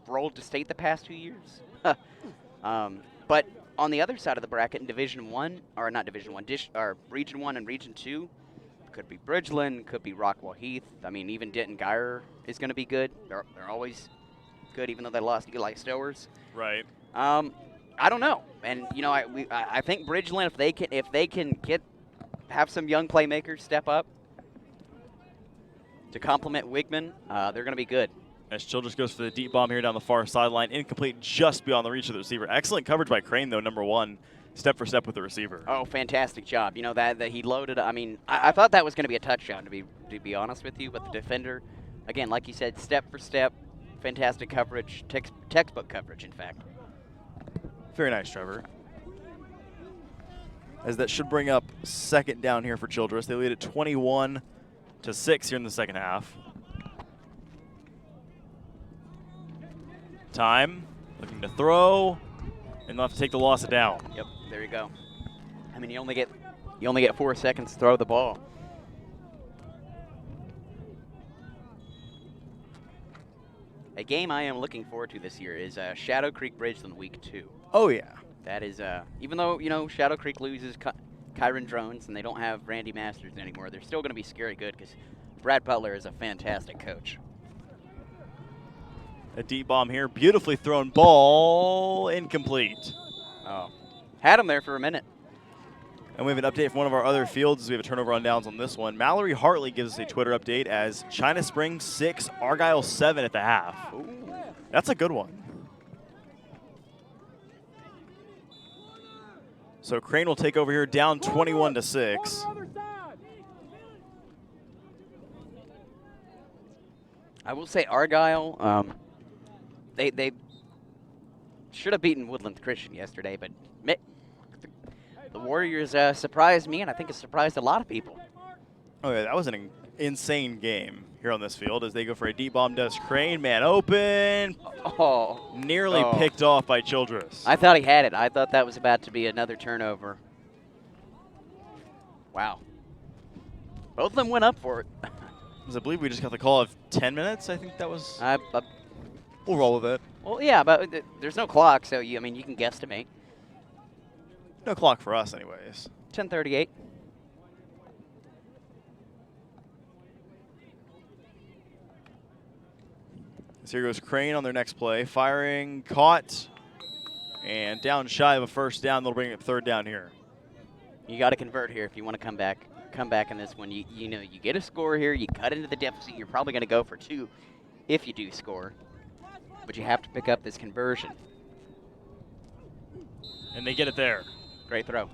rolled to state the past 2 years. But on the other side of the bracket in Division 1, or not Division 1, Region 1 and Region 2, could be Bridgeland, could be Rockwall Heath. Even Denton Geyer is going to be good. They're always good, even though they lost Eli Stowers. Right. I don't know, and I think Bridgeland, if they can have some young playmakers step up to complement Wigman, they're going to be good. As Childress goes for the deep bomb here down the far sideline, incomplete just beyond the reach of the receiver. Excellent coverage by Crane, though, number 1. step for step with the receiver. Oh, fantastic job. You know, that he loaded. I mean, I thought that was going to be a touchdown, to be honest with you, but the defender, again, like you said, step for step, fantastic coverage, textbook coverage, in fact. Very nice, Trevor. As that should bring up second down here for Childress. They lead at 21-6 here in the second half. Time, looking to throw, and they'll have to take the loss of down. Yep, there you go. I mean, you only get 4 seconds to throw the ball. A game I am looking forward to this year is Shadow Creek Bridgeland Week 2. Oh, yeah. That is, even though, you know, Shadow Creek loses Kyron Drones and they don't have Randy Masters anymore, they're still going to be scary good because Brad Butler is a fantastic coach. A deep bomb here. Beautifully thrown ball. Incomplete. Oh. Had him there for a minute. And we have an update from one of our other fields as we have a turnover on downs on this one. Mallory Hartley gives us a Twitter update as China Springs 6, Argyle 7 at the half. Ooh. That's a good one. So Crane will take over here down 21-6. I will say Argyle, they should have beaten Woodland Christian yesterday, but the Warriors surprised me, and I think it surprised a lot of people. Oh, yeah, that was an insane game here on this field as they go for a deep bomb. Does Crane, man open. Oh. Nearly picked off by Childress. I thought he had it. I thought that was about to be another turnover. Wow. Both of them went up for it. I believe we just got the call of 10 minutes. I think that was. We'll roll with it. Well, yeah, but there's no clock, so I mean, you can guesstimate. No clock for us, anyways. 10:38. So here goes Crane on their next play. Firing, caught, and down shy of a first down. They'll bring it third down here. You got to convert here if you want to come back in this one. You know, you get a score here, you cut into the deficit, you're probably going to go for 2 if you do score. But you have to pick up this conversion. And they get it there. Great throw.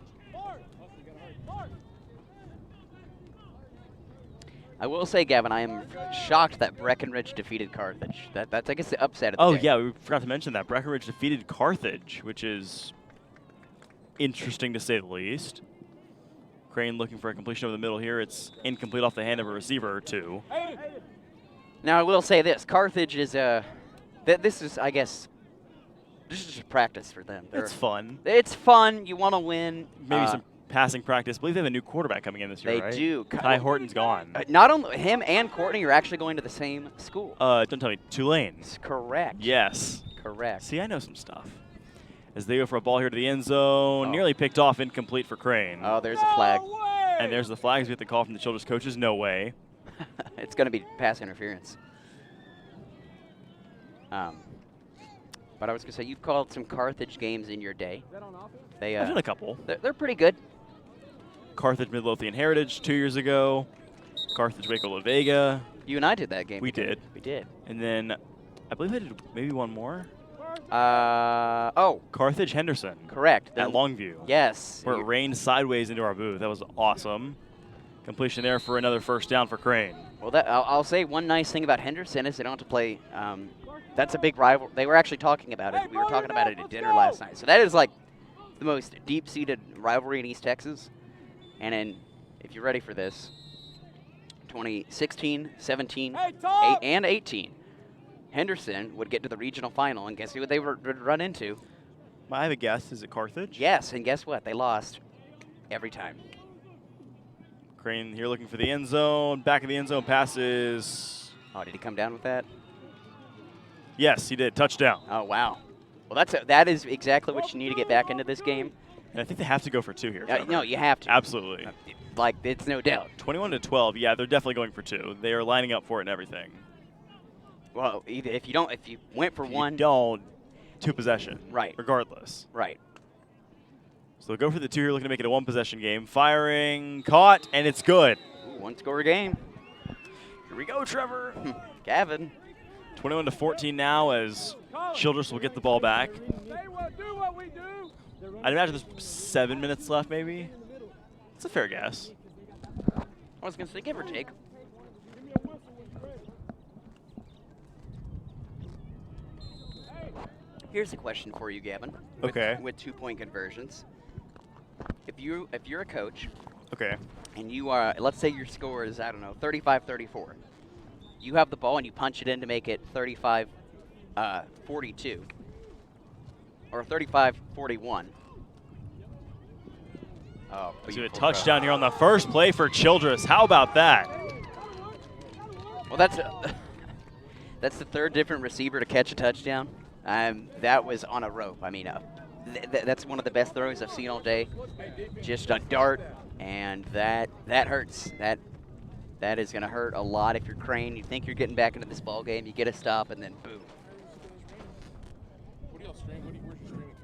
I will say, Gavin, I am shocked that Breckenridge defeated Carthage. That's I guess, the upset of the day. Oh, yeah, we forgot to mention that. Breckenridge defeated Carthage, which is interesting to say the least. Crane looking for a completion over the middle here. It's incomplete off the hand of a receiver or 2. Now, I will say this. Carthage is, this is, I guess, this is just practice for them. It's fun. It's fun. You want to win. Maybe some passing practice. I believe they have a new quarterback coming in this year, right? They do. Ty Horton's gone. Not only him and Courtney are actually going to the same school. Don't tell me. Tulane. Correct. Yes. Correct. See, I know some stuff. As they go for a ball here to the end zone. Nearly picked off, incomplete for Crane. Oh, there's a flag. And there's the flags. We get the call from the Childress coaches. No way. It's going to be pass interference. But I was going to say, you've called some Carthage games in your day. I've done a couple. They're pretty good. Carthage Midlothian Heritage 2 years ago. Carthage Waco La Vega. You and I did that game. We did. We did. And then I believe I did maybe one more. Carthage Henderson. Correct. At Longview. Yes. Where it rained sideways into our booth. That was awesome. Completion there for another first down for Crane. Well, I'll say one nice thing about Henderson is they don't have to play. That's a big rival. They were actually talking about it. We were talking about it at dinner last night. So that is like the most deep-seated rivalry in East Texas. And then, if you're ready for this, 2016, 17, 8, and 18, Henderson would get to the regional final, and guess who they would run into? I have a guess. Is it Carthage? Yes, and guess what? They lost every time. Crane here looking for the end zone. Back of the end zone passes. Oh, did he come down with that? Yes, he did. Touchdown. Oh, wow. Well, that is exactly what you need to get back into this game. And I think they have to go for 2 here. No, you have to. Absolutely. Like, it's no doubt. 21-12. Yeah, they're definitely going for 2. They are lining up for it and everything. Well, if you went for one, you don't, 2 possession. Right. Regardless. Right. So they'll go for the 2 here, looking to make it a 1-possession game. Firing, caught, and it's good. Ooh, 1-score game. Here we go, Trevor. Gavin. 21-14 now as Childress will get the ball back. I'd imagine there's 7 minutes left, maybe. It's a fair guess. I was going to say, give or take. Here's a question for you, Gavin. With 2-point conversions. If you're a coach. Okay. And you are, let's say your score is, I don't know, 35-34. You have the ball and you punch it in to make it 35-42. Or 35-41. Oh, so a touchdown here on the first play for Childress. How about that? Well, that's the third different receiver to catch a touchdown. That was on a rope. I mean, that's one of the best throws I've seen all day. Just a dart, and that hurts. That is going to hurt a lot if you're Crane. You think you're getting back into this ball game, you get a stop, and then boom. What do y'all stream? Where's your streaming?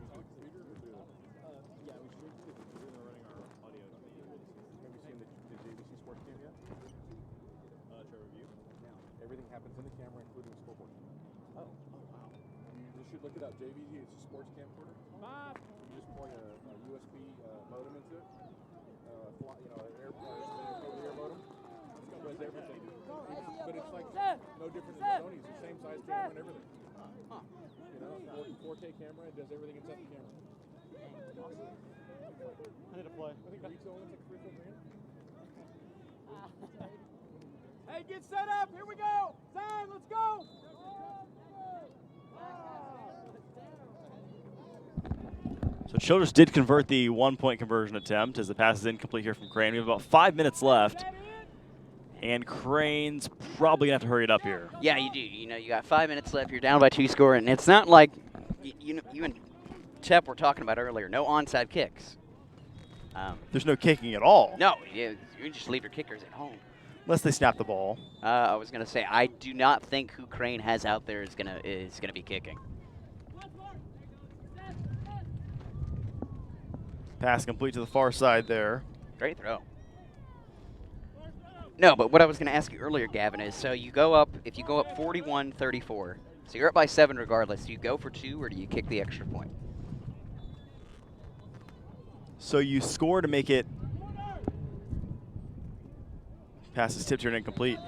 Everything happens in the camera, including the scoreboard. Oh, wow. You should look it up. JVG, it's a sports camcorder. You just plug a USB modem into it. Air modem. It does everything. But it's like no different than Sony's. It's the same size camera and everything. 4K camera, it does everything except the camera. I need to play. I think retail only like $3,000. Hey, get set up. Here we go. Zion, let's go. So Childress did convert the 1-point conversion attempt as the pass is incomplete here from Crane. We have about 5 minutes left. And Crane's probably going to have to hurry it up here. Yeah, you do. You know, you got 5 minutes left. You're down by 2 score, and it's not like you and Tep were talking about earlier. No onside kicks. There's no kicking at all. No, you just leave your kickers at home. Unless they snap the ball. I was going to say, I do not think who Crane has out there is gonna be kicking. Pass complete to the far side there. Great throw. No, but what I was going to ask you earlier, Gavin, is so you go up, if you go up 41-34, so you're up by 7 regardless, do you go for 2 or do you kick the extra point? So you score to make it. Pass is tipped here and incomplete.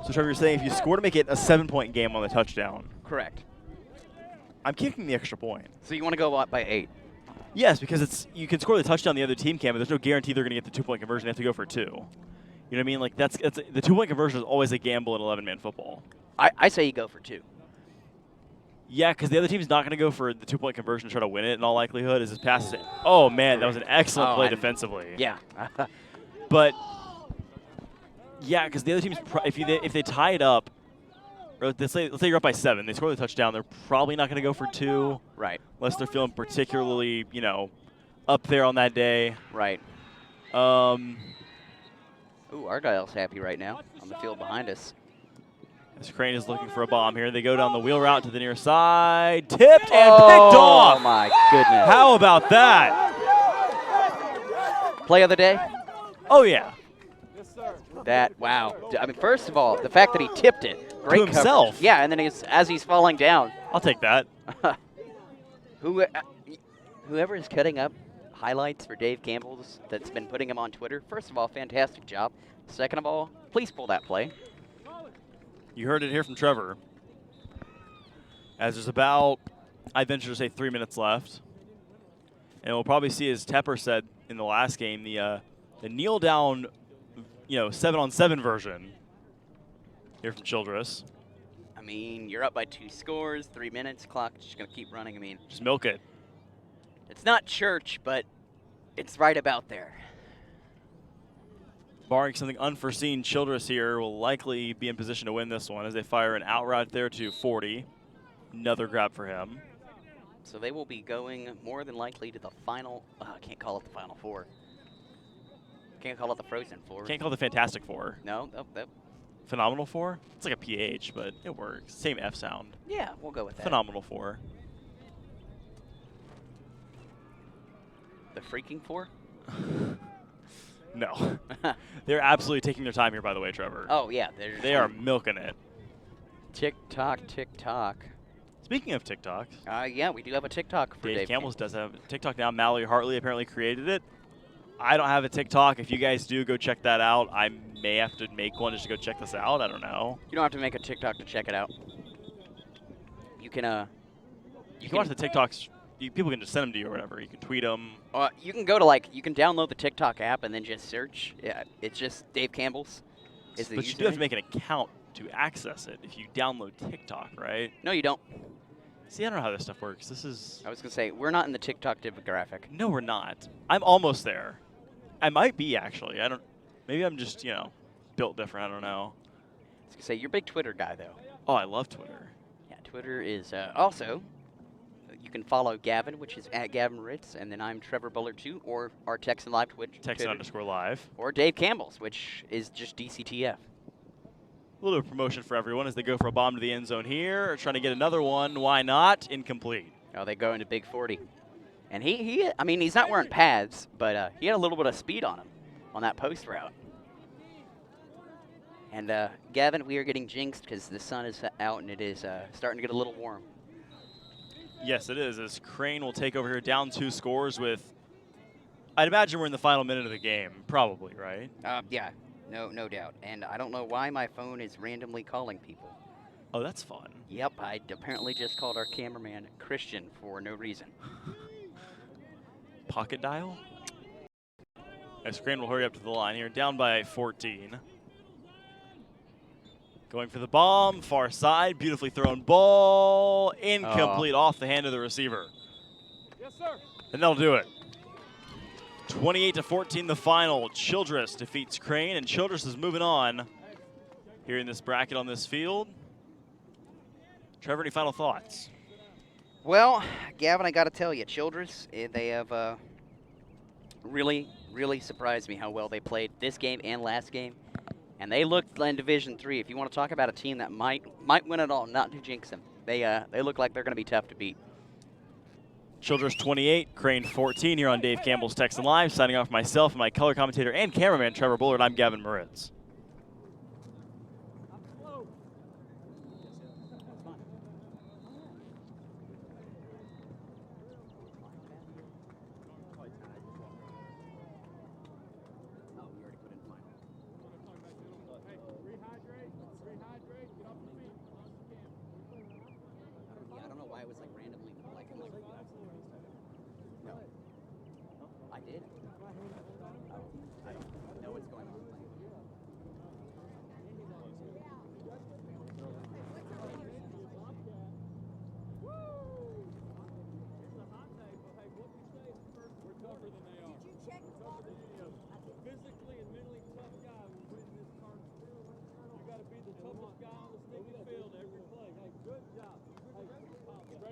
So Trevor, you're saying if you score to make it a 7-point game on the touchdown. Correct. I'm kicking the extra point. So you want to go up by 8? Yes, because you can score the touchdown the other team can, but there's no guarantee they're going to get the 2-point conversion. They have to go for 2. You know what I mean? Like that's the 2-point conversion is always a gamble in 11-man football. I say you go for 2. Yeah, because the other team's not going to go for the 2-point conversion to try to win it in all likelihood. As this passes it. Oh man, that was an excellent play defensively. Yeah. But yeah, because the other team's if they tie it up, or let's say you're up by 7, they score the touchdown. They're probably not going to go for 2. Right. Unless they're feeling particularly up there on that day. Right. Ooh, Argyle's happy right now on the field behind us. As Crane is looking for a bomb here. They go down the wheel route to the near side. Tipped and picked off. Oh, my goodness. How about that? Play of the day? Oh, yeah. Wow. I mean, first of all, the fact that he tipped it. Great to himself. Coverage. Yeah, and then as he's falling down. I'll take that. Whoever is cutting up highlights for Dave Campbell's that's been putting him on Twitter, first of all, fantastic job. Second of all, please pull that play. You heard it here from Trevor. As there's about, I venture to say, 3 minutes left. And we'll probably see, as Tepper said in the last game, the kneel down, 7-on-7 version here from Childress. I mean, you're up by 2 scores, 3 minutes, clock just going to keep running. I mean, just milk it. It's not church, but it's right about there. Barring something unforeseen, Childress here will likely be in position to win this one as they fire an out route there to 40. Another grab for him. So they will be going more than likely to the final. I can't call it the Final Four. Can't call it the Frozen Four. Can't call it the Fantastic Four. No. Phenomenal Four? It's like a PH, but it works. Same F sound. Yeah, we'll go with that. Phenomenal Four. The Freaking Four? No. They're absolutely taking their time here, by the way, Trevor. Oh, yeah. They are milking it. Tick-tock, tick-tock. Speaking of TikTok. Yeah, we do have a TikTok for Dave Campbell's does have a TikTok now. Mallory Hartley apparently created it. I don't have a TikTok. If you guys do, go check that out. I may have to make one just to go check this out. I don't know. You don't have to make a TikTok to check it out. You can you can watch the TikToks. People can just send them to you or whatever. You can tweet them. You can go to you can download the TikTok app and then just search. Yeah, it's just Dave Campbell's. But you do have to make an account to access it if you download TikTok, right? No, you don't. See, I don't know how this stuff works. This is. I was gonna say we're not in the TikTok demographic. No, we're not. I'm almost there. I might be actually. I don't. Maybe I'm just built different. I don't know. I was gonna say you're a big Twitter guy though. Oh, I love Twitter. Yeah, Twitter is also. You can follow Gavin, which is at Gavin Ritz, and then I'm Trevor Bullard too, or our Texan Live Twitch. Texan_live. Or Dave Campbell's, which is just DCTF. A little bit of promotion for everyone as they go for a bomb to the end zone here. Trying to get another one. Why not? Incomplete. Oh, they go into big 40. And I mean, he's not wearing pads, but he had a little bit of speed on him on that post route. And Gavin, we are getting jinxed because the sun is out and it is starting to get a little warm. Yes, it is. As Crane will take over here, down 2 scores with, I'd imagine we're in the final minute of the game, probably, right? Yeah, no doubt. And I don't know why my phone is randomly calling people. Oh, that's fun. Yep, I apparently just called our cameraman Christian for no reason. Pocket dial? As Crane will hurry up to the line here, down by 14. Going for the bomb, far side, beautifully thrown ball, incomplete off the hand of the receiver. Yes, sir. And that'll do it. 28-14 the final. Childress defeats Crane, and Childress is moving on here in this bracket on this field. Trevor, any final thoughts? Well, Gavin, I got to tell you, Childress, they have really surprised me how well they played this game and last game. And they looked in Division III. If you want to talk about a team that might win it all, not to jinx them, they look like they're going to be tough to beat. Childress 28, Crane 14 here on Dave Campbell's Texan Live. Signing off myself and my color commentator and cameraman, Trevor Bullard. I'm Gavin Moritz.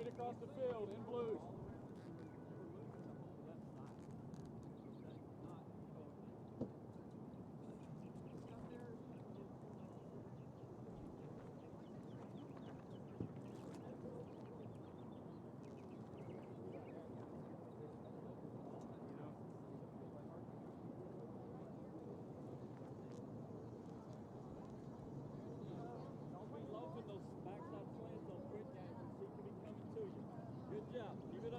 Across the field in blue. Good job. Keep it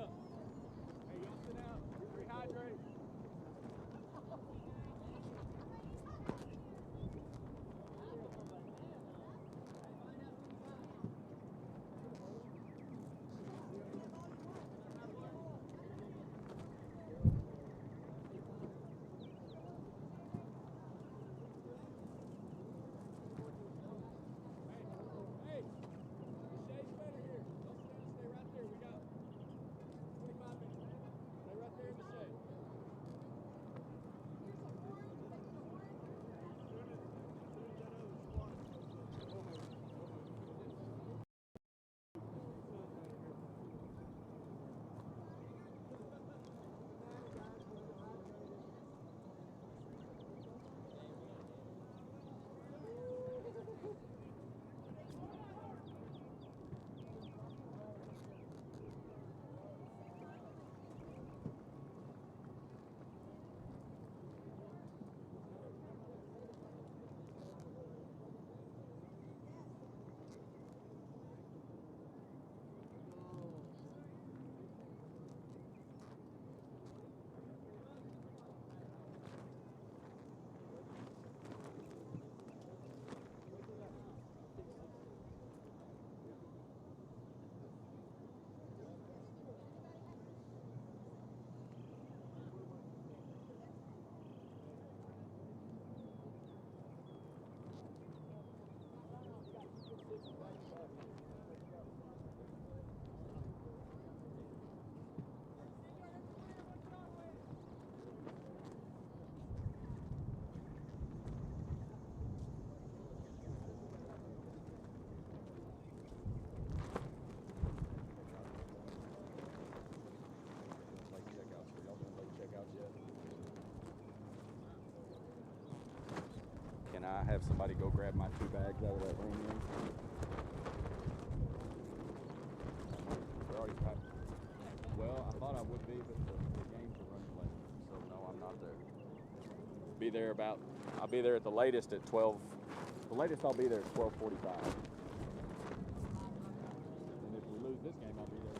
and I have somebody go grab my 2 bags out of that ring room. They're already packed. Well, I thought I would be, but the games are running late, so no, I'm not there. I'll be there at the latest at 12. The latest I'll be there at 12:45. And if we lose this game, I'll be there.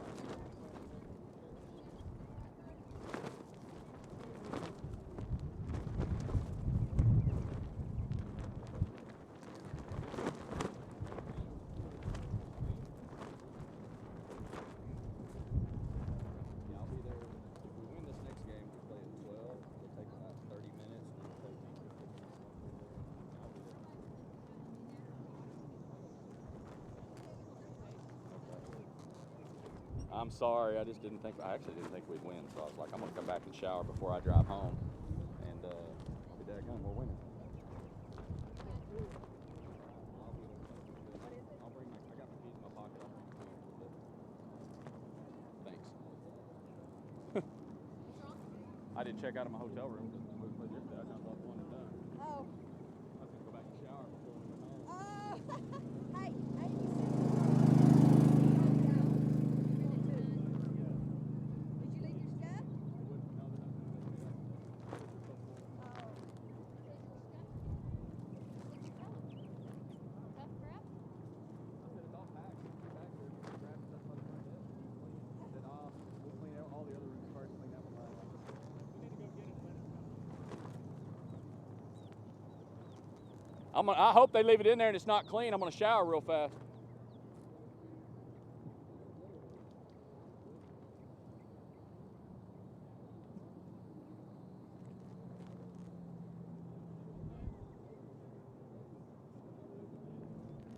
I'm sorry, I actually didn't think we'd win, so I was like, I'm gonna come back and shower before I drive home, and I'll be daggone, we're winning. I'll bring I got my keys in my pocket, I'll bring my keys. Thanks. I didn't check out of my hotel room because we played yesterday. I thought one and done. Oh. I was gonna go back and shower before we went home. Hey, I hope they leave it in there and it's not clean. I'm gonna shower real fast.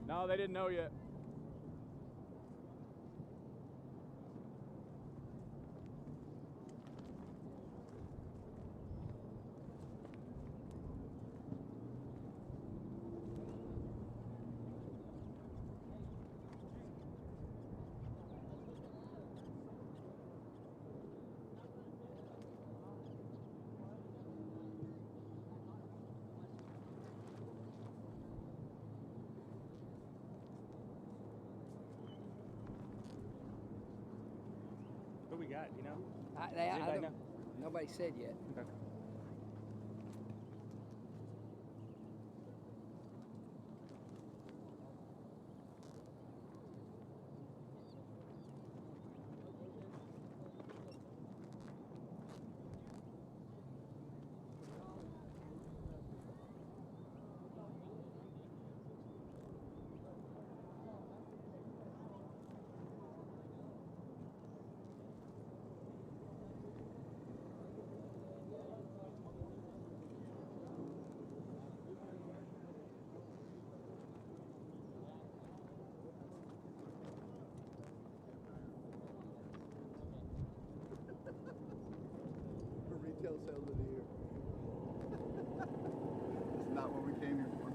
No, they didn't know yet. Who we got, you know? I don't know. Nobody said yet. Okay. Retail sales of the year. It's not what we came here for.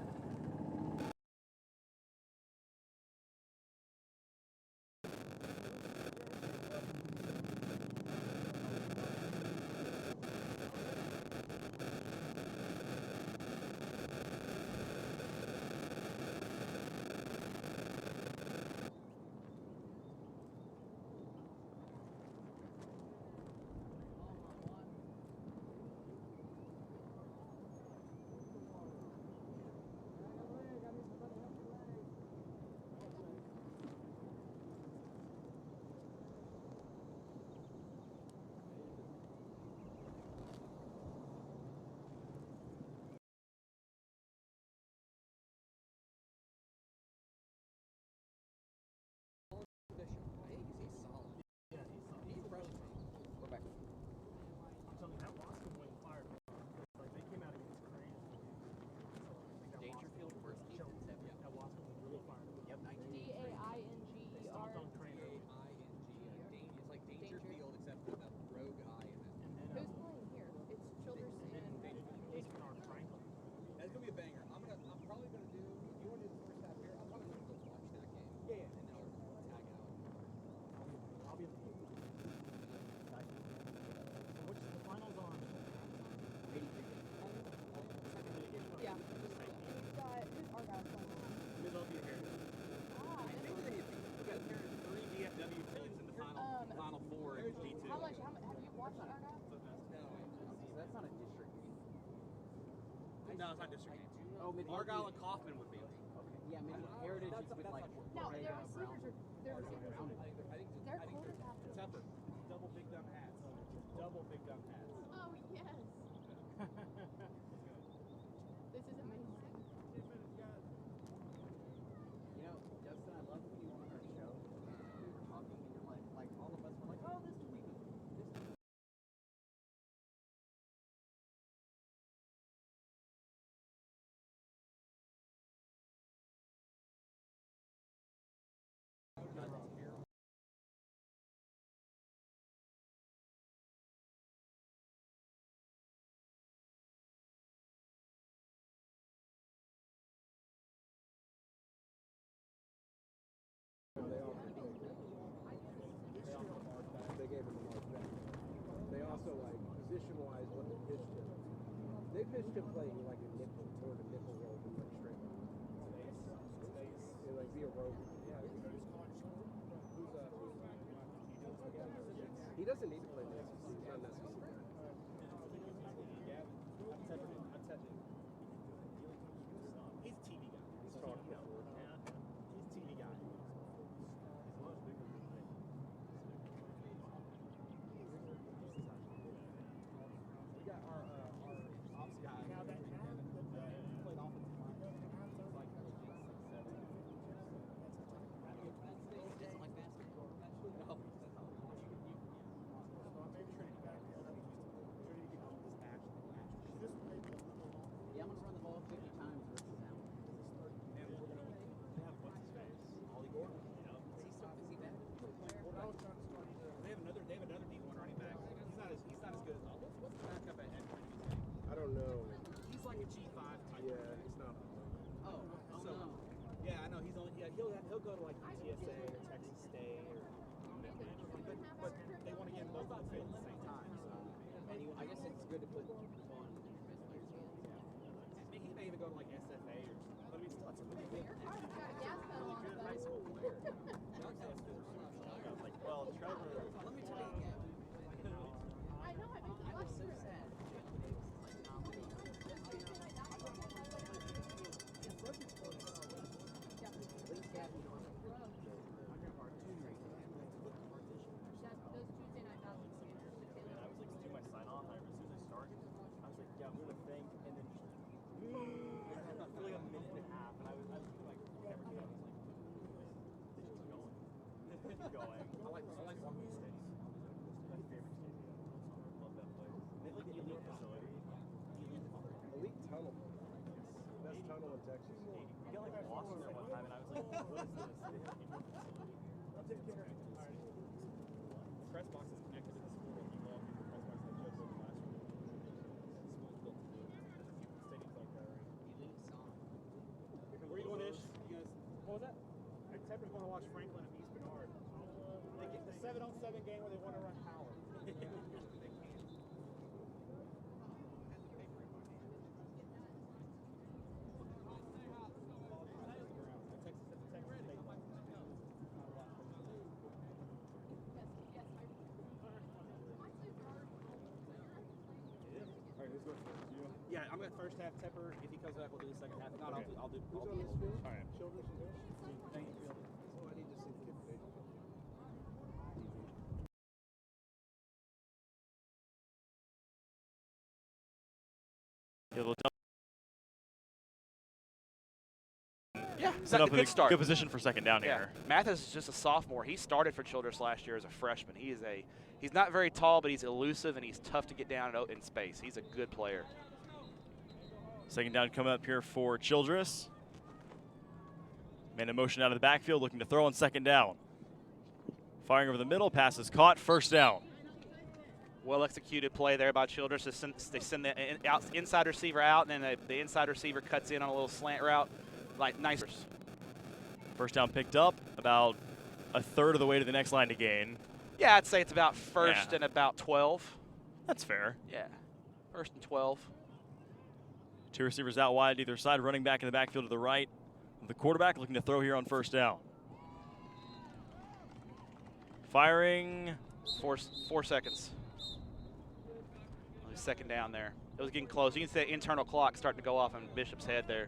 Middle of your heritage. I think that we got 3 DFW teams in the final 4 in D2. Have you watched Argyle? That's not a district game. No, it's not a district game. Oh, Argyle and Kaufman would be. Okay. Yeah, maybe Heritage is with like. No, their receivers are. Their quarterback. Tepper. Double big dumb hats. Double big dumb hats. Oh yes. This is amazing. You know, Justin, I love when you were on our show. We were talking, and you're like all of us were like, oh, this week. They gave him the mark back. They also, like, position-wise, what they pitched him. They pitched him playing like a nickel, toward a nickel roll and like straight line. It like be a rover. Yeah. He doesn't need to play in the SEC. He's not an SEC guy. He's a TV guy. He's talked before. He's a TV guy. We got our ops guy. Now that played offensive line. Like 6'7". No. Yeah, I'm gonna run the ball 50 times versus them. And we're gonna have what's his face? Ollie Gordon. Is he back? They have another D1 running back. He's not as good as Ollie. What's the backup at Edmund? I don't know. He's like a G5 type. Yeah, he's not. Oh no. Yeah, I know. He's only he'll go to like UTSA or Texas State or but they want to get both of them fit at the same time. So I guess it's good to put on your best players. he may even go to like SFA or something. But I mean, still, it's a really good high school player. I was like, well, Trevor. Let me tell you, Gavin. I know, I made the I was so sad. Those Tuesday night battles. And I was like, do my sign off. And as soon as I started, I was like, yeah, I'm gonna thank. And then just for like a minute and a half, and I was like, everything. I was like, this is going. I like Long Beach State. It's my favorite stadium. I love that place. They have like the elite facility. Elite tunnel. Best tunnel in Texas. We got like lost there one time, and I was like, what is this? They have a press box is connected to the school. If you go up to the press box, like Joe built last year. The school's built to do. Stadiums like that, right? Where are you going, Ish? You guys, what was that? Tepper's going to watch Franklin and East Bernard. They get the 7-on-7 game where they want to run power. Yeah, I'm going to first half Tepper. If he comes back, we'll do the second half. If not, Okay. I'll do. Who's on this field? All right. Childress and Ish? Thank you. Oh, I need to see the kid today. Yeah, set up good in a start. good position for second down here. Mathis is just a sophomore. He started for Childress last year as a freshman. He's not very tall, but he's elusive and he's tough to get down in space. He's a good player. Second down coming up here for Childress. Man in motion out of the backfield, looking to throw on second down. Firing over the middle, pass is caught, first down. Well executed play there by Childress. They send the inside receiver out, and then the inside receiver cuts in on a little slant route. Like nice. First down picked up, about a third of the way to the next line to gain. Yeah, I'd say it's about first and about 12. That's fair. Yeah, first and 12. Two receivers out wide either side, running back in the backfield to the right. The quarterback looking to throw here on first down. Firing. 4 seconds. Only second down there. It was getting close. You can see that internal clock starting to go off on Bishop's head there.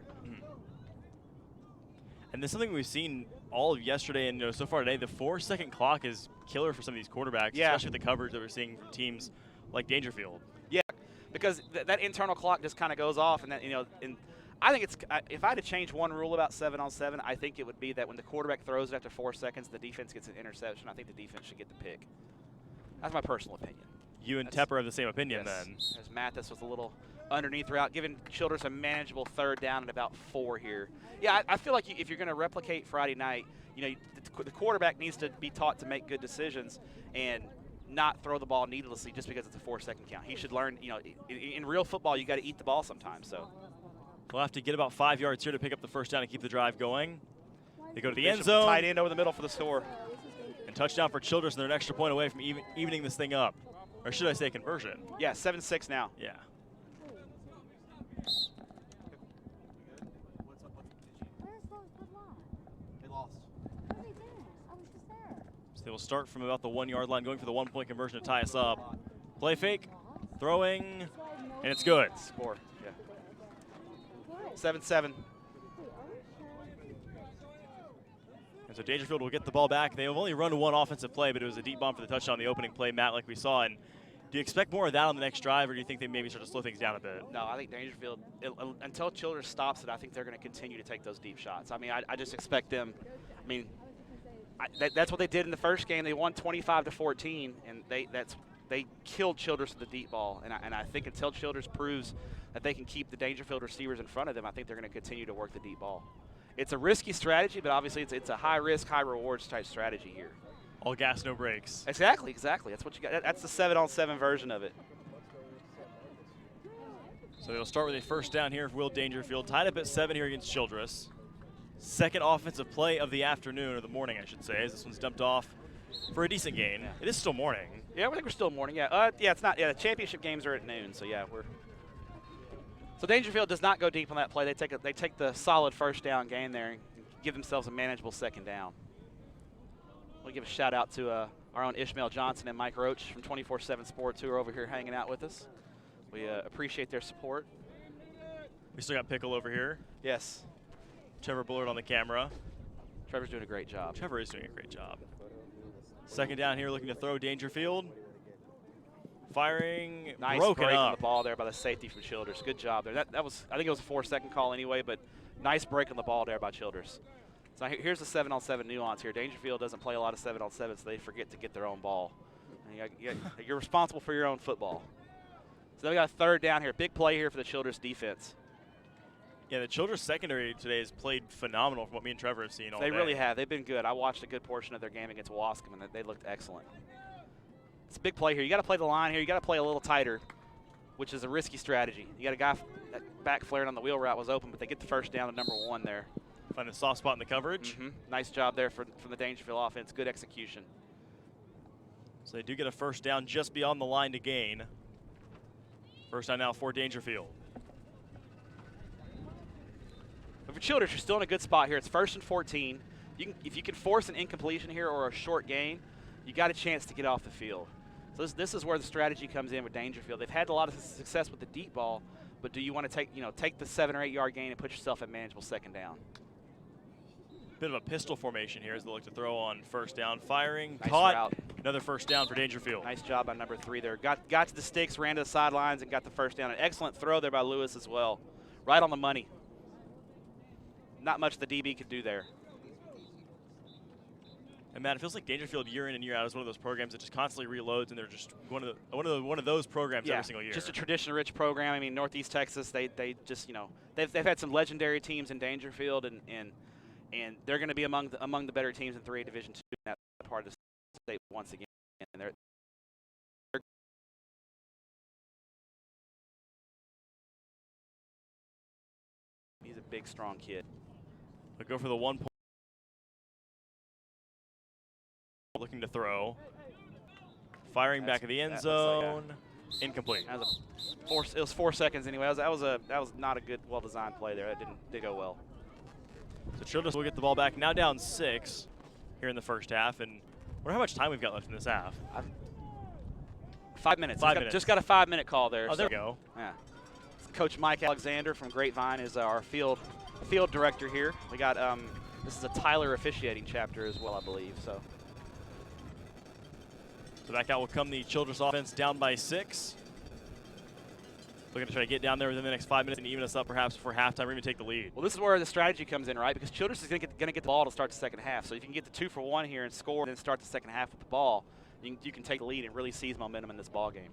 And this is something we've seen all of yesterday and so far today. The 4-second clock is killer for some of these quarterbacks, especially with the coverage that we're seeing from teams like Dangerfield. Yeah, because that internal clock just kind of goes off, and that and I think it's if I had to change one rule about 7-on-7, I think it would be that when the quarterback throws it after 4 seconds, the defense gets an interception. I think the defense should get the pick. That's my personal opinion. You and Tepper have the same opinion then. As Mathis was a little underneath route, giving Childress a manageable third down at about 4 here. Yeah, I feel like if you're going to replicate Friday night, the quarterback needs to be taught to make good decisions and not throw the ball needlessly just because it's a 4-second count. He should learn, in real football, you got to eat the ball sometimes. So we'll have to get about 5 yards here to pick up the first down and keep the drive going. They go to the Bishop, end zone. Tight end over the middle for the score. And touchdown for Childress, and they're an extra point away from evening this thing up. Or should I say conversion? Yeah, 7-6 now. Yeah. They lost. So they will start from about the 1-yard line, going for the 1-point conversion to tie us up. Play fake, throwing, and it's good. Score, yeah. 7-7. And so Dangerfield will get the ball back. They have only run one offensive play, but it was a deep bomb for the touchdown on the opening play, Matt, like we saw. And do you expect more of that on the next drive, or do you think they maybe start to slow things down a bit? No, I think Dangerfield, until Childress stops it, I think they're going to continue to take those deep shots. I mean, I just expect them. I mean, that's what they did in the first game. They won 25-14, and they killed Childress with the deep ball. And I think until Childress proves that they can keep the Dangerfield receivers in front of them, I think they're going to continue to work the deep ball. It's a risky strategy, but obviously it's a high risk, high rewards type strategy here. All gas, no brakes. Exactly. That's what you got. That's the 7-on-7 version of it. So they'll start with a first down here for Will Dangerfield, tied up at 7 here against Childress. Second offensive play of the afternoon, or the morning, I should say, as this one's dumped off for a decent gain. Yeah. It is still morning. Yeah, I think we're still morning. Yeah, it's not. Yeah, the championship games are at noon, so yeah, we're. So Dangerfield does not go deep on that play. They take the solid first down gain there and give themselves a manageable second down. We'll give a shout out to our own Ishmael Johnson and Mike Roach from 24/7 Sports who are over here hanging out with us. We appreciate their support. We still got Pickle over here. Yes. Trevor Bullard on the camera. Trevor's doing a great job. Trevor is doing a great job. Second down here, looking to throw Dangerfield. Firing, nice broken break up. on the ball there by the safety from Childress. Good job there. That was, I think it was a 4-second call anyway, but nice break on the ball there by Childress. So here's the 7-on-7 nuance here. Dangerfield doesn't play a lot of 7-on-7, so they forget to get their own ball. And you're responsible for your own football. So we got a third down here. Big play here for the Childress defense. Yeah, the Childress secondary today has played phenomenal from what me and Trevor have seen all day. They really have. They've been good. I watched a good portion of their game against Wascom, and they looked excellent. It's a big play here. You got to play the line here. You got to play a little tighter, which is a risky strategy. You got a guy that back flared on the wheel route was open, but they get the first down to number 1 there. Find a soft spot in the coverage. Nice job there from the Dangerfield offense. Good execution. So they do get a first down just beyond the line to gain. First down now for Dangerfield. But for Childress, you're still in a good spot here. It's 1st and 14. If you can force an incompletion here or a short gain, you got a chance to get off the field. So this is where the strategy comes in with Dangerfield. They've had a lot of success with the deep ball, but do you want to take the 7 or 8 yard gain and put yourself at manageable second down? Bit of a pistol formation here as they look to throw on first down. Firing, nice caught. Route. Another first down for Dangerfield. Nice job by number 3 there. Got to the sticks, ran to the sidelines, and got the first down. An excellent throw there by Lewis as well. Right on the money. Not much the DB could do there. And Matt, it feels like Dangerfield year in and year out is one of those programs that just constantly reloads, and they're just one of those programs every single year. Just a tradition-rich program. I mean, Northeast Texas, they just they've had some legendary teams in Dangerfield, and they're going to be among the better teams in 3A Division II in that part of the state once again. And he's a big, strong kid. They'll go for the 1 point. Looking to throw. Firing back of the end zone. Incomplete. That was it was 4 seconds anyway. That was not a good, well-designed play there. That didn't go well. So Childress will get the ball back, now down 6 here in the first half. And I wonder how much time we've got left in this half. 5 minutes. 5 minutes. Just got a 5-minute call there. Oh, there we go. Yeah. Coach Mike Alexander from Grapevine is our field director here. We got this is a Tyler officiating chapter as well, I believe. So back out will come the Childress offense, down by 6. Looking to try to get down there within the next 5 minutes and even us up perhaps before halftime or even take the lead. Well, this is where the strategy comes in, right? Because Childress is going to get the ball to start the second half. So if you can get the 2 for 1 here and score, and then start the second half with the ball, you can take the lead and really seize momentum in this ball game.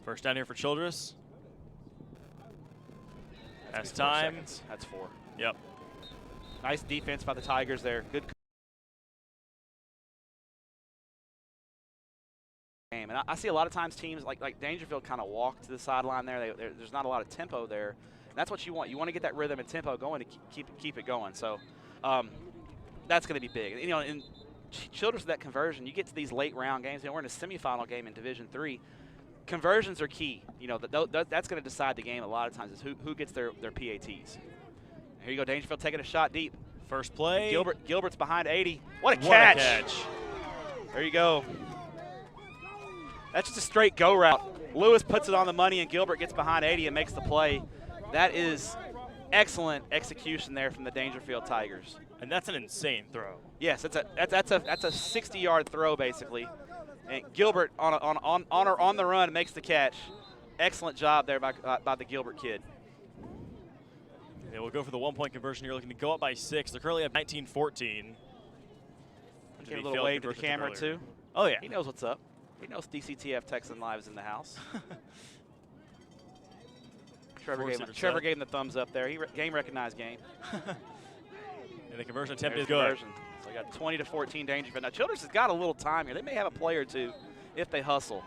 First down here for Childress. That's time. That's 4. Yep. Nice defense by the Tigers there. Good game. And I see a lot of times teams like Dangerfield kind of walk to the sideline there. There's not a lot of tempo there. And that's what you want. You want to get that rhythm and tempo going to keep it going. So that's going to be big. You know, in Childress, that conversion, you get to these late round games. You know, we're in a semifinal game in Division III. Conversions are key. You know, that's going to decide the game a lot of times is who gets their PATs. Here you go, Dangerfield taking a shot deep. First play. Gilbert's behind 80. What a catch. There you go. That's just a straight go route. Lewis puts it on the money, and Gilbert gets behind 80 and makes the play. That is excellent execution there from the Dangerfield Tigers. And that's an insane throw. Yes, that's a 60-yard throw basically. And Gilbert on the run makes the catch. Excellent job there by the Gilbert kid. They will go for the 1-point conversion here, looking to go up by 6. They're currently at 19-14. Give a little wave to the camera too. Oh yeah. He knows what's up. He knows DCTF Texan Live is in the house. Trevor gave him the thumbs up there. Game recognized game. And the conversion attempt is good. So we got 20-14 Dangerfield. Now Childress has got a little time here. They may have a play or two if they hustle.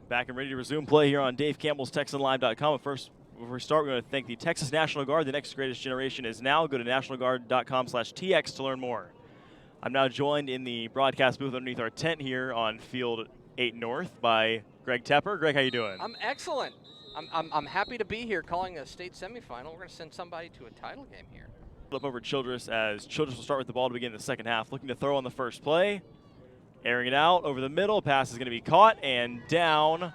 Back and ready to resume play here on Dave Campbell's TexanLive.com. But first, before we start, we're going to thank the Texas National Guard. The next greatest generation is now. Go to nationalguard.com/TX to learn more. I'm now joined in the broadcast booth underneath our tent here on Field 8 North by Greg Tepper. Greg, how you doing? I'm excellent. I'm happy to be here calling a state semifinal. We're going to send somebody to a title game here. Flip over Childress as Childress will start with the ball to begin the second half. Looking to throw on the first play. Airing it out over the middle. Pass is going to be caught and down.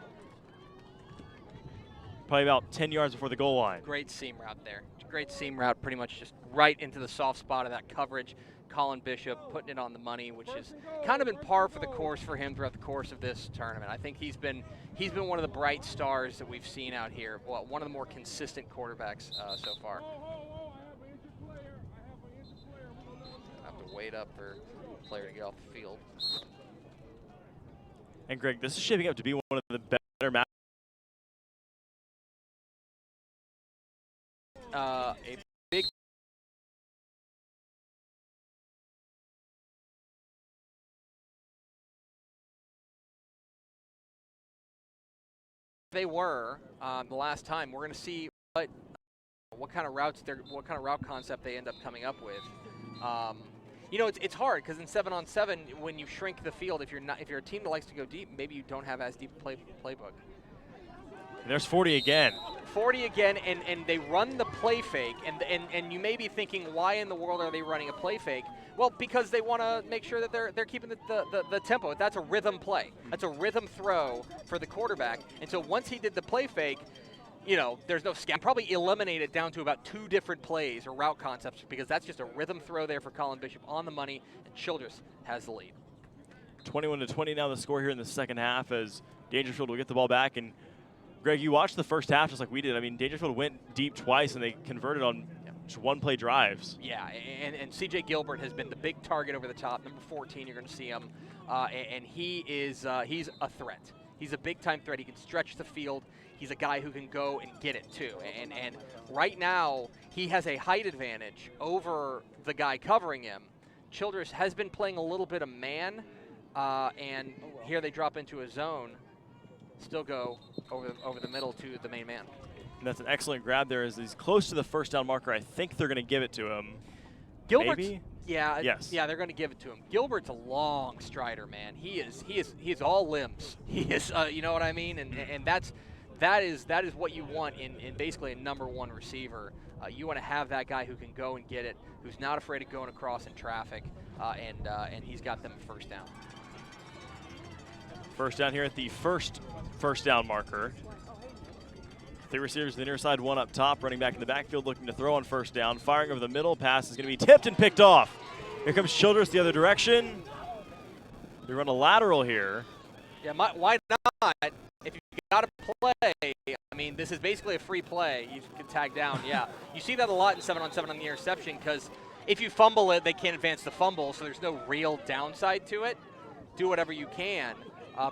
Probably about 10 yards before the goal line. Great seam route there. Great seam route, pretty much just right into the soft spot of that coverage. Colin Bishop putting it on the money, which has kind of been par for the course for him throughout the course of this tournament. I think he's been one of the bright stars that we've seen out here. Well, one of the more consistent quarterbacks so far. I have to wait up for the player to get off the field. And Greg, this is shaping up to be one of the better matches. A big they were the last time. We're going to see what kind of route concept they end up coming up with. You know, it's hard because in 7-on-7, when you shrink the field, if you're a team that likes to go deep, maybe you don't have as deep a playbook. There's 40 again. 40 again, and they run the play fake, and you may be thinking, why in the world are they running a play fake? Well, because they want to make sure that they're keeping the tempo. That's a rhythm play. That's a rhythm throw for the quarterback. And so once he did the play fake, you know, there's no scout. Probably eliminate it down to about 2 different plays or route concepts because that's just a rhythm throw there for Colin Bishop on the money, and Childress has the lead. 21-20 now the score here in the second half as Dangerfield will get the ball back. And Greg, you watched the first half just like we did. I mean, Dangerfield went deep twice and they converted on just 1-play drives. Yeah, and C.J. Gilbert has been the big target over the top. Number 14, you're going to see him, and he is he's a threat. He's a big-time threat. He can stretch the field. He's a guy who can go and get it, too. And right now, he has a height advantage over the guy covering him. Childress has been playing a little bit of man and here they drop into a zone, still go over the middle to the main man. And that's an excellent grab there as he's close to the first down marker. I think they're going to give it to him. Gilbert's, Maybe? Yeah, yes. Yeah, they're going to give it to him. Gilbert's a long strider, man. He is all limbs. He is, you know what I mean? And that is what you want in basically a number one receiver. You want to have that guy who can go and get it, who's not afraid of going across in traffic, and he's got them first down. First down here at the first down marker. 3 receivers to the near side, 1 up top, running back in the backfield looking to throw on first down. Firing over the middle, pass is going to be tipped and picked off. Here comes Childress the other direction. They run a lateral here. Yeah, why not? If you got to play, I mean, this is basically a free play. You can tag down, yeah. You see that a lot in 7-on-7 on the interception because if you fumble it, they can't advance the fumble, so there's no real downside to it. Do whatever you can.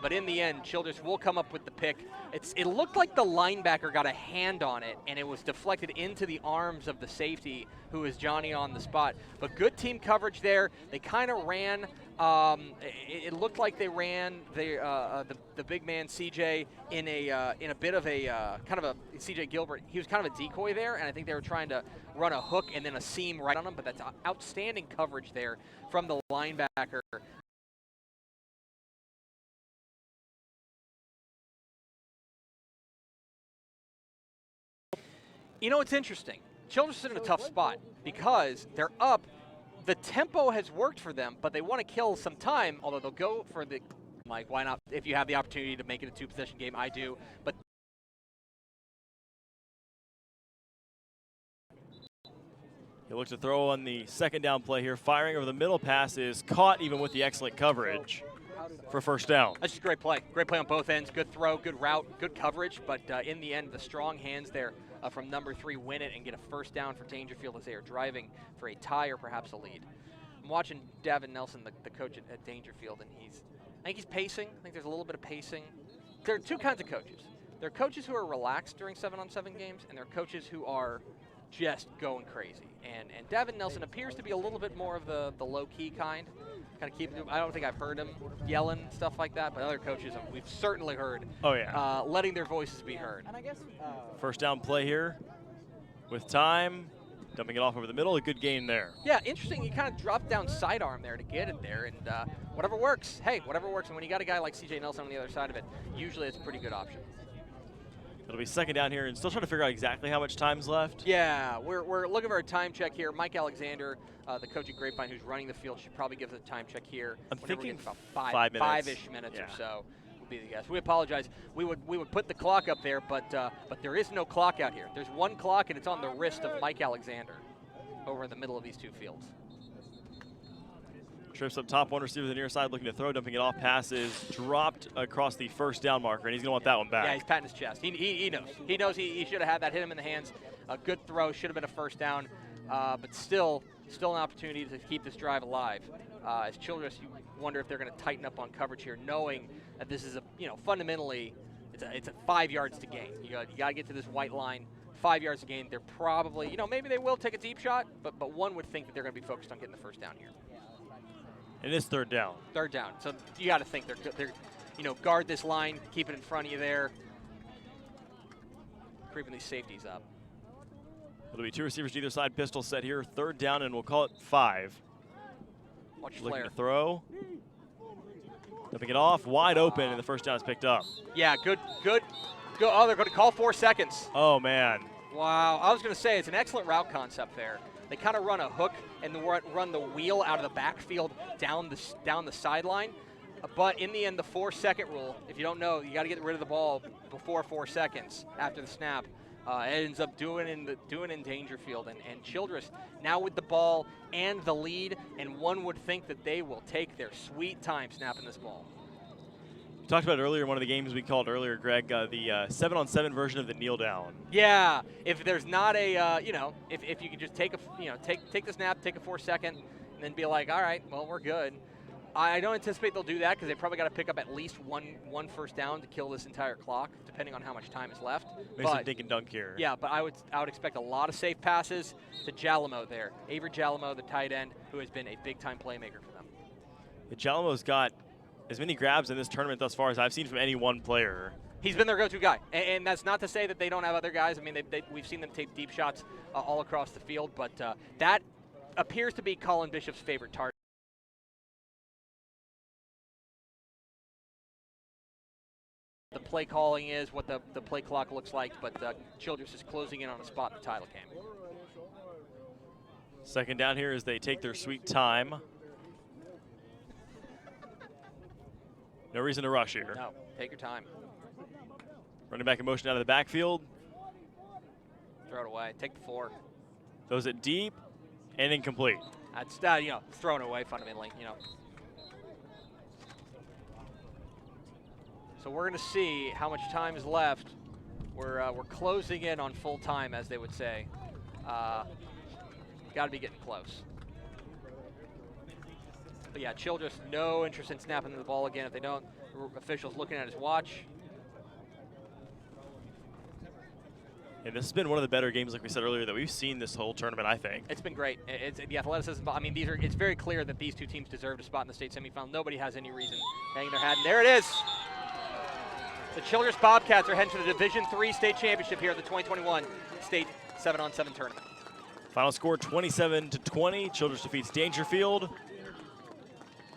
But in the end, Childress will come up with the pick. It looked like the linebacker got a hand on it, and it was deflected into the arms of the safety, who is Johnny on the spot. But good team coverage there. They kind of ran. It looked like they ran the big man CJ in a bit of a kind of a CJ Gilbert. He was kind of a decoy there, and I think they were trying to run a hook and then a seam right on him. But that's outstanding coverage there from the linebacker. You know, it's interesting. Childress is in a tough spot because they're up. The tempo has worked for them, but they want to kill some time, although they'll go for the, like, why not? If you have the opportunity to make it a 2-possession game, I do. But He looks to throw on the second down play here. Firing over the middle, pass is caught even with the excellent coverage for first down. That's just a great play. Great play on both ends. Good throw, good route, good coverage. But in the end, the strong hands there from number 3 win it and get a first down for Dangerfield as they are driving for a tie or perhaps a lead. I'm watching Davin Nelson, the coach at Dangerfield, and I think he's pacing. I think there's a little bit of pacing. There are 2 kinds of coaches. There are coaches who are relaxed during 7-on-7 games, and there are coaches who are just going crazy. And Davin Nelson appears to be a little bit more of the low-key kind of keep. I don't think I've heard him yelling stuff like that, but other coaches we've certainly heard. Oh yeah, letting their voices be heard. And I guess first down play here, with time, dumping it off over the middle. A good gain there. Yeah, interesting. You kind of drop down sidearm there to get it there, and whatever works. Hey, whatever works. And when you got a guy like C.J. Nelson on the other side of it, usually it's a pretty good option. It'll be second down here, and still trying to figure out exactly how much time's left. Yeah, we're looking for a time check here. Mike Alexander, the coach at Grapevine, who's running the field, should probably give us a time check here. I'm thinking about 5 minutes. 5-ish minutes or so would be the guess. We apologize. We would put the clock up there, but there is no clock out here. There's one clock, and it's on the wrist of Mike Alexander over in the middle of these 2 fields. Trips up top, 1 receiver to the near side looking to throw, dumping it off. Pass is dropped across the first down marker, and he's going to want that one back. Yeah, he's patting his chest. He knows. He knows he should have had that hit him in the hands. A good throw, should have been a first down, but still an opportunity to keep this drive alive. As Childress, you wonder if they're going to tighten up on coverage here, knowing that this is fundamentally it's a 5 yards to gain. You got to get to this white line. 5 yards to gain. They're probably, maybe they will take a deep shot, but one would think that they're going to be focused on getting the first down here. It is third down. Third down. So you got to think they're guard this line, keep it in front of you there, creeping these safeties up. It'll be 2 receivers to either side, pistol set here. Third down, and we'll call it 5. Watch Looking flare. to throw. Dumping it off, wide open, and the first down is picked up. Yeah, good. Oh, they're going to call 4 seconds. Oh, man. Wow. I was going to say, it's an excellent route concept there. They kind of run a hook and run the wheel out of the backfield down the sideline. But in the end, the 4-second rule, if you don't know, you got to get rid of the ball before 4 seconds after the snap. It ends up doing in Dangerfield. And Childress now with the ball and the lead, and one would think that they will take their sweet time snapping this ball. We talked about earlier, one of the games we called earlier, Greg, the 7-on-7 version of the kneel down. Yeah, if there's not a, if you could just take the snap, take a 4-second, and then be like, all right, well, we're good. I don't anticipate they'll do that because they probably got to pick up at least one first down to kill this entire clock, depending on how much time is left. Maybe some dink and dunk here. Yeah, but I would expect a lot of safe passes to Jalamo there. Avery Jalamo, the tight end, who has been a big-time playmaker for them. Jalamo's got as many grabs in this tournament thus far as I've seen from any one player. He's been their go-to guy, and that's not to say that they don't have other guys. I mean, we've seen them take deep shots all across the field, but that appears to be Colin Bishop's favorite target. The play calling is, what the play clock looks like, but Childress is closing in on a spot in the title game. Second down here as they take their sweet time. No reason to rush here. No, take your time. Running back in motion out of the backfield. Throw it away. Take the 4. Throws it deep and incomplete. That's throwing it away fundamentally. So we're going to see how much time is left. We're closing in on full time, as they would say. Got to be getting close. But yeah, Childress, no interest in snapping the ball again. If they don't, officials looking at his watch. And this has been one of the better games, like we said earlier, that we've seen this whole tournament, I think. It's been great. It's the athleticism. I mean, it's very clear that these two teams deserved a spot in the state semifinal. Nobody has any reason hanging their hat. And there it is. The Childress Bobcats are heading to the Division III state championship here at the 2021 state 7-on-7 tournament. Final score 27-20. Childress defeats Dangerfield.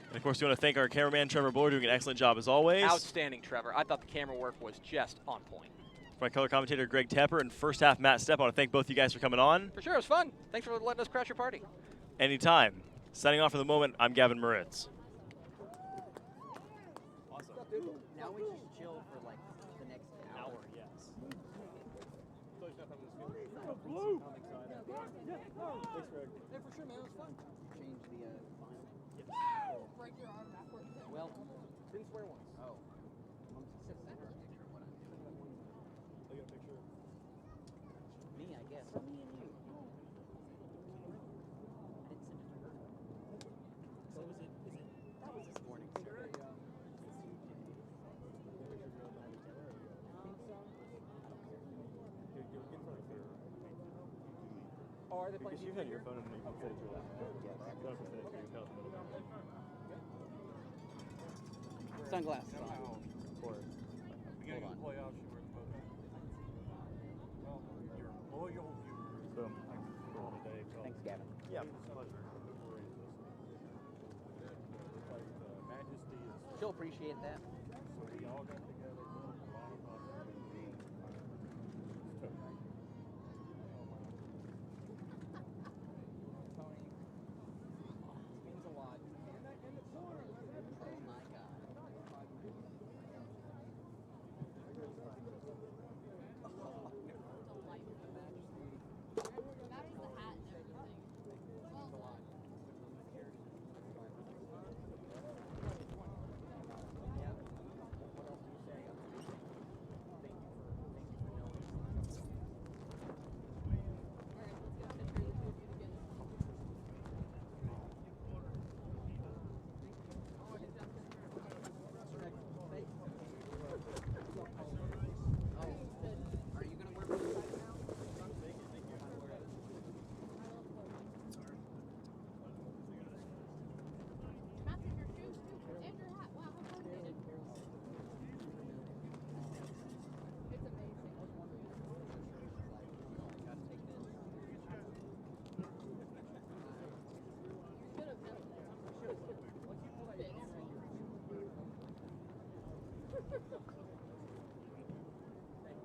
And of course, we want to thank our cameraman, Trevor Buller, doing an excellent job as always. Outstanding, Trevor. I thought the camera work was just on point. My color commentator, Greg Tepper, and first half, Matt Stepp. I want to thank both you guys for coming on. For sure, it was fun. Thanks for letting us crash your party. Anytime. Signing off for the moment, I'm Gavin Moritz. Awesome. Now we just chill for like the next hour. Yes. Blue. Thanks, Greg. Yeah, for sure, man. It was fun. Change the final. Break your arm backwards. Well, didn't swear once. Oh. Look at a picture. Me, I guess. Me and you. I didn't send it to her. So that was this morning. Oh, are they playing? You have your phone and you can send it to her. Yes. Sunglasses on. Of course. Hold on. Playoffs, you wear both. Well, you're loyal viewers. Boom. Thanks, Gavin. Yeah. She'll appreciate that. So we all got together.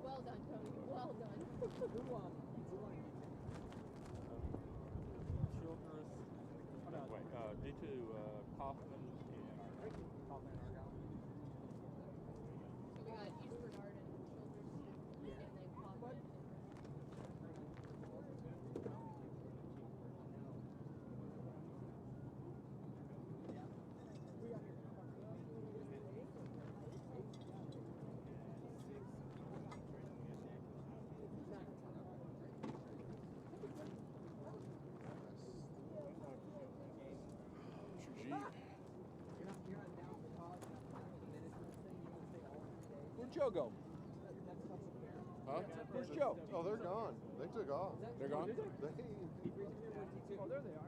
Well done, Tony. Well done. D2 Kaufman and Kaufman and Argyle. So we got East Bernard and Childress, and then Kaufman. Where'd Joe go? Huh? Where's Joe? Oh, they're gone. They took off. They're gone? Oh, there they are.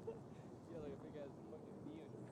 like a big ass fucking bee in it.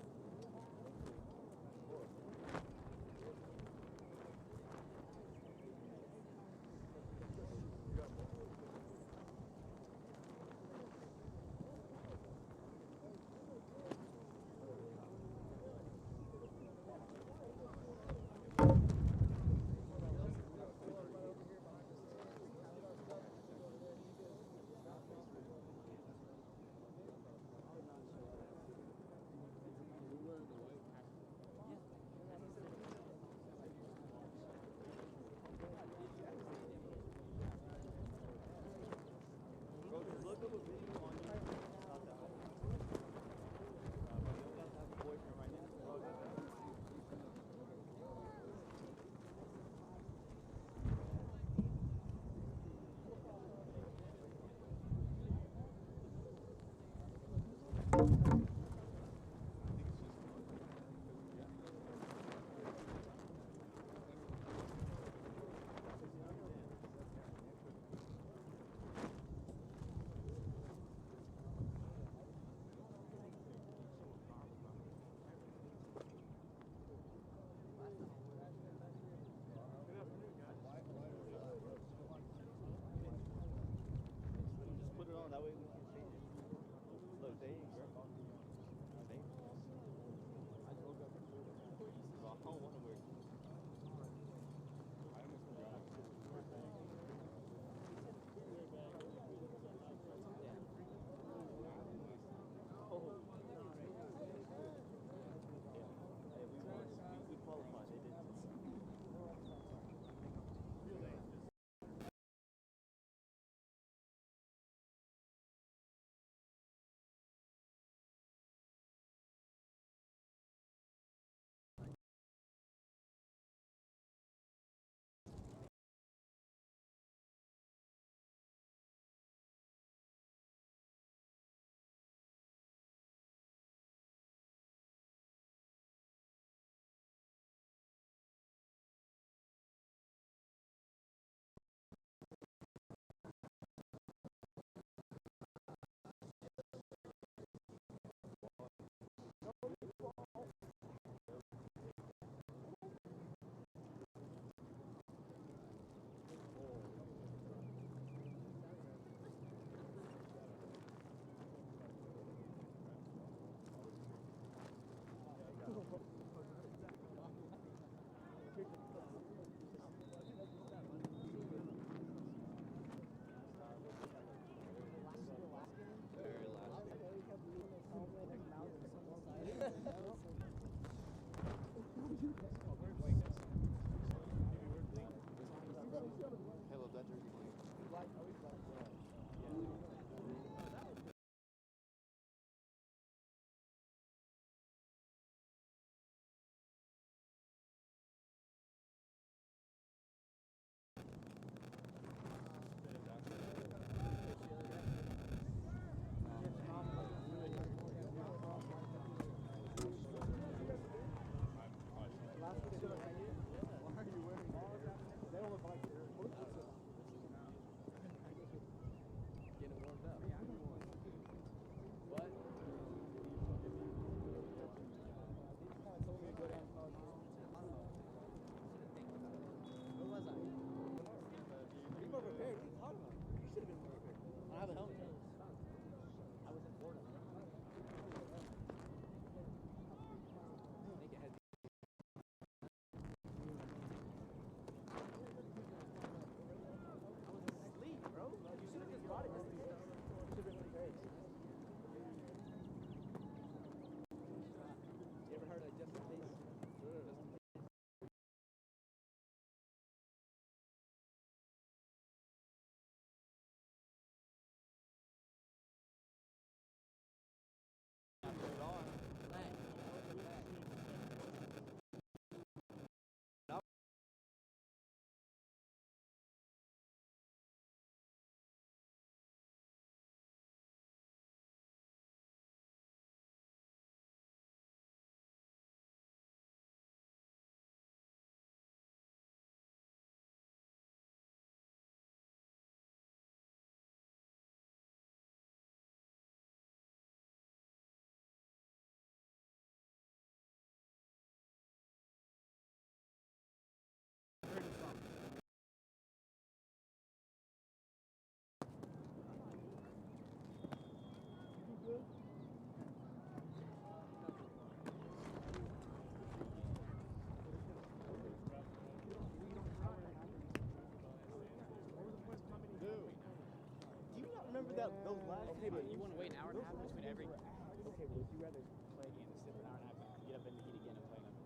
those last. Okay, but you want to wait an hour and a half between every. Okay, would you rather play a game and sit for an hour and a half, get up in the heat again and play another?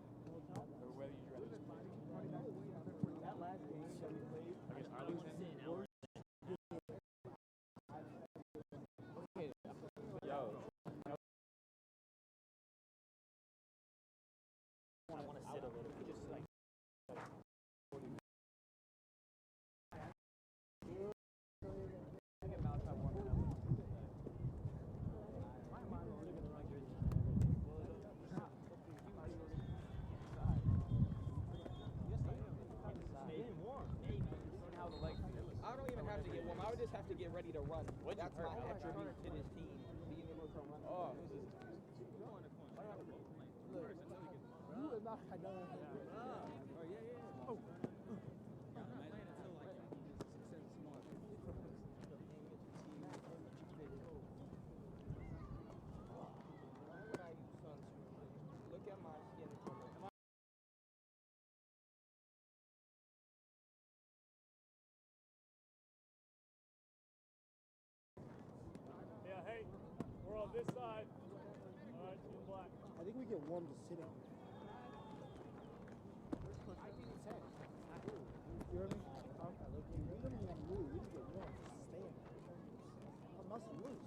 Or whether you'd rather just play? That last game that we played against Arlington. Okay. Yo. I want to sit a little bit, just like. I don't even have to get warm. I would just have to get ready to run. That's my attribute to this team. Being able to run. Oh. You have not had done that. Oh, yeah. Oh. Look at my skin color. Yeah, hey, we're on this side. All right, in black. I think we get warm just sitting. You hear me? Okay, look, we don't even want to move. We just get warm just staying there. Our muscle loose.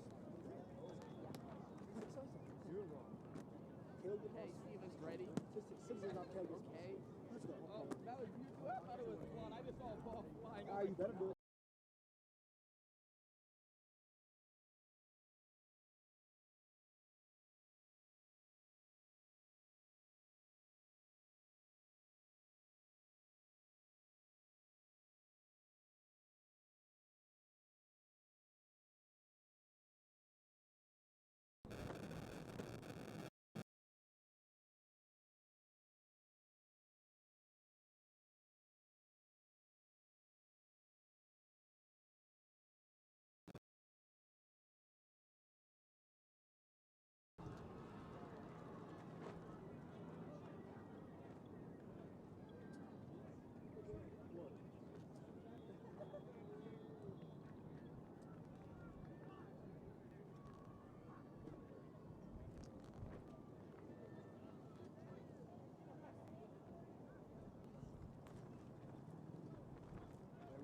You're wrong. Caleb, Hey, Steven's ready. Simpson's not Caleb. Okay. Let's go. Oh, that was beautiful. I thought it was fun. I just saw a ball flying. All right, you better do it.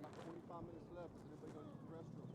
About 45 minutes left. Is anybody going to use the restroom?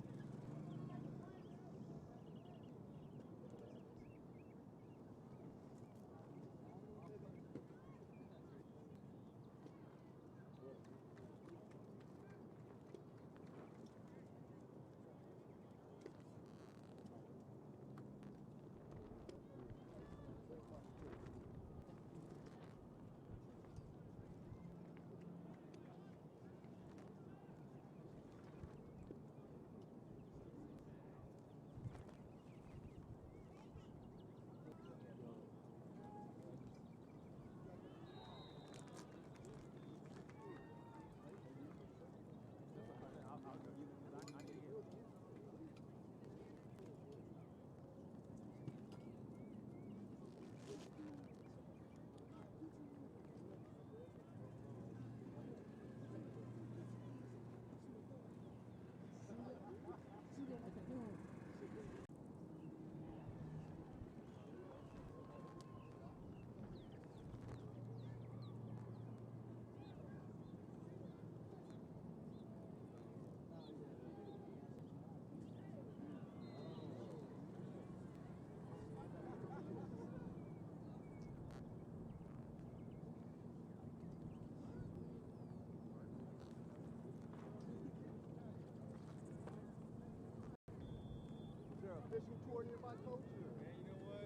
Fishing tour nearby, coach? Man, you know what?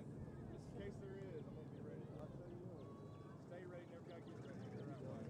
Just in case there is, I'm going to be ready. I'll tell you what. Stay ready, never got to get ready. You're right, right.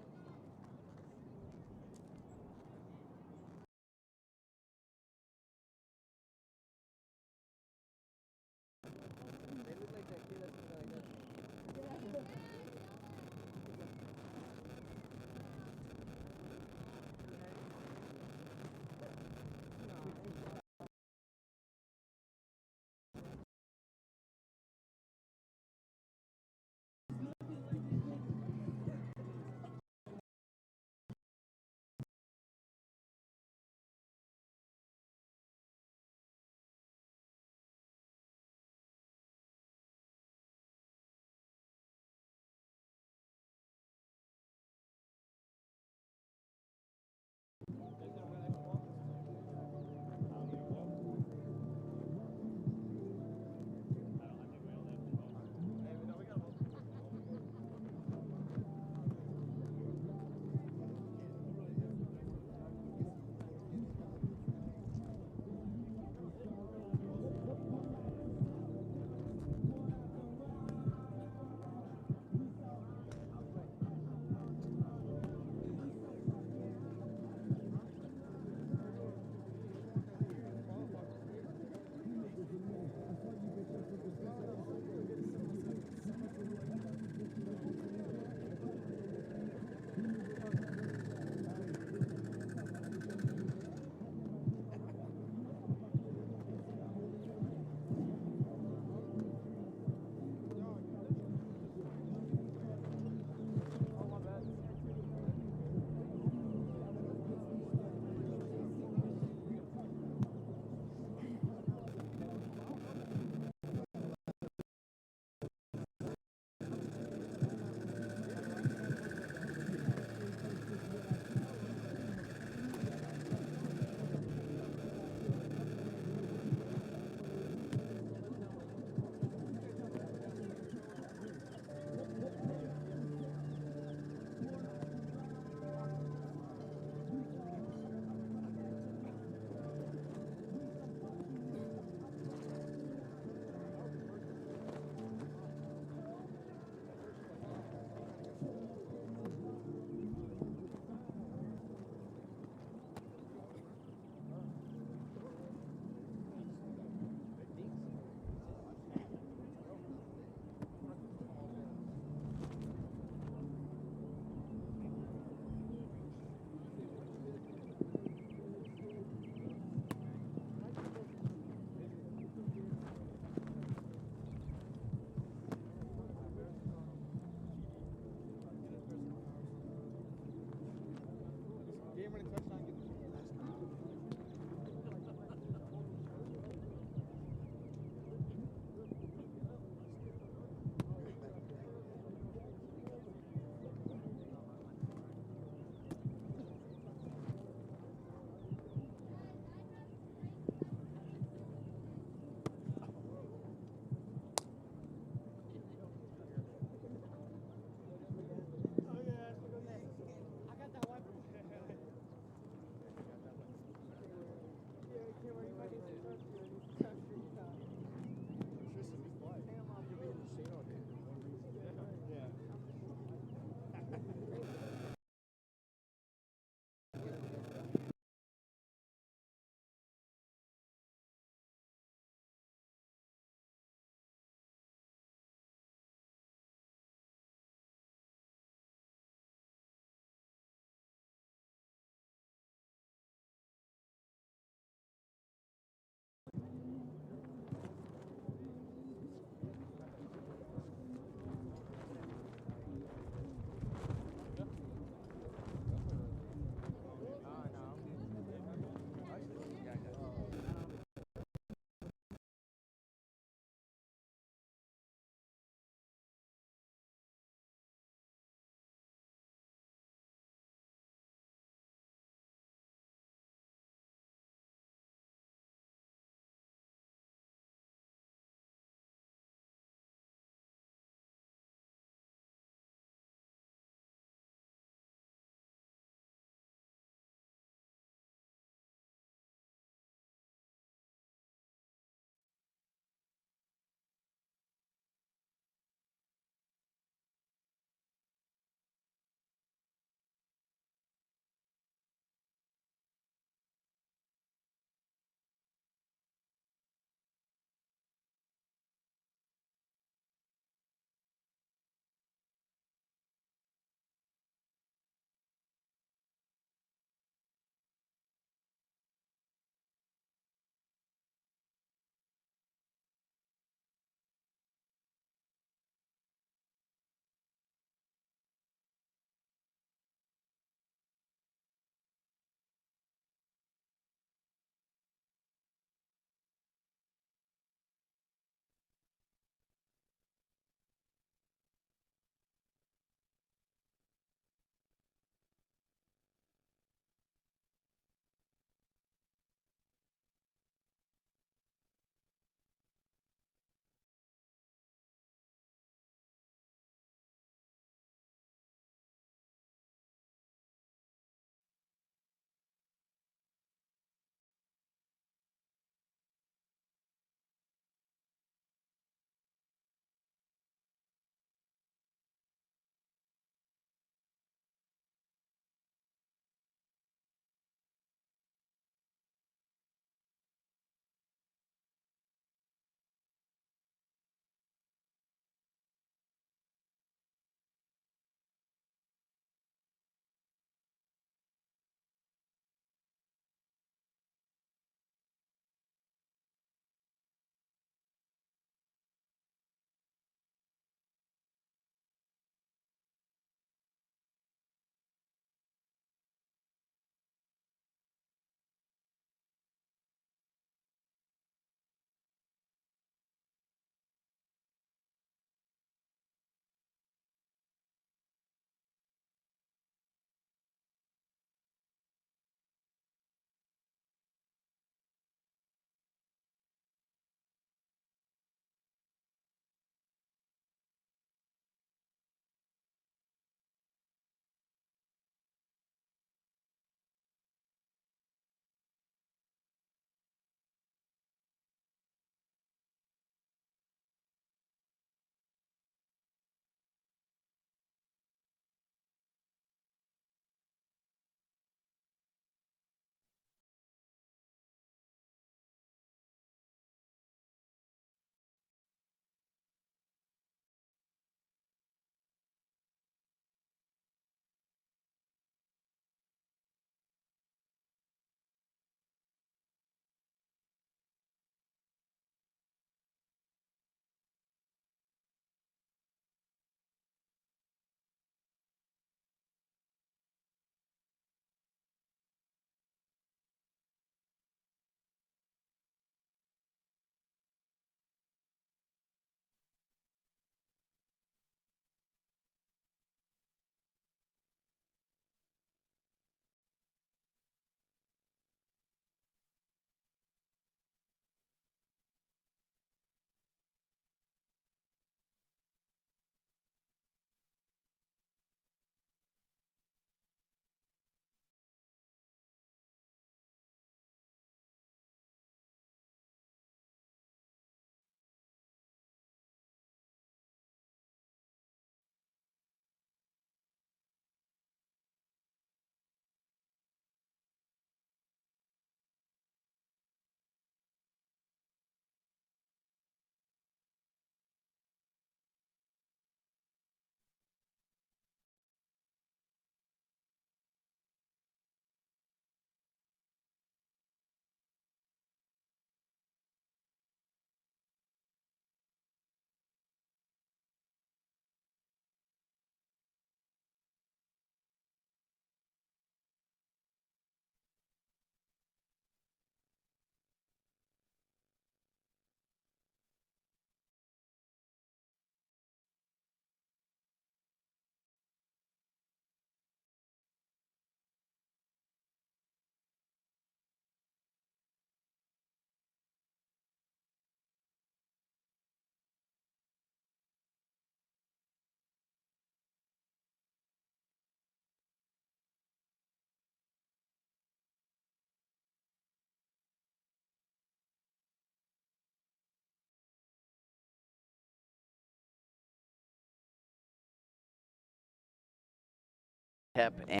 Pep and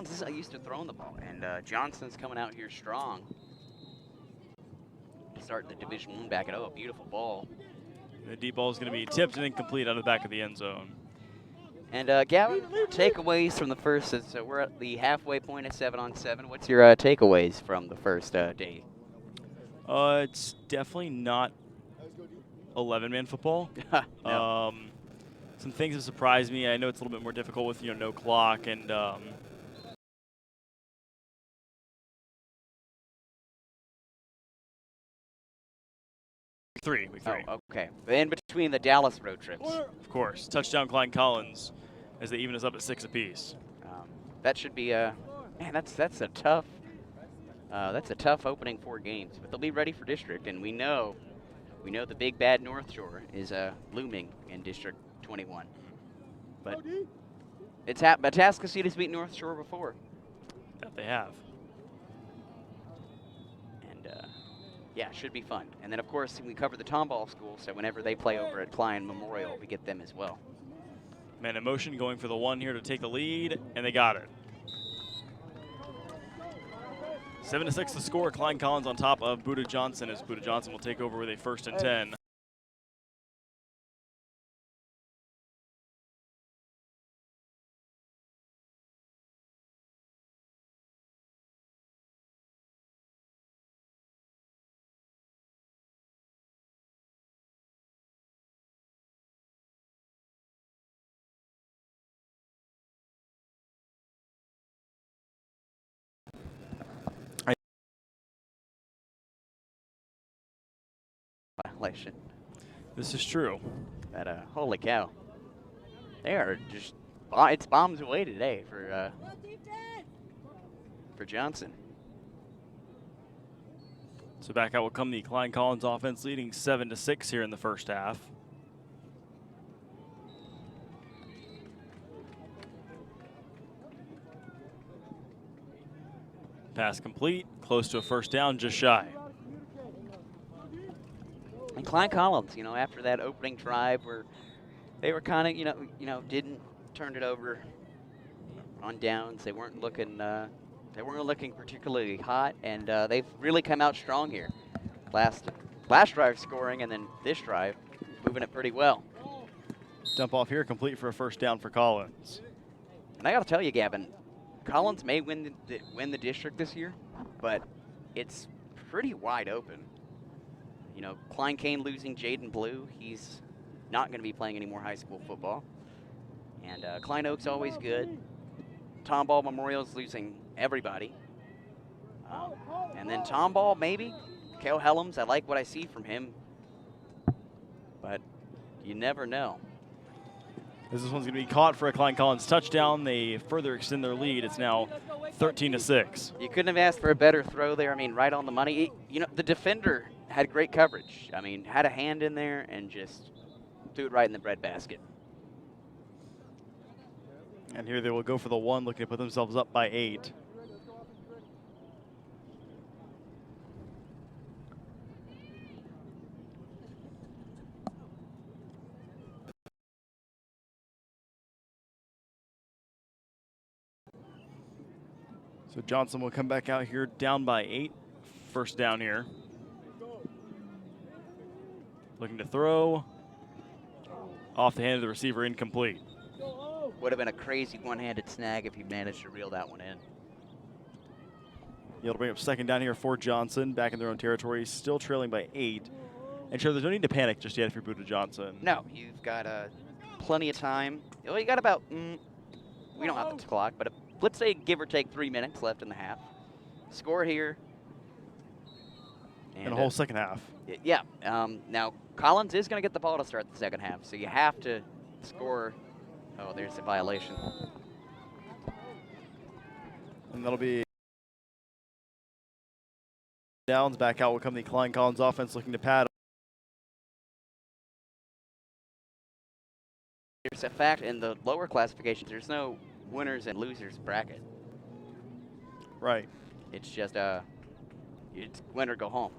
this is how I used to throwing the ball, and Johnson's coming out here strong. Starting the Division I back at a beautiful ball. The deep ball is going to be tipped and incomplete out of the back of the end zone. And Gavin, takeaways from the first. So we're at the halfway point of 7-on-7. What's your takeaways from the first day? It's definitely not 11-man football. No. Some things have surprised me. I know it's a little bit more difficult with no clock and. Week three. Oh, okay. In between the Dallas road trips. Of course. Touchdown Klein Collins as they even us up at 6 apiece. That should be man, that's a tough opening 4 games, but they'll be ready for district, and we know the big bad North Shore is looming in District 21. But it's Atascocita's beat North Shore before. That they have. Yeah, it should be fun. And then, of course, we cover the Tomball school, so whenever they play over at Klein Memorial, we get them as well. Man in motion going for the 1 here to take the lead, and they got it. 7-6 the score. Klein Collins on top of Buda Johnson as Buda Johnson will take over with a 1st and 10. Violation. This is true. But holy cow, they are just it's bombs away today for Johnson. So back out will come the Klein Collins offense, leading 7-6 here in the first half. Pass complete, close to a 1st down, just shy. And Klein Collins, after that opening drive where they were kind of, didn't turn it over on downs. They weren't looking particularly hot, and they've really come out strong here. Last drive scoring, and then this drive moving it pretty well. Dump off here, complete for a 1st down for Collins. And I got to tell you, Gavin, Collins may win the district this year, but it's pretty wide open. Klein Kane losing Jaden Blue. He's not going to be playing any more high school football. And Klein Oak's always good. Tomball Memorial's losing everybody. And then Tomball, maybe. Kel Helms, I like what I see from him. But you never know. This one's going to be caught for a Klein Collins touchdown. They further extend their lead. It's now 13-6. You couldn't have asked for a better throw there. I mean, right on the money. The defender had great coverage. I mean, had a hand in there and just threw it right in the breadbasket. And here they will go for the 1, looking to put themselves up by 8. So Johnson will come back out here down by 8. 1st down here. Looking to throw. Off the hand of the receiver, incomplete. Would have been a crazy one-handed snag if he managed to reel that one in. Able to bring up 2nd down here for Johnson. Back in their own territory, still trailing by 8. And sure, there's no need to panic just yet if you're Buda Johnson. No, you've got plenty of time. Well, you got about, we don't have the clock, but let's say give or take 3 minutes left in the half. Score here. And a whole 2nd half. Yeah. Now, Collins is going to get the ball to start the 2nd half, so you have to score. Oh, there's a violation. And that'll be downs. Back out will come the Klein Collins offense looking to pad. There's a fact in the lower classifications, there's no winners and losers bracket. Right. It's just it's win or go home.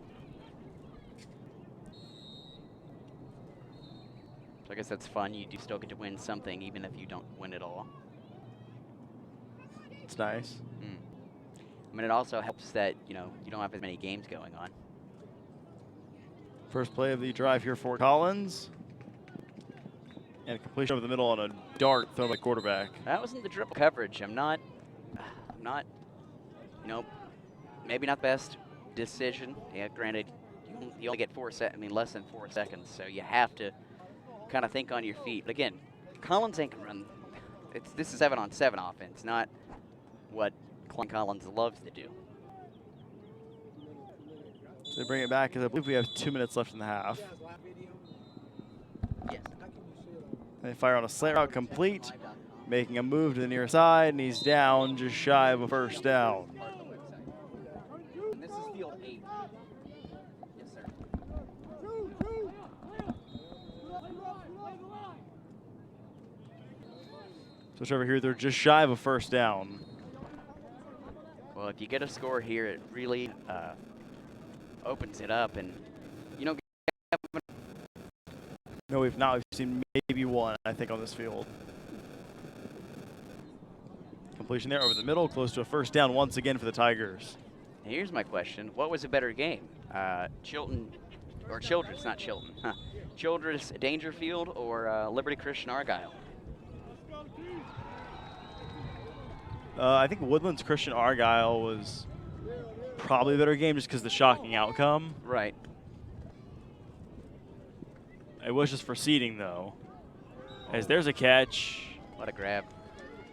So I guess that's fun. You do still get to win something, even if you don't win it all. It's nice. I mean, it also helps that, you know, you don't have as many games going on. First play of the drive here for Collins. And a completion over the middle on a dart thrown by quarterback. That wasn't the triple coverage. I'm not, you know, maybe not the best decision. Yeah, granted, you only get less than 4 seconds, so you have to kind of think on your feet. But again, Collins ain't gonna run. This is 7-on-7 offense, not what Collins loves to do. They bring it back, because I believe we have 2 minutes left in the half. Yes. They fire on a slant route complete, making a move to the near side, and he's down just shy of a first down. This is field 8. Yes, sir. So over here, they're just shy of a first down. Well, if you get a score here, it really opens it up, and you know. No, we've not. We've seen maybe one, I think, on this field. Completion there over the middle, close to a first down once again for the Tigers. Here's my question: what was a better game, Childress, not Chilton? Huh. Childress Dangerfield or Liberty Christian Argyle? I think Woodlands Christian Argyle was probably a better game just because of the shocking outcome. Right. It was just for seeding, though. As there's a catch. What a grab.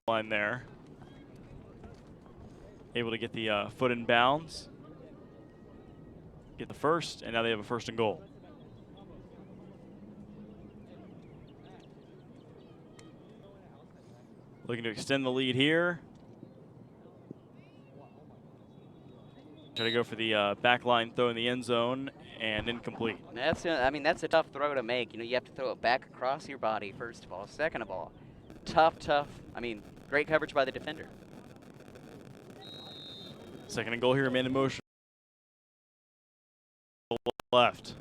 Line there. Able to get the foot in bounds. Get the first, and now they have a first and goal. Looking to extend the lead here. Try to go for the back line throw in the end zone, and incomplete. That's that's a tough throw to make. You know, you have to throw it back across your body, first of all. Second of all, tough. I mean, great coverage by the defender. Second and goal here, man in motion. Left.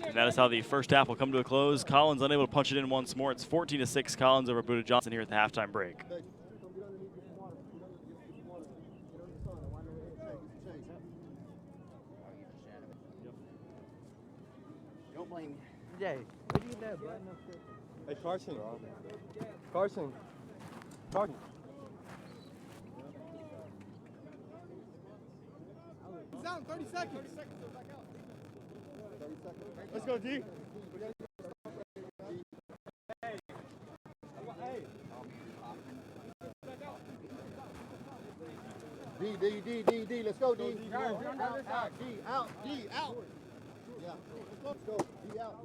And that is how the first half will come to a close. Collins unable to punch it in once more. It's 14-6 Collins over Buda Johnson here at the halftime break. Don't blame me. Jay, where do you get that button up there? Hey, Carson. Carson. Carson. He's out in 30 seconds. Let's go, D. D. Let's go, D. D, out. Yeah. Let's go. D out.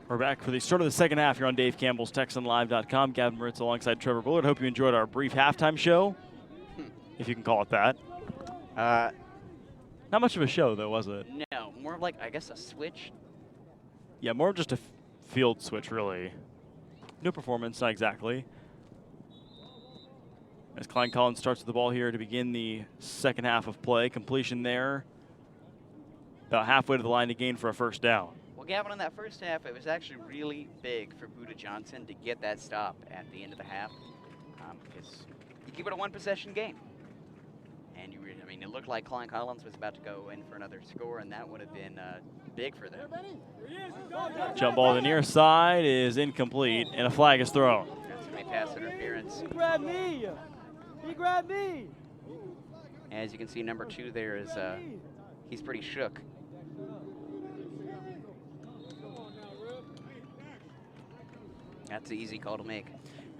We're back for the start of the second half here on Dave Campbell's TexanLive.com. Gavin Moritz alongside Trevor Bullard. Hope you enjoyed our brief halftime show, if you can call it that. Not much of a show, though, was it? No, more of like, I guess, a switch. Yeah, more of just a field switch, really. No performance, not exactly. As Klein Collins starts with the ball here to begin the second half of play. Completion there. About halfway to the line to gain for a first down. Well, Gavin, in that first half, it was actually really big for Buda Johnson to get that stop at the end of the half, because you keep it a one-possession game. And it looked like Klein Collins was about to go in for another score, and that would have been big for them. Jump ball to the near side is incomplete, and a flag is thrown. That's going to be pass interference. He grabbed me. As you can see, number 2 there is he's pretty shook. That's an easy call to make.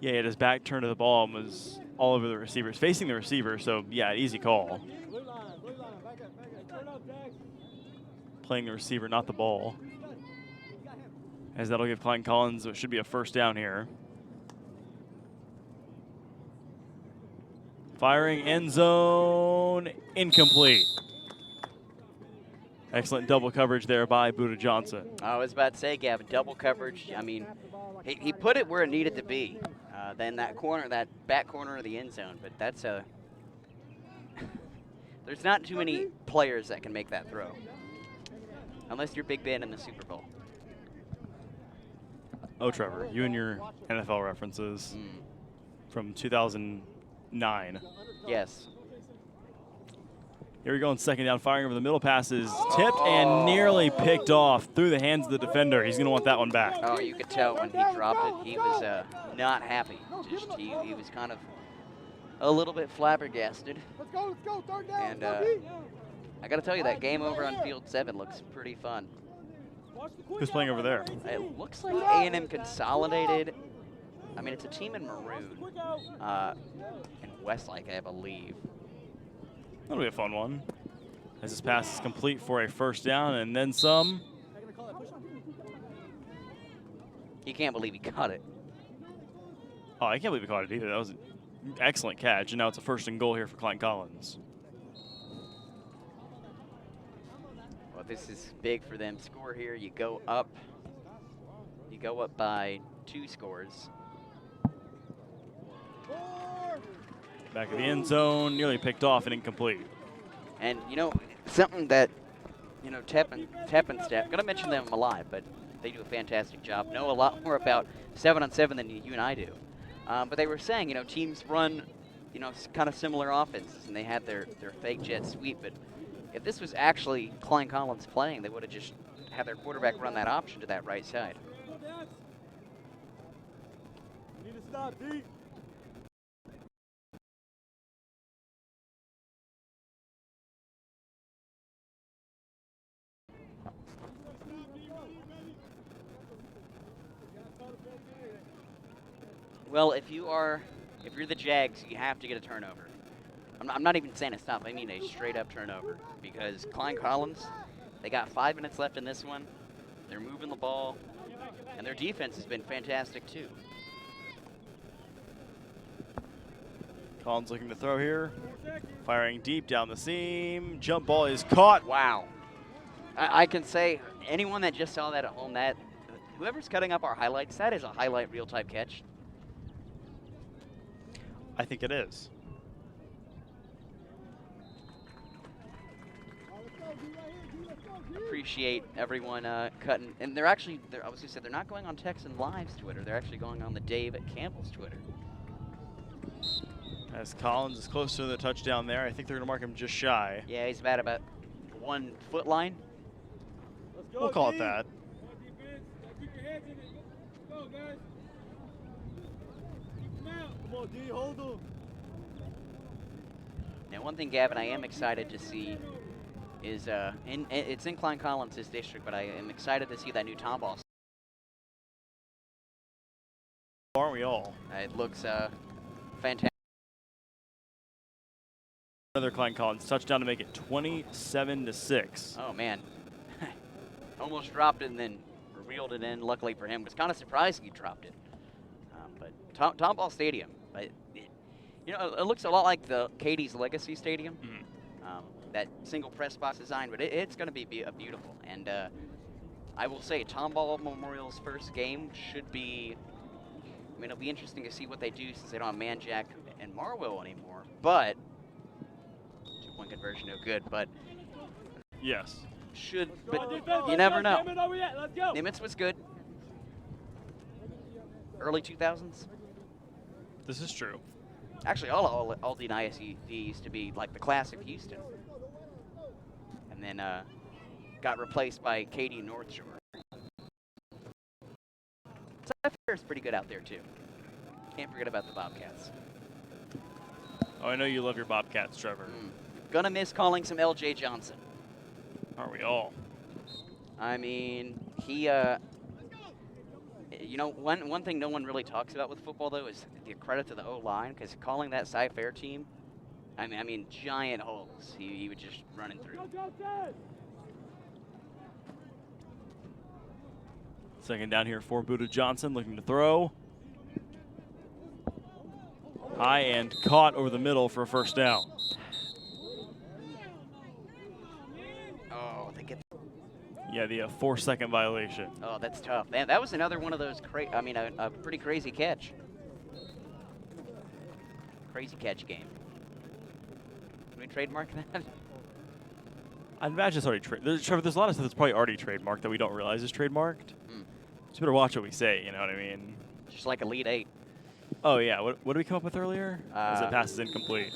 Yeah, he had his back turned to the ball and was all over the receivers, facing the receiver. So, yeah, easy call. Blue line, back up, turn up, Jack. Playing the receiver, not the ball. As that'll give Klein Collins what should be a first down here. Firing end zone, incomplete. Excellent double coverage there by Buddha Johnson. I was about to say, Gavin, double coverage. I mean, he put it where it needed to be. Then that corner, that back corner of the end zone. But that's a there's not too many players that can make that throw, unless you're Big Ben in the Super Bowl. Oh, Trevor, you and your NFL references from 2009. Yes. Here we go on second down, firing over the middle, passes tipped and nearly picked off through the hands of the defender. He's going to want that one back. Oh, you could tell when he dropped it, he was not happy. Just he was kind of a little bit flabbergasted. Let's go, third down. And I got to tell you, that game over on Field 7 looks pretty fun. Who's playing over there? It looks like A&M Consolidated. I mean, it's a team in maroon in Westlake, I believe. That'll be a fun one. As this pass is complete for a first down and then some. He can't believe he caught it. Oh, I can't believe he caught it either. That was an excellent catch, and now it's a first and goal here for Klein Collins. Well, this is big for them. Score here, you go up by 2 scores. Back of the end zone, nearly picked off and incomplete. And, you know, something that, you know, Tep and staff, going to mention them a lot, but they do a fantastic job. Know a lot more about 7-on-7 than you and I do. But they were saying, you know, teams run, you know, kind of similar offenses, and they had their fake jet sweep. But if this was actually Klein Collins playing, they would have just had their quarterback run that option to that right side. Need to stop, D. Well, if you're the Jags, you have to get a turnover. I'm not even saying a stop. I mean a straight-up turnover, because Klein Collins, they got 5 minutes left in this one. They're moving the ball, and their defense has been fantastic too. Collins looking to throw here. Firing deep down the seam. Jump ball is caught. Wow. I can say, anyone that just saw that at home, that whoever's cutting up our highlights, that is a highlight reel type catch. I think it is. Appreciate everyone cutting. And they're actually, I was going to say, they're not going on Texan Live's Twitter. They're actually going on the Dave Campbell's Twitter. As Collins is close to the touchdown there, I think they're going to mark him just shy. Yeah, he's about 1 foot line. We'll call it that. Keep your heads in it. Let's go, guys. Keep them out. Come on, D, hold them. Now, one thing, Gavin, I am excited to see is it's in Klein Collins' district, but I am excited to see that new Tomball. Aren't we all? It looks fantastic. Another Klein Collins touchdown to make it 27-6. Oh man, almost dropped it and then reeled it in. Luckily for him, was kind of surprised he dropped it. But Tomball Stadium, you know, it looks a lot like the Katy's Legacy Stadium. That single press box design, but it's going to be beautiful. And I will say, Tomball Memorial's first game should be. I mean, it'll be interesting to see what they do since they don't have Manjack and Marwell anymore. But 2-point conversion, no good. But yes, but you never know. Nimitz was good. Early 2000s. This is true. Actually, all Dayton ISD used to be like the class of Houston, and then got replaced by Katy North Shore. Cypress pretty good out there too. Can't forget about the Bobcats. Oh, I know you love your Bobcats, Trevor. Gonna miss calling some LJ Johnson. Aren't we all? I mean, he You know, one thing no one really talks about with football, though, is the credit to the O-line, because calling that Cy-Fair team, I mean, giant holes he was just running through. Second down here for Buda Johnson, looking to throw. High and caught over the middle for a first down. Oh, they get. Yeah, the 4-second violation. Oh, that's tough. Man, that was another one of those, a pretty crazy catch. Crazy catch game. Can we trademark that? I'd imagine it's already Trevor, there's a lot of stuff that's probably already trademarked that we don't realize is trademarked. So better watch what we say, you know what I mean? Just like Elite 8. Oh, yeah. What did we come up with earlier? As it passes incomplete.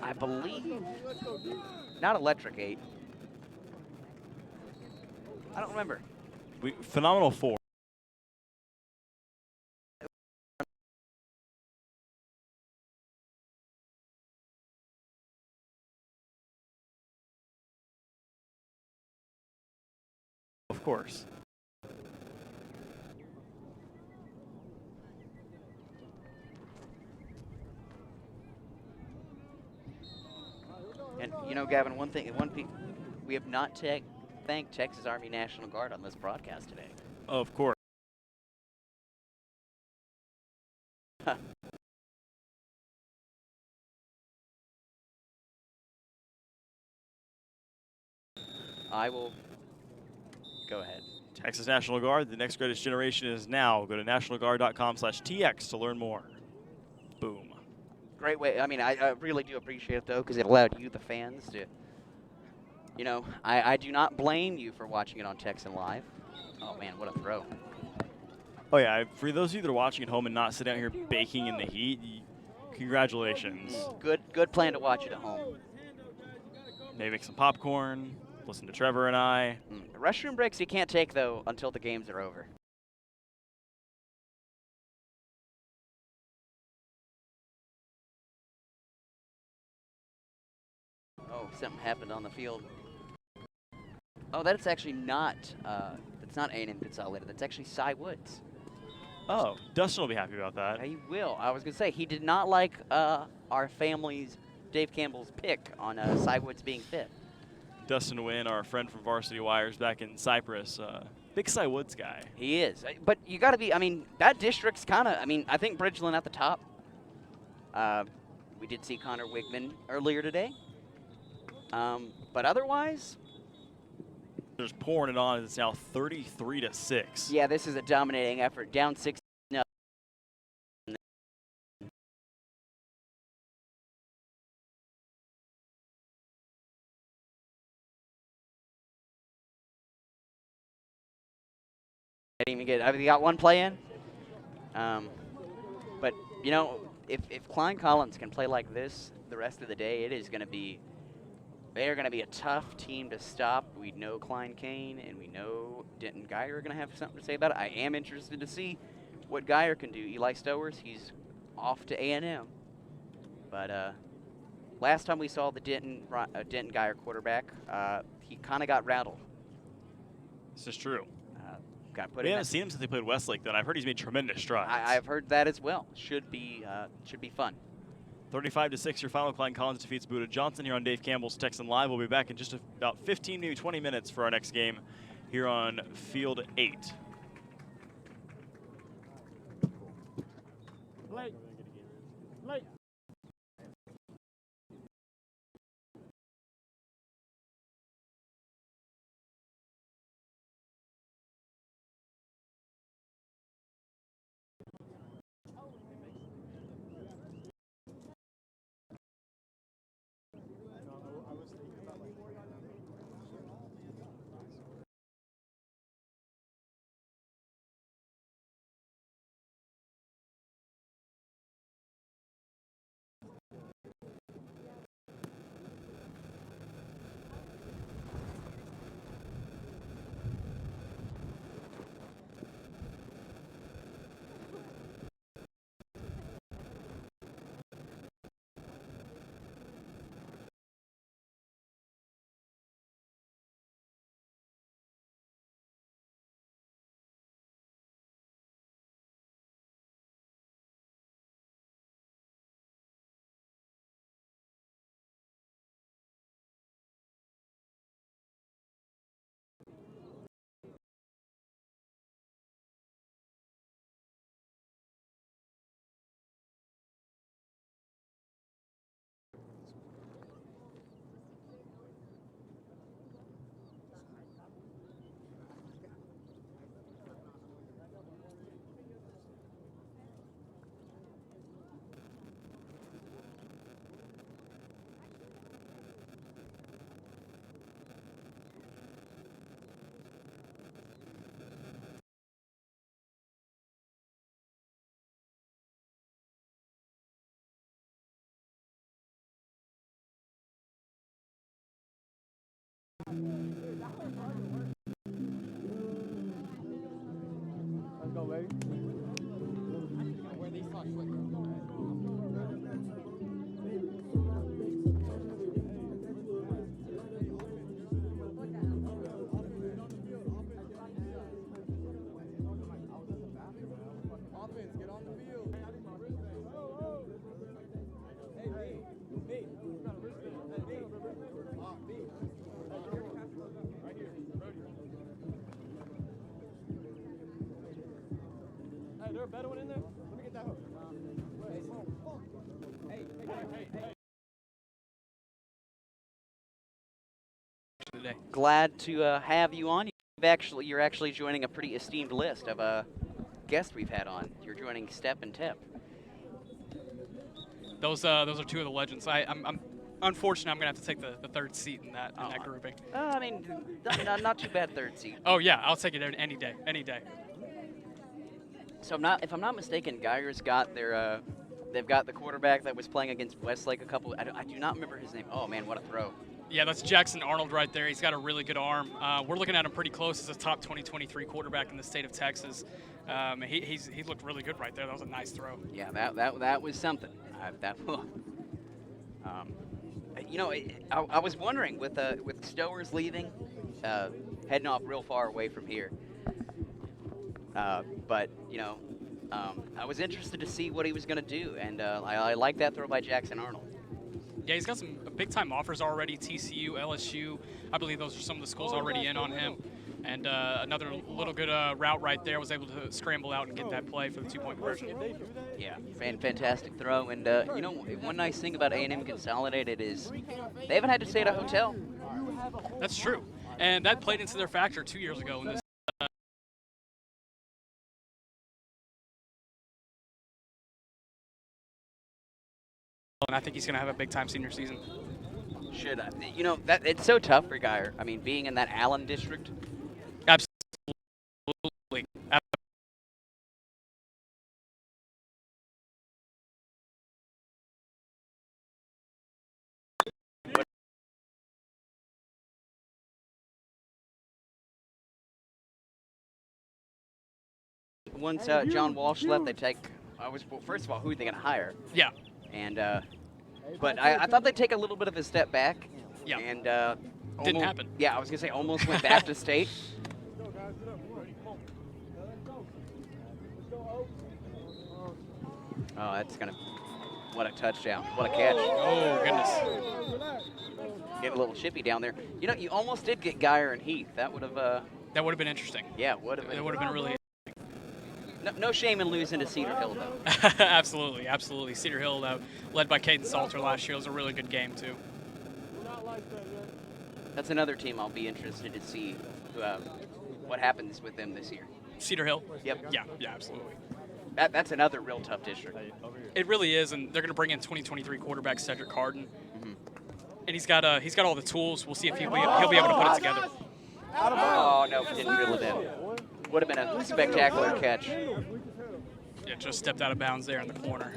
I believe. Not Electric 8. I don't remember. Phenomenal 4. Of course. And you know, Gavin, we have not thanked Texas Army National Guard on this broadcast today. Oh, of course. I will go ahead. Texas National Guard, the next greatest generation is now. Go to nationalguard.com/TX to learn more. Boom. Great way. I mean, I really do appreciate it, though, because it allowed you, the fans, to, you know, I do not blame you for watching it on Texan Live. Oh, man, what a throw. Oh, yeah. For those of you that are watching at home and not sitting out here baking in the heat, congratulations. Good plan to watch it at home. Maybe make some popcorn, listen to Trevor and I. Restroom breaks you can't take, though, until the games are over. Oh, something happened on the field. Oh, that's actually not, that's not A&M Consolidated. That's actually Cy Woods. Oh, Dustin will be happy about that. He will. I was going to say, he did not like our family's, Dave Campbell's pick on Cy Woods being fit. Dustin Wynn, our friend from Varsity Wires back in Cypress, big Cy Woods guy. He is. But you got to be, I mean, that district's kind of, I mean, I think Bridgeland at the top. We did see Connor Wigman earlier today. But otherwise, just pouring it on. It's now 33-6. Yeah, this is a dominating effort. Down 6. Didn't even get. I mean, got one play in. But you know, if Klein Collins can play like this the rest of the day, it is going to be. They are going to be a tough team to stop. We know Klein Kane and we know Denton Geyer are going to have something to say about it. I am interested to see what Geyer can do. Eli Stowers, he's off to A&M. But last time we saw the Denton Geyer quarterback, he kind of got rattled. This is true. We haven't seen him since they played Westlake, though. I've heard he's made tremendous strides. I've heard that as well. Should be fun. 35-6, your final. Klein Collins defeats Buda Johnson here on Dave Campbell's Texan Live. We'll be back in just about 15, maybe 20 minutes for our next game here on Field 8. Late. today. Glad to have you on. You're actually joining a pretty esteemed list of guests we've had on. You're joining Step and Tep. Those are two of the legends. I'm unfortunate. I'm gonna have to take the third seat in that grouping. I mean, not too bad third seat. Oh yeah, I'll take it any day, any day. So if I'm not mistaken, Geyer's got their they've got the quarterback that was playing against Westlake I do not remember his name. Oh man, what a throw! Yeah, that's Jackson Arnold right there. He's got a really good arm. We're looking at him pretty close as a top 2023 quarterback in the state of Texas. He looked really good right there. That was a nice throw. Yeah, that was something. You know, I was wondering with Stowers leaving, heading off real far away from here. But you know, I was interested to see what he was going to do, and I like that throw by Jackson Arnold. Yeah, he's got some big-time offers already, TCU, LSU. I believe those are some of the schools already in on him. And another little good route right there, was able to scramble out and get that play for the 2-point conversion. Yeah, fantastic throw. And, you know, one nice thing about A&M Consolidated is they haven't had to stay at a hotel. That's true. And that played into their factor 2 years ago in this. And I think he's going to have a big-time senior season. Should I? You know, it's so tough for Geyer. I mean, being in that Allen district. Absolutely. Once John Walsh left, they take. First of all, who are they going to hire? Yeah. And but I thought they'd take a little bit of a step back. Yeah. And didn't happen. Yeah, I was gonna say almost went back to state. Oh, that's gonna. What a touchdown! What a catch! Oh goodness! Get a little chippy down there. You know, you almost did get Geyer and Heath. That would have. That would have been interesting. Yeah, would have been. It would have been really. No shame in losing to Cedar Hill, though. Absolutely, absolutely. Cedar Hill, led by Caden Salter last year, was a really good game, too. That's another team I'll be interested to see what happens with them this year. Cedar Hill? Yep. Yeah, absolutely. That's another real tough district. It really is, and they're going to bring in 2023 quarterback Cedric Harden. And he's got all the tools. We'll see if he'll be able to put it together. Oh, no, didn't reel it in. Would have been a spectacular catch. Yeah, just stepped out of bounds there in the corner.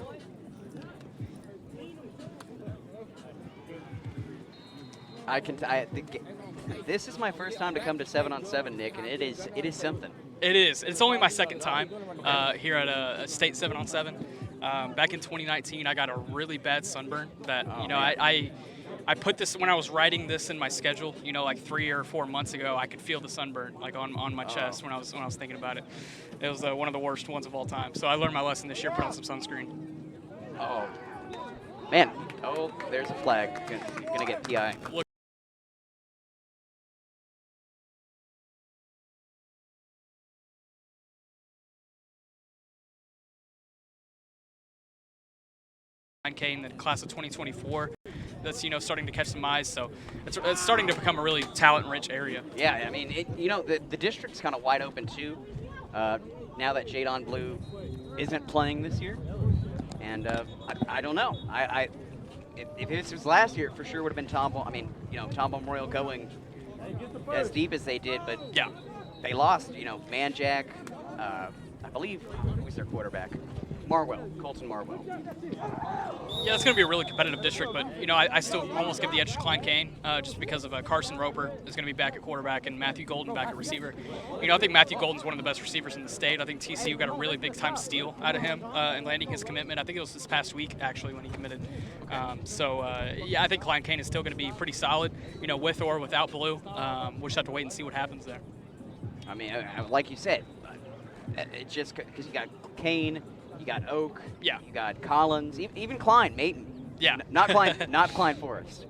This is my first time to come to 7-on-7, Nick, and it is something. It is. It's only my second time here at a state 7-on-7. Back in 2019, I got a really bad sunburn that I put this when I was writing this in my schedule. You know, like 3 or 4 months ago, I could feel the sunburn like on my chest when I was thinking about it. It was one of the worst ones of all time. So I learned my lesson this year. Put on some sunscreen. Oh man! Oh, there's a flag. You're gonna get PI. Look. Kane, the class of 2024, that's starting to catch some eyes. So it's starting to become a really talent-rich area. Yeah, I mean, the district's kind of wide open too. Now that Jadon Blue isn't playing this year, and I don't know. If this was last year, it for sure would have been Tomball. I mean, Tomball Memorial going as deep as they did, but yeah, they lost. Manjack, I believe, who was their quarterback? Colton Marwell. Yeah, it's going to be a really competitive district, but I still almost give the edge to Klein Kane just because of Carson Roper is going to be back at quarterback and Matthew Golden back at receiver. I think Matthew Golden's one of the best receivers in the state. I think TCU got a really big time steal out of him in landing his commitment. I think it was this past week actually when he committed. Yeah, I think Klein Kane is still going to be pretty solid, with or without Blue. We'll just have to wait and see what happens there. I mean, like you said, it's just because you got Kane. You got Oak. Yeah. You got Collins. Even Klein, Mayton. Yeah. Not Klein. Not Klein Forest.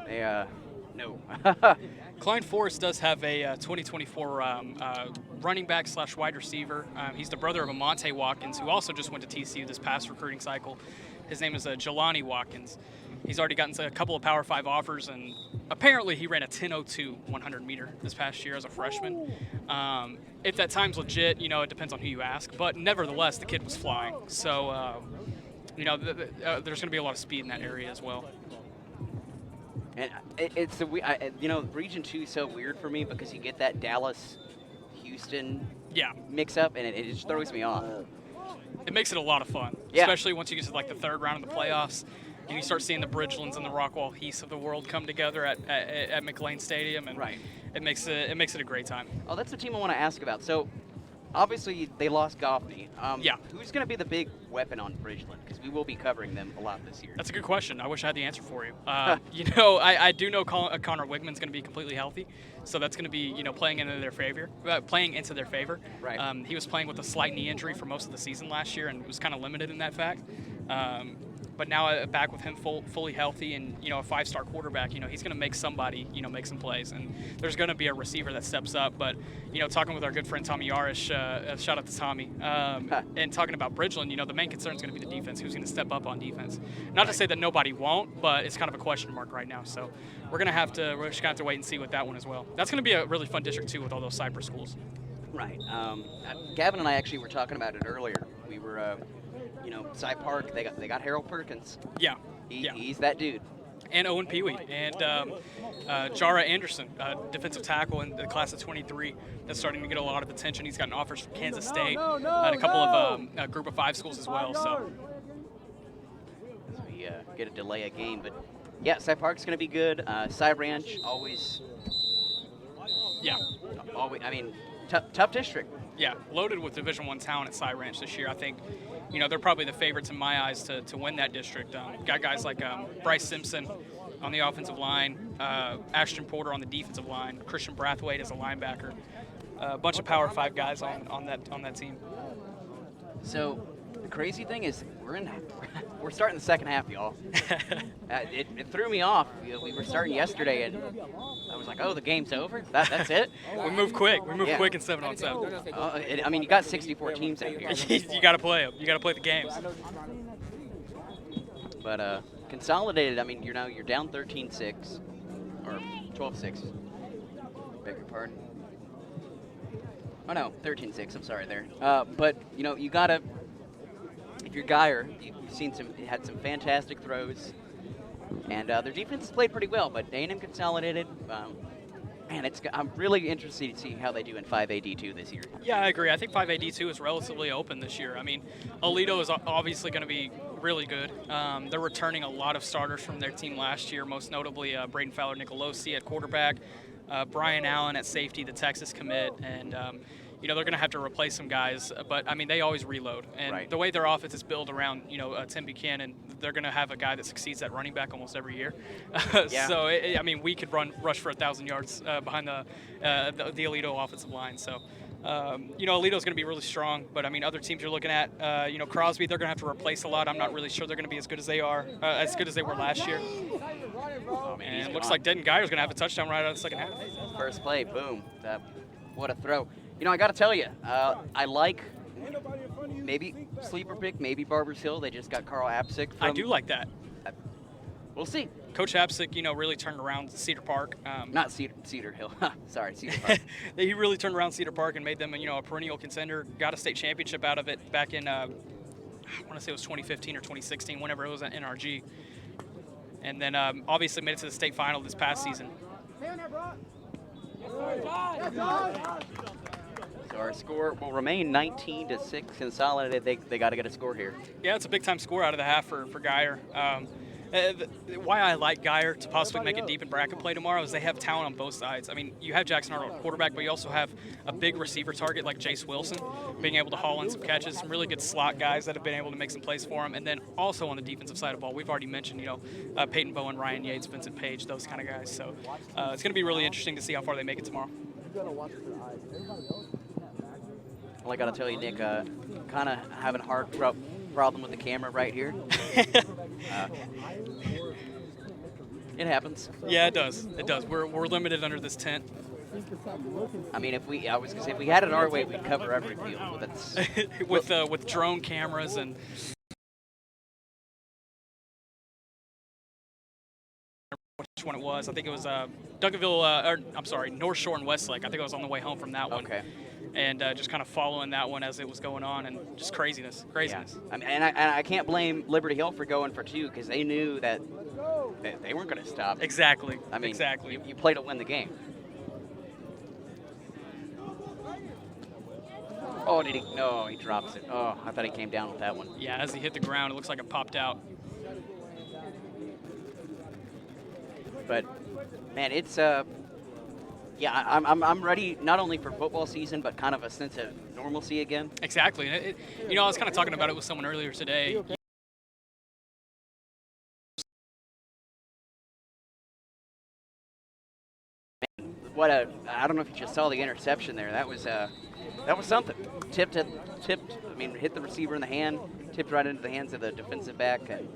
They no. Klein Forest does have a 2024 running back / wide receiver. He's the brother of Amonte Watkins, who also just went to TCU this past recruiting cycle. His name is Jelani Watkins. He's already gotten a couple of Power 5 offers, and apparently he ran a 10:02 100 meter this past year as a freshman. If that time's legit, you know, it depends on who you ask. But nevertheless, the kid was flying. So, you know, there's going to be a lot of speed in that area as well. And it's you know, Region 2 is so weird for me because you get that Dallas-Houston mix up, and it just throws me off. It makes it a lot of fun, especially once you get to like the third round of the playoffs, and you start seeing the Bridgelands and the Rockwall Heaths of the world come together at McLean Stadium, and it makes it a great time. Oh, that's the team I want to ask about. So, obviously they lost Goffney. Who's going to be the big weapon on Bridgeland? Because we will be covering them a lot this year. That's a good question. I wish I had the answer for you. You know, I do know Connor Wigman's going to be completely healthy, so that's going to be, you know, playing into their favor. Right. He was playing with a slight knee injury for most of the season last year and was kind of limited in that fact. But now back with him fully healthy and, you know, a 5-star quarterback, you know, he's going to make somebody, you know, make some plays. And there's going to be a receiver that steps up. But, you know, talking with our good friend Tommy Yarish, shout out to Tommy, and talking about Bridgeland, you know, the main concern is going to be the defense. Who's going to step up on defense? Not to say that nobody won't, but it's kind of a question mark right now. So we're just going to have to wait and see with that one as well. That's going to be a really fun district, too, with all those Cypress schools. Right. Gavin and I actually were talking about it earlier. We were, you know, Cy Park, they got Harold Perkins. Yeah. He's that dude. And Owen Peewee and Jara Anderson, defensive tackle in the class of 23, that's starting to get a lot of attention. He's gotten offers from Kansas State and a couple of group of 5 schools as well. So we get to delay a game, but yeah, Cy Park's going to be good. Cy Ranch always. Always. I mean, tough district. Yeah, loaded with Division I talent at Cy Ranch this year. I think, you know, they're probably the favorites in my eyes to win that district. Got guys like Bryce Simpson on the offensive line, Ashton Porter on the defensive line, Christian Brathwaite as a linebacker. A bunch of Power 5 guys on that team. So the crazy thing is we're starting the second half, y'all. It threw me off. We were starting yesterday, and I was like, oh, the game's over? That's it? We move quick. We move quick in 7-on-7. I mean, you got 64 teams out here. You got to play them. You got to play the games. But consolidated, I mean, you're down 13-6 or 12-6. Beg your pardon. Oh no, 13-6. I'm sorry there. But you know, you gotta. If you're Geyer, you've had some fantastic throws, and their defense has played pretty well. But A&M consolidated. Man, I'm really interested to see how they do in 5AD2 this year. Yeah, I agree. I think 5AD2 is relatively open this year. I mean, Alito is obviously going to be really good. They're returning a lot of starters from their team last year, most notably Braden Fowler-Nicolosi at quarterback, Brian Allen at safety, the Texas commit, and you know, they're going to have to replace some guys, but I mean, they always reload. And the way their offense is built around, you know, Tim Buchanan, they're going to have a guy that succeeds at running back almost every year. So, I mean, we could rush for 1,000 yards behind the Alito offensive line. So, you know, Alito's going to be really strong, but I mean, other teams you're looking at, you know, Crosby, they're going to have to replace a lot. I'm not really sure they're going to be as good as they were last year. And it looks like Denton Geyer's going to have a touchdown right out of the second half. First play, boom. What a throw. You know, I got to tell you, I like maybe sleeper pick, maybe Barbers Hill. They just got Carl Apsick. I do like that. We'll see. Coach Apsick, you know, really turned around Cedar Park. Not Cedar Hill. Sorry, Cedar Park. He really turned around Cedar Park and made them, you know, a perennial contender. Got a state championship out of it back in, I want to say it was 2015 or 2016, whenever it was at NRG. And then obviously made it to the state final this past season. So our score will remain 19-6 consolidated. They got to get a score here. Yeah, it's a big time score out of the half for Geyer. Why I like Geyer to possibly make it deep in bracket play tomorrow is they have talent on both sides. I mean, you have Jackson Arnold at quarterback, but you also have a big receiver target like Jace Wilson being able to haul in some catches, some really good slot guys that have been able to make some plays for him. And then also on the defensive side of the ball, we've already mentioned, you know, Peyton Bowen, Ryan Yates, Vincent Page, those kind of guys. So it's going to be really interesting to see how far they make it tomorrow. Well, I got to tell you, Nick, kind of having a hard problem with the camera right here. It happens. Yeah, it does. It does. We're limited under this tent. I mean, if we had it our way, we'd cover every field. But that's with drone cameras and which one it was. I think it was North Shore and Westlake. I think I was on the way home from that one. Okay. And just kind of following that one as it was going on, and just craziness. Yeah. And I can't blame Liberty Hill for going for 2 because they knew that they weren't going to stop. Exactly. I mean, exactly. You play to win the game. Oh, did he? No, he drops it. Oh, I thought he came down with that one. Yeah, as he hit the ground, it looks like it popped out. But man, it's yeah, I'm ready not only for football season but kind of a sense of normalcy again. Exactly. I was kind of talking about it with someone earlier today. I don't know if you just saw the interception there. That was something. Tipped. I mean, hit the receiver in the hand, tipped right into the hands of the defensive back. And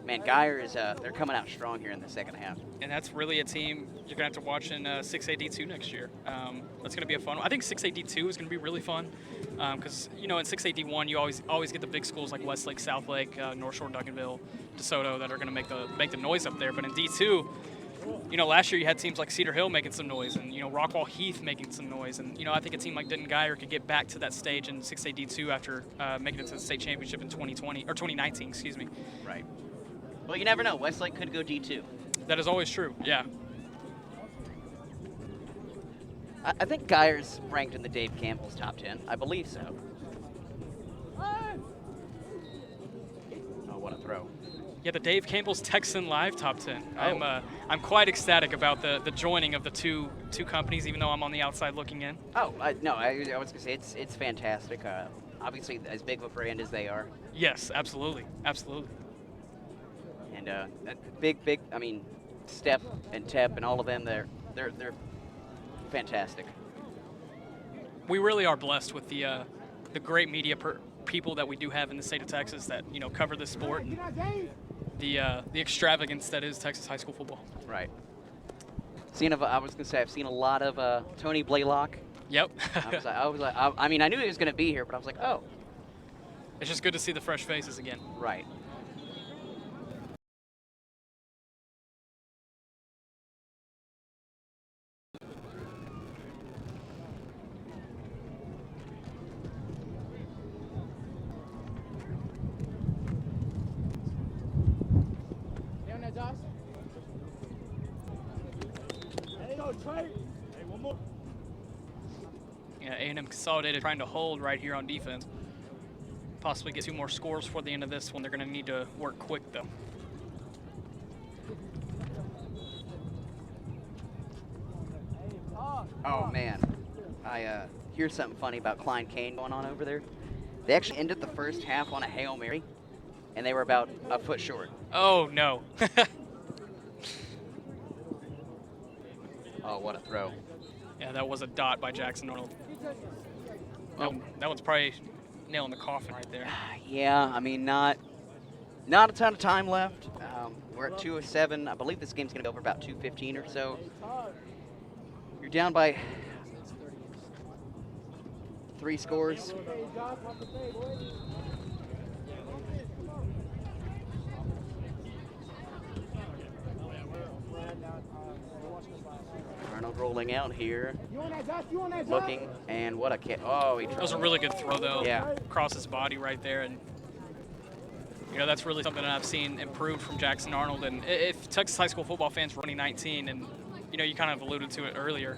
man, Geyer is they're coming out strong here in the second half. And that's really a team you're gonna have to watch in 6AD2 next year. That's gonna be a fun one. I think 6AD2 is gonna be really fun because in 6AD1 you always get the big schools like Westlake, Southlake, North Shore, Duncanville, DeSoto that are gonna make the noise up there. But in D2. Last year you had teams like Cedar Hill making some noise, and Rockwall Heath making some noise, and I think a team like Denton Geyer could get back to that stage in 6AD2 after making it to the state championship in 2019, excuse me. Right. Well, you never know. Westlake could go D2. That is always true. Yeah. I think Geyer's ranked in the Dave Campbell's top 10. I believe so. Oh, what a throw. Yeah, the Dave Campbell's Texan Live top 10. Oh. I'm quite ecstatic about the joining of the two companies, even though I'm on the outside looking in. Oh, no, I was gonna say it's fantastic. Obviously, as big of a brand as they are. Yes, absolutely, absolutely. And big. I mean, Step and Tep and all of them. They're fantastic. We really are blessed with the great media people that we do have in the state of Texas that cover this sport. And the extravagance that is Texas high school football. Right. I was gonna say I've seen a lot of Tony Blaylock. Yep. I mean, I knew he was gonna be here, but I was like, oh. It's just good to see the fresh faces again. Right. Yeah, A&M Consolidated trying to hold right here on defense. Possibly get 2 more scores before the end of this one. They're going to need to work quick, though. Oh, man. I hear something funny about Klein Kane going on over there. They actually ended the first half on a Hail Mary, and they were about a foot short. Oh, no. Oh, what a throw. Yeah, that was a dot by Jackson Arnold. That one's probably nailing the coffin right there. Yeah, I mean, not a ton of time left. We're at 2:07. I believe this game's going to go over about 2:15 or so. You're down by 3 scores. Arnold rolling out here, looking, and what a kick. Oh, he That was a really good throw, though. Yeah. Across his body right there. And, that's really something that I've seen improved from Jackson Arnold. And if Texas high school football fans were 2019, and, you kind of alluded to it earlier,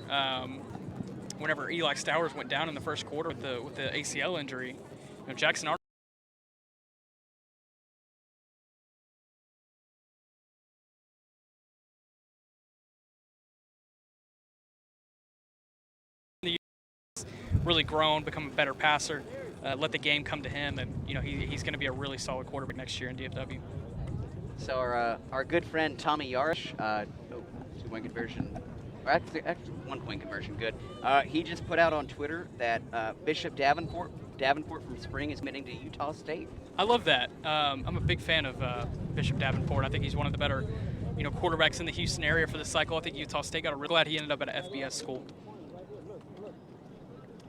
whenever Eli Stowers went down in the first quarter with the ACL injury, Jackson Arnold really grown, become a better passer, let the game come to him, and he's going to be a really solid quarterback next year in DFW. So our good friend Tommy Yarish, 2-point conversion, or actually 1-point conversion, good. He just put out on Twitter that Bishop Davenport from Spring is committing to Utah State. I love that. I'm a big fan of Bishop Davenport. I think he's one of the better, quarterbacks in the Houston area for this cycle. I think Utah State got glad he ended up at an FBS school.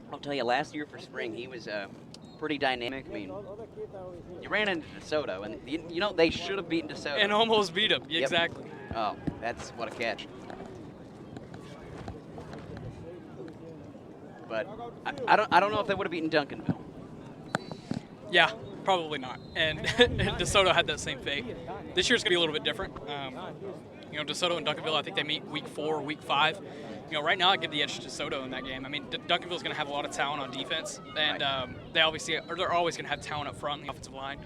I'll tell you, last year for Spring, he was pretty dynamic. I mean, you ran into DeSoto, and they should have beaten DeSoto. And almost beat him, Yep. exactly. Oh, that's what a catch. But I don't know if they would have beaten Duncanville. Yeah, probably not. And DeSoto had that same fate. This year's going to be a little bit different. You know, DeSoto and Duncanville, I think they meet week 4, week 5. You know, right now I give the edge to DeSoto in that game. I mean, Duncanville's going to have a lot of talent on defense, and they're always going to have talent up front in the offensive line.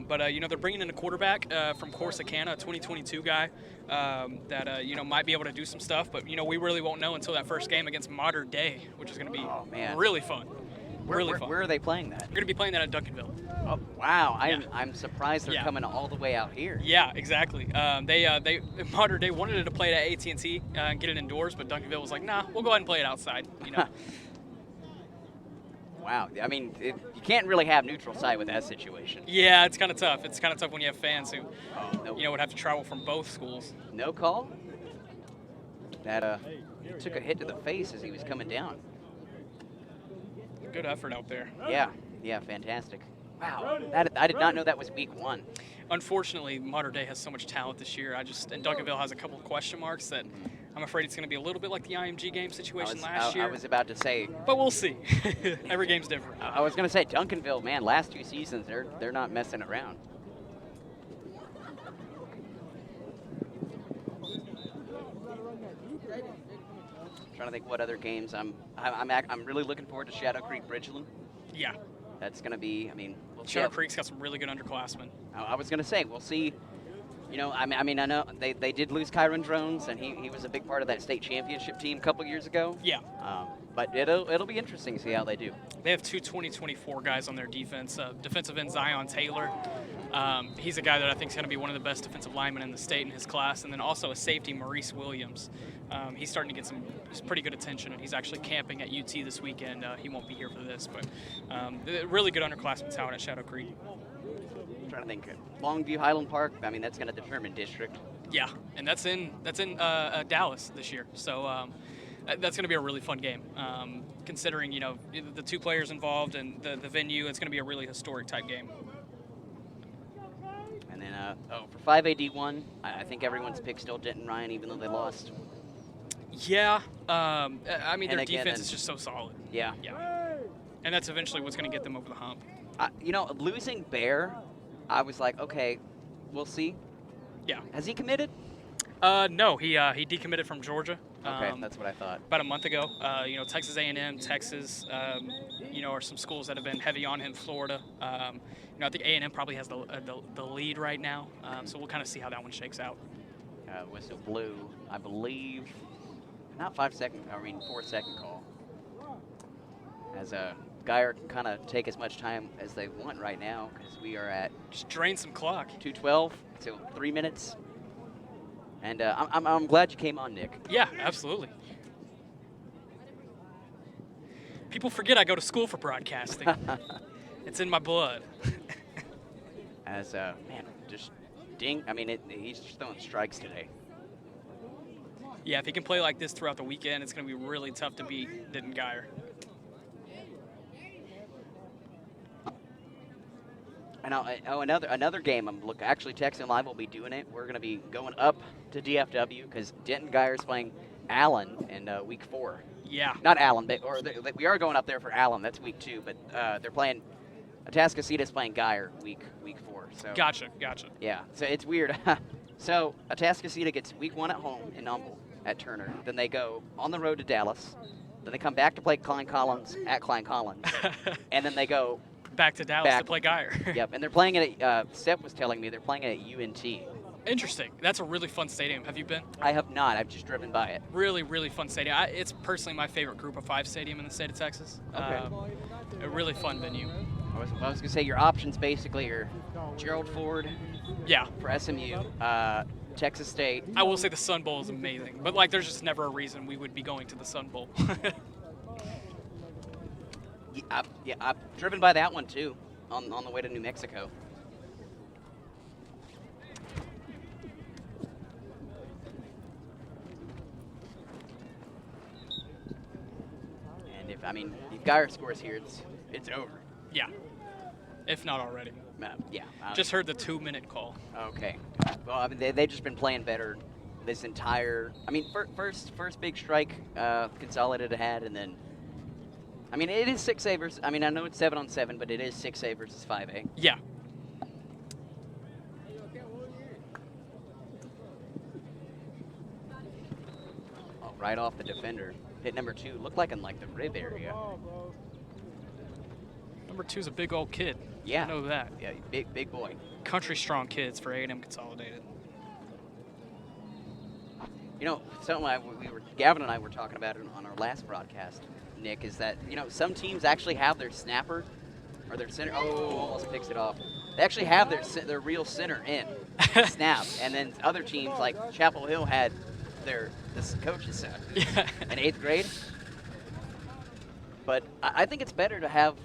But you know, they're bringing in a quarterback from Corsicana, a 2022 guy that you know, might be able to do some stuff. But you know, we really won't know until that first game against Modern Day, which is going to be really fun. Really fun. Where are they playing that? We're going to be playing that at Duncanville. Oh, wow. I'm surprised they're coming all the way out here. Yeah, exactly. They Modern Day wanted to play it at AT&T and get it indoors, but Duncanville was like, nah, we'll go ahead and play it outside. You know. Wow. I mean, you can't really have neutral site with that situation. Yeah, it's kind of tough. It's kind of tough when you have fans who, you know, would have to travel from both schools. No call? That he took a hit to the face as he was coming down. Good effort out there. Yeah, fantastic. Wow, I did not know that was week 1. Unfortunately, Modern Day has so much talent this year. And Duncanville has a couple of question marks that I'm afraid it's going to be a little bit like the IMG game situation last year. I was about to say. But we'll see. Every game's different. I was going to say, Duncanville, man, last 2 seasons, they're not messing around. Trying to think what other games I'm really looking forward to Shadow Creek Bridgeland. Yeah. That's going to be, I mean, we'll Shadow Creek's got some really good underclassmen. I was going to say, we'll see. You know, I mean, I know they did lose Kyron Drones, and he was a big part of that state championship team a couple years ago. Yeah. But it'll be interesting to see how they do. They have 2 2024 guys on their defense. Defensive end Zion Taylor. He's a guy that I think is going to be one of the best defensive linemen in the state in his class. And then also a safety, Maurice Williams. He's starting to get some pretty good attention, and he's actually camping at UT this weekend. He won't be here for this, but really good underclassmen talent at Shadow Creek. I'm trying to think. Longview Highland Park, I mean, that's going to determine district. Yeah, and that's in Dallas this year. So that's going to be a really fun game. Considering, you know, the 2 players involved and the venue, it's going to be a really historic type game. And then, for 5AD1, I think everyone's picked still Denton Ryan, even though they lost. Yeah, I mean, their defense is just so solid. Yeah. Yeah. And that's eventually what's going to get them over the hump. You know, losing Bear, I was like, okay, we'll see. Yeah. Has he committed? No, he decommitted from Georgia. Okay, that's what I thought. About a month ago. You know, Texas A&M, Texas, you know, are some schools that have been heavy on him. Florida. You know, I think A&M probably has the lead right now. So we'll kind of see how that one shakes out. Whistle blew, I believe, not 4-second call. As Geyer can kind of take as much time as they want right now, because we are at just drain some clock. 2:12, so 3 minutes. And I'm glad you came on, Nick. Yeah, absolutely. People forget I go to school for broadcasting. It's in my blood. As man, just ding. I mean, he's just throwing strikes today. Yeah, if he can play like this throughout the weekend, it's going to be really tough to beat Denton Geyer. And another game. Actually, Texan Live will be doing it. We're going to be going up to DFW because Denton Geyer's playing Allen in week 4. Yeah. Not Allen, but we are going up there for Allen. That's week 2, but they're playing. Atascocita's playing Geyer week 4. So. Gotcha. Yeah. So it's weird. So Atascocita gets week 1 at home in Humble at Turner. Then they go on the road to Dallas. Then they come back to play Klein Collins at Klein Collins, and then they go. Back to Dallas to play Geyer. Yep, and they're playing it at, Seth was telling me, they're playing it at UNT. Interesting. That's a really fun stadium. Have you been? I have not. I've just driven by it. Really, really fun stadium. It's personally my favorite Group of 5 stadium in the state of Texas. Okay. A really fun venue. I was going to say your options basically are Gerald Ford. Yeah. For SMU. Texas State. I will say the Sun Bowl is amazing, but like there's just never a reason we would be going to the Sun Bowl. Yeah, I've driven by that one too, on the way to New Mexico. And if Geyer scores here, it's over. Yeah, if not already. Yeah. Just heard the 2-minute call. Okay. Well, I mean, they've just been playing better this entire. I mean, first big strike Consolidated had, and then. I mean, it is 6A versus. I mean, I know it's 7-on-7, but it is 6A versus 5A. Yeah. Oh, right off the defender. Hit number 2. Looked like in like the rib area. Number 2's a big old kid. Yeah. I know that. Yeah, big boy. Country strong kids for A&M Consolidated. You know, something Gavin and I were talking about it on our last broadcast, Nick, is that, you know, some teams actually have their snapper or their center. Oh, almost picks it off. They actually have their real center in snap, and then other teams like Chapel Hill had this coach's son in 8th grade. But I think it's better to have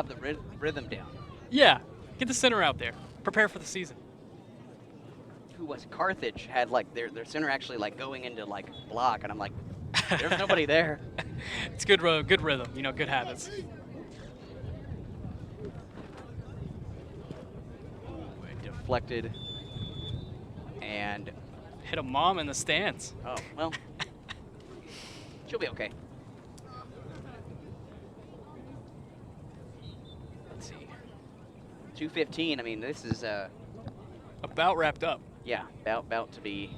the rhythm down. Yeah, get the center out there. Prepare for the season. Who was Carthage had like their center actually like going into like block, and I'm like, there's nobody there. It's good rhythm, you know, good habits. Deflected and hit a mom in the stands. Oh, well, she'll be okay. Let's see. 2:15. I mean, this is about wrapped up. Yeah, about to be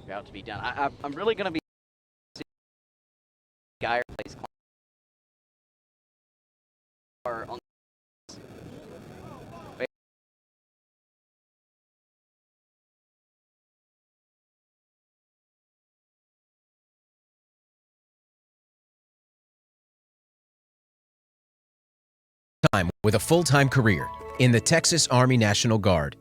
done. I'm really gonna be guy plays on time with a full-time career in the Texas Army National Guard.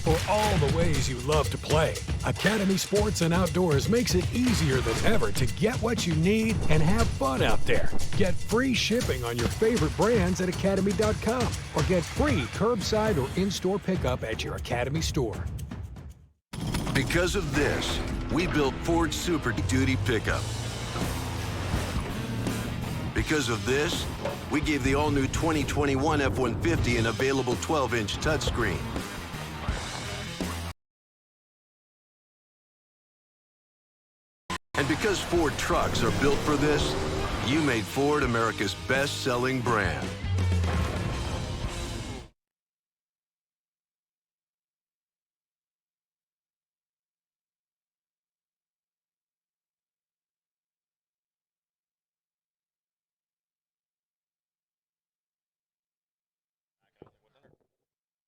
For all the ways you love to play, Academy Sports and Outdoors makes it easier than ever to get what you need and have fun out there. Get free shipping on your favorite brands at academy.com or get free curbside or in-store pickup at your Academy store. Because of this, we built Ford Super Duty Pickup. Because of this, we gave the all-new 2021 F-150 an available 12-inch touchscreen. And because Ford trucks are built for this, you made Ford America's best-selling brand.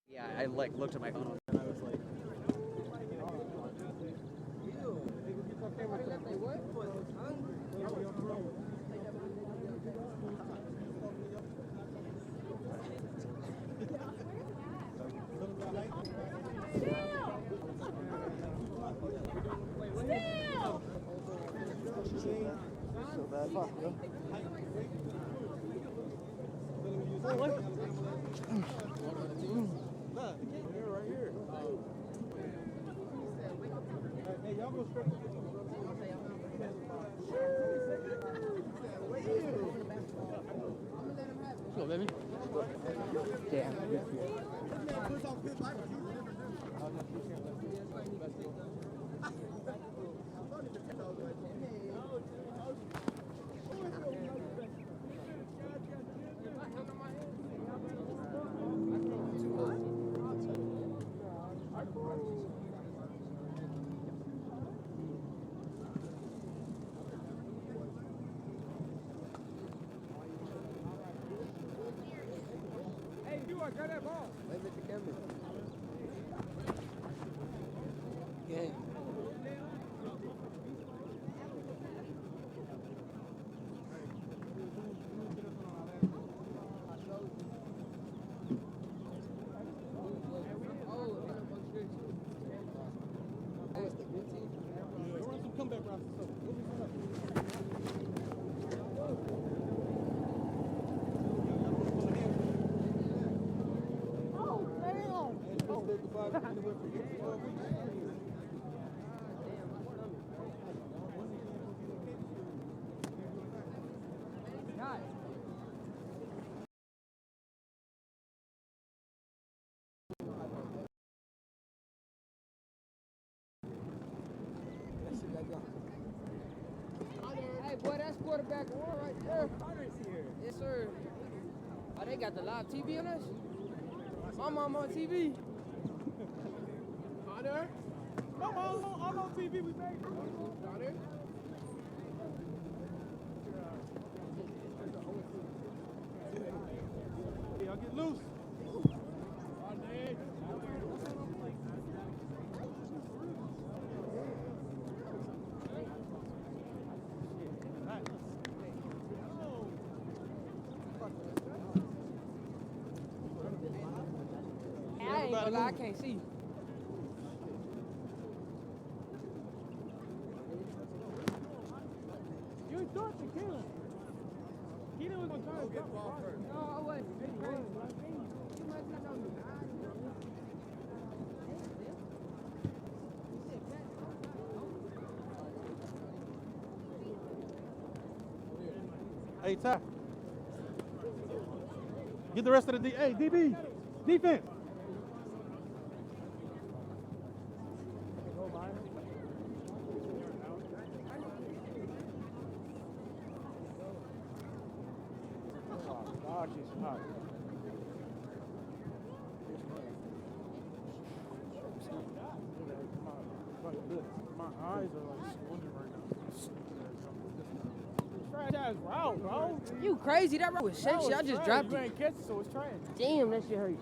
Yeah, I like looked at my phone and I was like, Go, baby. Damn. Got that ball. Wave it to camera. Yeah. Boy, that's quarterback one right there. Yes, sir. Oh, they got the live TV on us? My mom on TV. Honor? Come on, I'm on TV. We made it. Honor? Hey, y'all get loose. I ain't gonna lie, I can't see. You ain't thought to kill him. Keelan was gonna try to get the ball first. No, I wasn't. Hey, Ty. Get the rest of the D. Hey, DB. Defense. Oh, she's hot. My eyes are like swollen right now. Trash route, bro. You crazy? That route was shaky. I just dropped You it. ain't catch it, so it's trash. Damn, that shit hurt.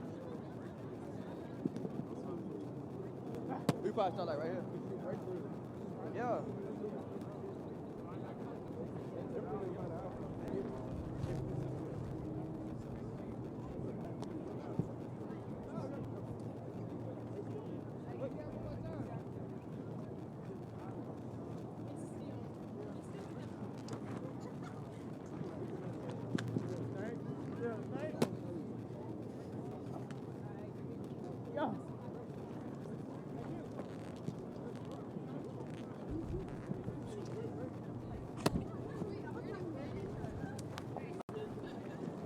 We probably start like right here. Yeah.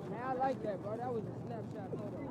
Man, I like that, bro. That was a snapshot photo.